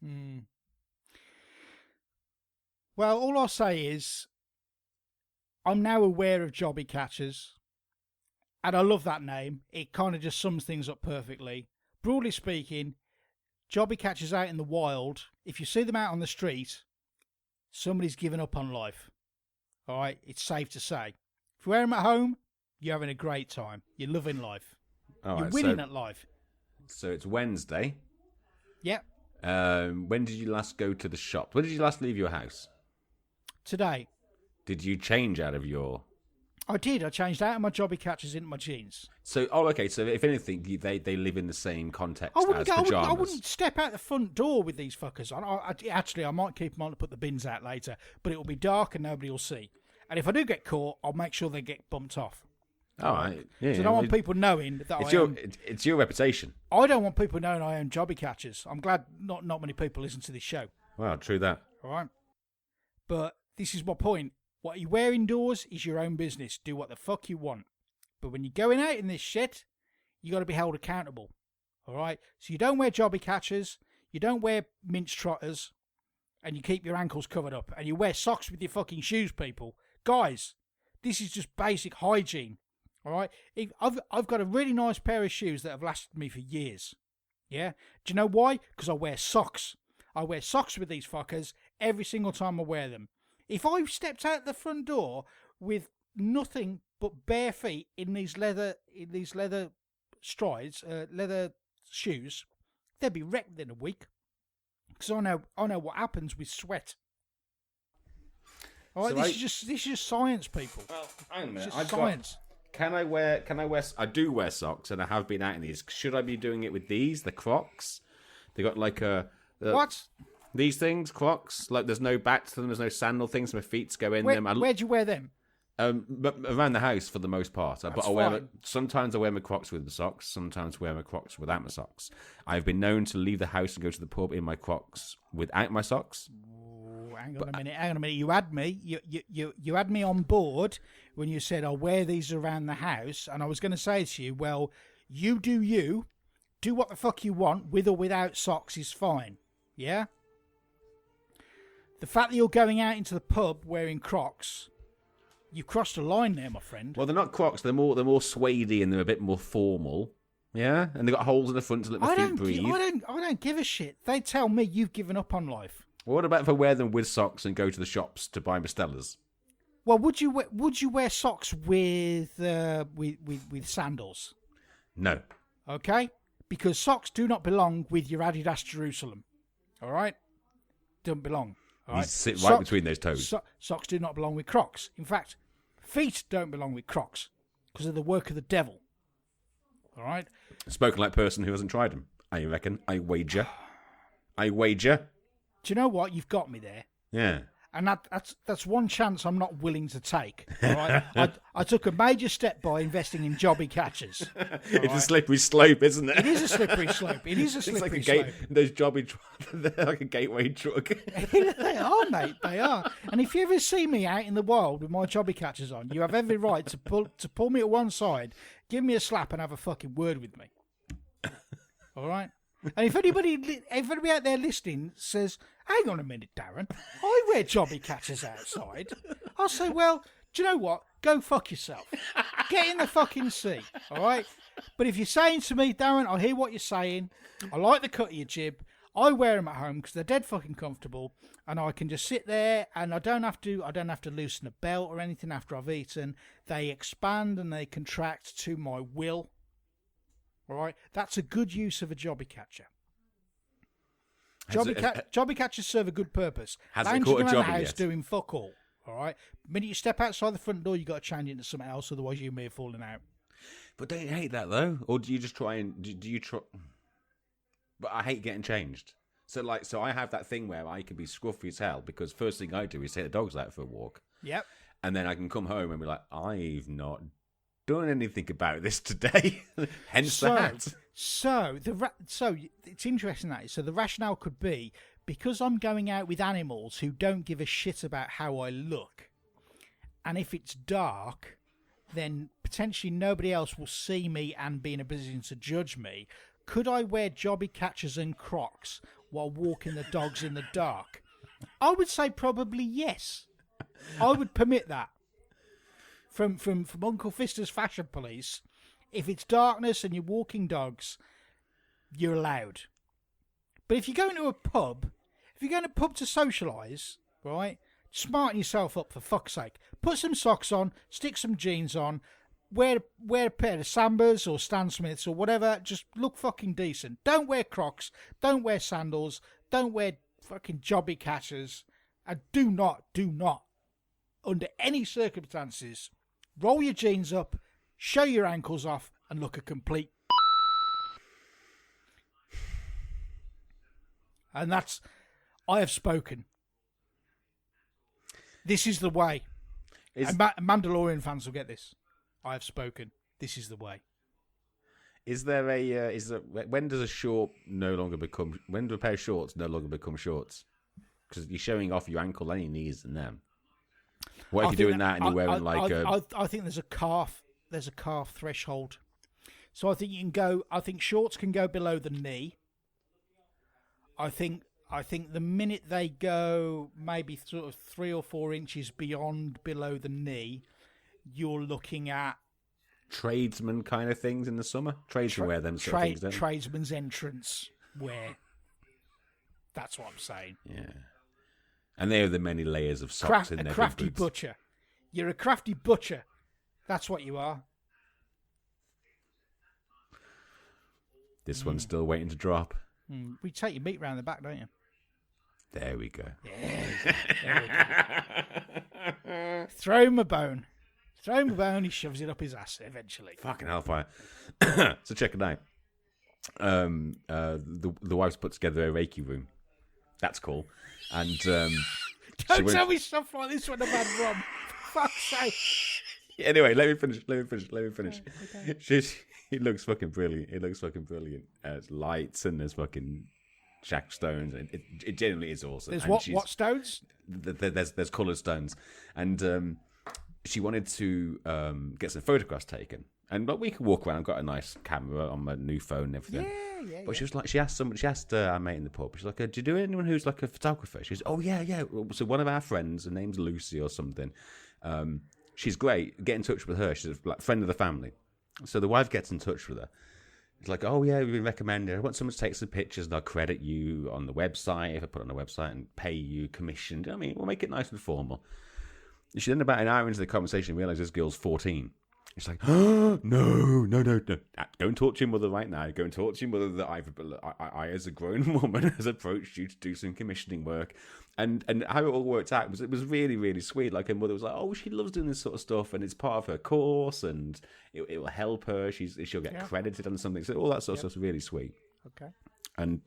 [SPEAKER 1] Mm. Well, all I'll say is I'm now aware of jobby catchers, and I love that name. It kind of just sums things up perfectly. Broadly speaking, jobby catchers out in the wild, if you see them out on the street, somebody's given up on life. All right, it's safe to say. If you wear them at home, you're having a great time. You're loving life. You're winning at life.
[SPEAKER 2] So it's Wednesday.
[SPEAKER 1] Yep.
[SPEAKER 2] When did you last go to the shop? When did you last leave your house?
[SPEAKER 1] Today.
[SPEAKER 2] Did you change out of your...
[SPEAKER 1] I did. I changed out of my jobby catchers into my jeans.
[SPEAKER 2] So, okay. So, if anything, they live in the same context as pajamas.
[SPEAKER 1] I wouldn't step out the front door with these fuckers. I might keep them on to put the bins out later, but it will be dark and nobody will see. And if I do get caught, I'll make sure they get bumped off.
[SPEAKER 2] All right. Yeah,
[SPEAKER 1] So I don't want people knowing that
[SPEAKER 2] it's your reputation.
[SPEAKER 1] I don't want people knowing I own Jobby catchers. I'm glad not many people listen to this show.
[SPEAKER 2] Well, true that.
[SPEAKER 1] All right. But this is my point. What you wear indoors is your own business. Do what the fuck you want. But when you're going out in this shit, you got to be held accountable. All right. So you don't wear Jobby catchers. You don't wear mince trotters. And you keep your ankles covered up. And you wear socks with your fucking shoes, people. Guys, this is just basic hygiene. All right. I've got a really nice pair of shoes that have lasted me for years. Yeah. Do you know why? Because I wear socks. I wear socks with these fuckers every single time I wear them. If I stepped out the front door with nothing but bare feet in these leather strides, leather shoes, they'd be wrecked within a week. Because I know what happens with sweat. All right,
[SPEAKER 2] So
[SPEAKER 1] this is just science, people.
[SPEAKER 2] Well, hang on a minute.
[SPEAKER 1] It's just science.
[SPEAKER 2] Can I wear? I do wear socks, and I have been out in these. Should I be doing it with these? The Crocs? They got like
[SPEAKER 1] What?
[SPEAKER 2] These things, Crocs. Like there's no back to them. There's no sandal things. My feet go in them.
[SPEAKER 1] Where'd you wear them?
[SPEAKER 2] But around the house for the most part.
[SPEAKER 1] That's
[SPEAKER 2] But
[SPEAKER 1] fine.
[SPEAKER 2] sometimes I wear my Crocs with the socks. Sometimes I wear my Crocs without my socks. I've been known to leave the house and go to the pub in my Crocs without my socks.
[SPEAKER 1] Hang on a minute. You had me. You had me on board when you said I'll wear these around the house, and I was going to say to you, well, you. Do what the fuck you want, with or without socks is fine. Yeah? The fact that you're going out into the pub wearing Crocs, you've crossed a line there, my friend.
[SPEAKER 2] Well, they're not Crocs. They're more suedey and they're a bit more formal. Yeah, and they've got holes in the front to let my feet breathe.
[SPEAKER 1] I don't give a shit. They tell me you've given up on life.
[SPEAKER 2] Well, what about if I wear them with socks and go to the shops to buy my Stellas?
[SPEAKER 1] Well, would you wear socks with sandals?
[SPEAKER 2] No.
[SPEAKER 1] Okay, because socks do not belong with your Adidas Jerusalem. All right, don't belong. All
[SPEAKER 2] You
[SPEAKER 1] right?
[SPEAKER 2] sit right between those toes.
[SPEAKER 1] Socks do not belong with Crocs. In fact, feet don't belong with Crocs because they're the work of the devil. All right.
[SPEAKER 2] Spoken like a person who hasn't tried them. I reckon. I wager. I wager.
[SPEAKER 1] Do you know what? You've got me there.
[SPEAKER 2] Yeah.
[SPEAKER 1] And that's one chance I'm not willing to take. All right? I took a major step by investing in Jobby catchers.
[SPEAKER 2] It's a slippery slope, isn't it?
[SPEAKER 1] It is a slippery slope. It is a slippery slope.
[SPEAKER 2] Those Jobby, they're like a gateway drug.
[SPEAKER 1] They are, mate. They are. And if you ever see me out in the wild with my Jobby catchers on, you have every right to pull me at one side, give me a slap, and have a fucking word with me. All right. And if anybody out there listening says, hang on a minute, Daren, I wear Jobby catchers outside, I'll say, well, do you know what? Go fuck yourself. Get in the fucking sea, all right? But if you're saying to me, Daren, I hear what you're saying, I like the cut of your jib, I wear them at home because they're dead fucking comfortable, and I can just sit there and I don't have to loosen a belt or anything after I've eaten. They expand and they contract to my will. All right, that's a good use of a Jobby catcher. Jobby catchers serve a good purpose.
[SPEAKER 2] Has it caught a
[SPEAKER 1] around the
[SPEAKER 2] Jobby
[SPEAKER 1] house
[SPEAKER 2] yet?
[SPEAKER 1] doing fuck all. All right, the minute you step outside the front door, you got to change into something else, otherwise you may have fallen out.
[SPEAKER 2] But don't you hate that though, or do you just try and do you try? But I hate getting changed. So I have that thing where I can be scruffy as hell because first thing I do is take the dogs out for a walk.
[SPEAKER 1] Yep.
[SPEAKER 2] And then I can come home and be like, I've not done anything about this today. Hence the hat.
[SPEAKER 1] So it's interesting that. So the rationale could be because I'm going out with animals who don't give a shit about how I look, and if it's dark, then potentially nobody else will see me and be in a position to judge me. Could I wear Jobby catchers and Crocs while walking the dogs in the dark? I would say probably yes. I would permit that. From Uncle Fista's Fashion Police, if it's darkness and you're walking dogs, you're allowed. But if you're going to a pub, if you're going to a pub to socialise, right, smarten yourself up for fuck's sake. Put some socks on, stick some jeans on, wear a pair of Sambas or Stan Smiths or whatever. Just look fucking decent. Don't wear Crocs. Don't wear sandals. Don't wear fucking Jobby catchers. And do not, under any circumstances, roll your jeans up, show your ankles off, and look a complete. And I have spoken. This is the way. And Mandalorian fans will get this. I have spoken. This is the way.
[SPEAKER 2] Is there when does a short no longer become? When do a pair of shorts no longer become shorts? Because you're showing off your ankle and your knees in them. What if you're doing that and you're wearing
[SPEAKER 1] I think there's a calf. There's a calf threshold. So I think you can go. I think shorts can go below the knee. I think the minute they go maybe sort of 3 or 4 inches below the knee, you're looking at
[SPEAKER 2] tradesman kind of things in the summer. Tradesmen wear them sort of things, don't they?
[SPEAKER 1] Tradesman's entrance wear. That's what I'm saying.
[SPEAKER 2] Yeah. And they have the many layers of socks in their
[SPEAKER 1] crafty
[SPEAKER 2] boots.
[SPEAKER 1] Butcher. You're a crafty butcher. That's what you are.
[SPEAKER 2] This one's still waiting to drop.
[SPEAKER 1] We take your meat round the back, don't you?
[SPEAKER 2] There we go.
[SPEAKER 1] Yeah, there we go. Throw him a bone. Throw him a bone, he shoves it up his ass eventually.
[SPEAKER 2] Fucking hellfire. So check it out. The wife's put together a Reiki room. That's cool. And
[SPEAKER 1] don't tell me stuff like this when I've had rum. For fuck's sake.
[SPEAKER 2] Anyway, let me finish. Okay. He looks fucking brilliant. There's lights and there's fucking jack stones. And it genuinely is awesome.
[SPEAKER 1] There's
[SPEAKER 2] and
[SPEAKER 1] what stones?
[SPEAKER 2] There's coloured stones. And she wanted to get some photographs taken. And we could walk around. I've got a nice camera on my new phone and everything.
[SPEAKER 1] Yeah.
[SPEAKER 2] But she was like, she asked our mate in the pub. She's like, do you do anyone who's like a photographer? She goes, oh yeah. So one of our friends, her name's Lucy or something. She's great. Get in touch with her. She's like friend of the family. So the wife gets in touch with her. It's like, oh yeah, we've been recommended. I want someone to take some pictures and I'll credit you on the website if I put it on the website and pay you commission. I mean, we'll make it nice and formal. She then about an hour into the conversation realised this girl's 14. She's like, oh, no. Go and talk to your mother right now. Go and talk to your mother that I as a grown woman, has approached you to do some commissioning work. And how it all worked out was it was really, really sweet. Like her mother was like, oh, she loves doing this sort of stuff and it's part of her course and it will help her. She'll get credited on something. So all that sort of stuff's really sweet.
[SPEAKER 1] Okay.
[SPEAKER 2] And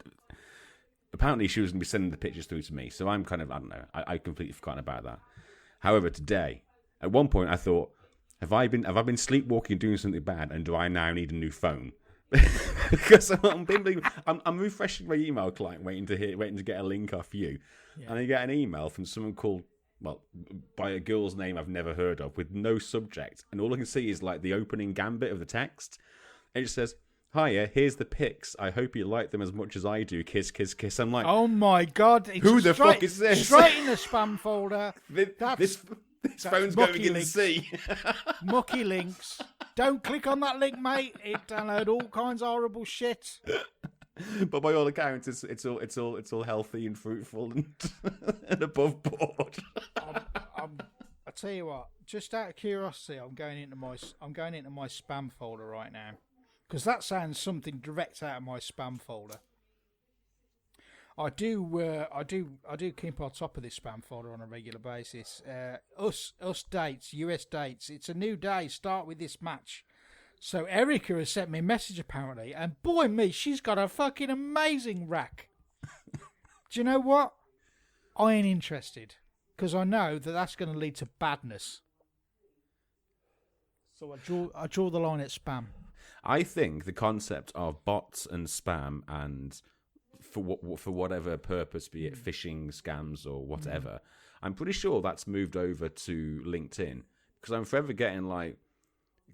[SPEAKER 2] apparently she was going to be sending the pictures through to me. So I'm kind of, I don't know, I completely forgotten about that. However, today, at one point I thought, have I been sleepwalking doing something bad, and do I now need a new phone? Because I'm refreshing my email client, waiting to get a link off you, and I get an email from someone called by a girl's name I've never heard of with no subject, and all I can see is like the opening gambit of the text. It just says, "Hiya, here's the pics. I hope you like them as much as I do. Kiss, kiss, kiss." I'm like,
[SPEAKER 1] oh my god,
[SPEAKER 2] who the fuck is this?
[SPEAKER 1] Straight in the spam folder.
[SPEAKER 2] This phone's going in the sea.
[SPEAKER 1] Mucky links. Don't click on that link, mate. It download all kinds of horrible shit.
[SPEAKER 2] But by all accounts, it's all healthy and fruitful and above board.
[SPEAKER 1] I tell you what, just out of curiosity, I'm going into my spam folder right now because that sounds something direct out of my spam folder. I do keep on top of this spam folder on a regular basis. Us dates, US dates. It's a new day. Start with this match. So Erica has sent me a message apparently, and boy me, she's got a fucking amazing rack. Do you know what? I ain't interested because I know that that's going to lead to badness. So I draw the line at spam.
[SPEAKER 2] I think the concept of bots and spam and for whatever purpose, be it phishing, scams, or whatever, I'm pretty sure that's moved over to LinkedIn because I'm forever getting like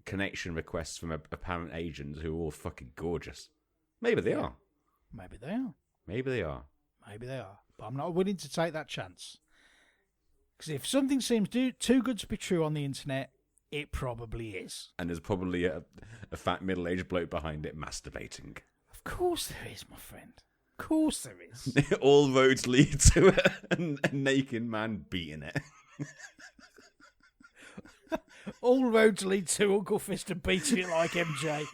[SPEAKER 2] connection requests from apparent agents who are all fucking gorgeous. Maybe they are.
[SPEAKER 1] Maybe they are.
[SPEAKER 2] Maybe they are.
[SPEAKER 1] Maybe they are. But I'm not willing to take that chance because if something seems too good to be true on the internet, it probably is.
[SPEAKER 2] And there's probably a fat middle-aged bloke behind it masturbating.
[SPEAKER 1] Of course there is, my friend. Of course there is.
[SPEAKER 2] All roads lead to a naked man beating it.
[SPEAKER 1] All roads lead to Uncle Fista beating it like MJ.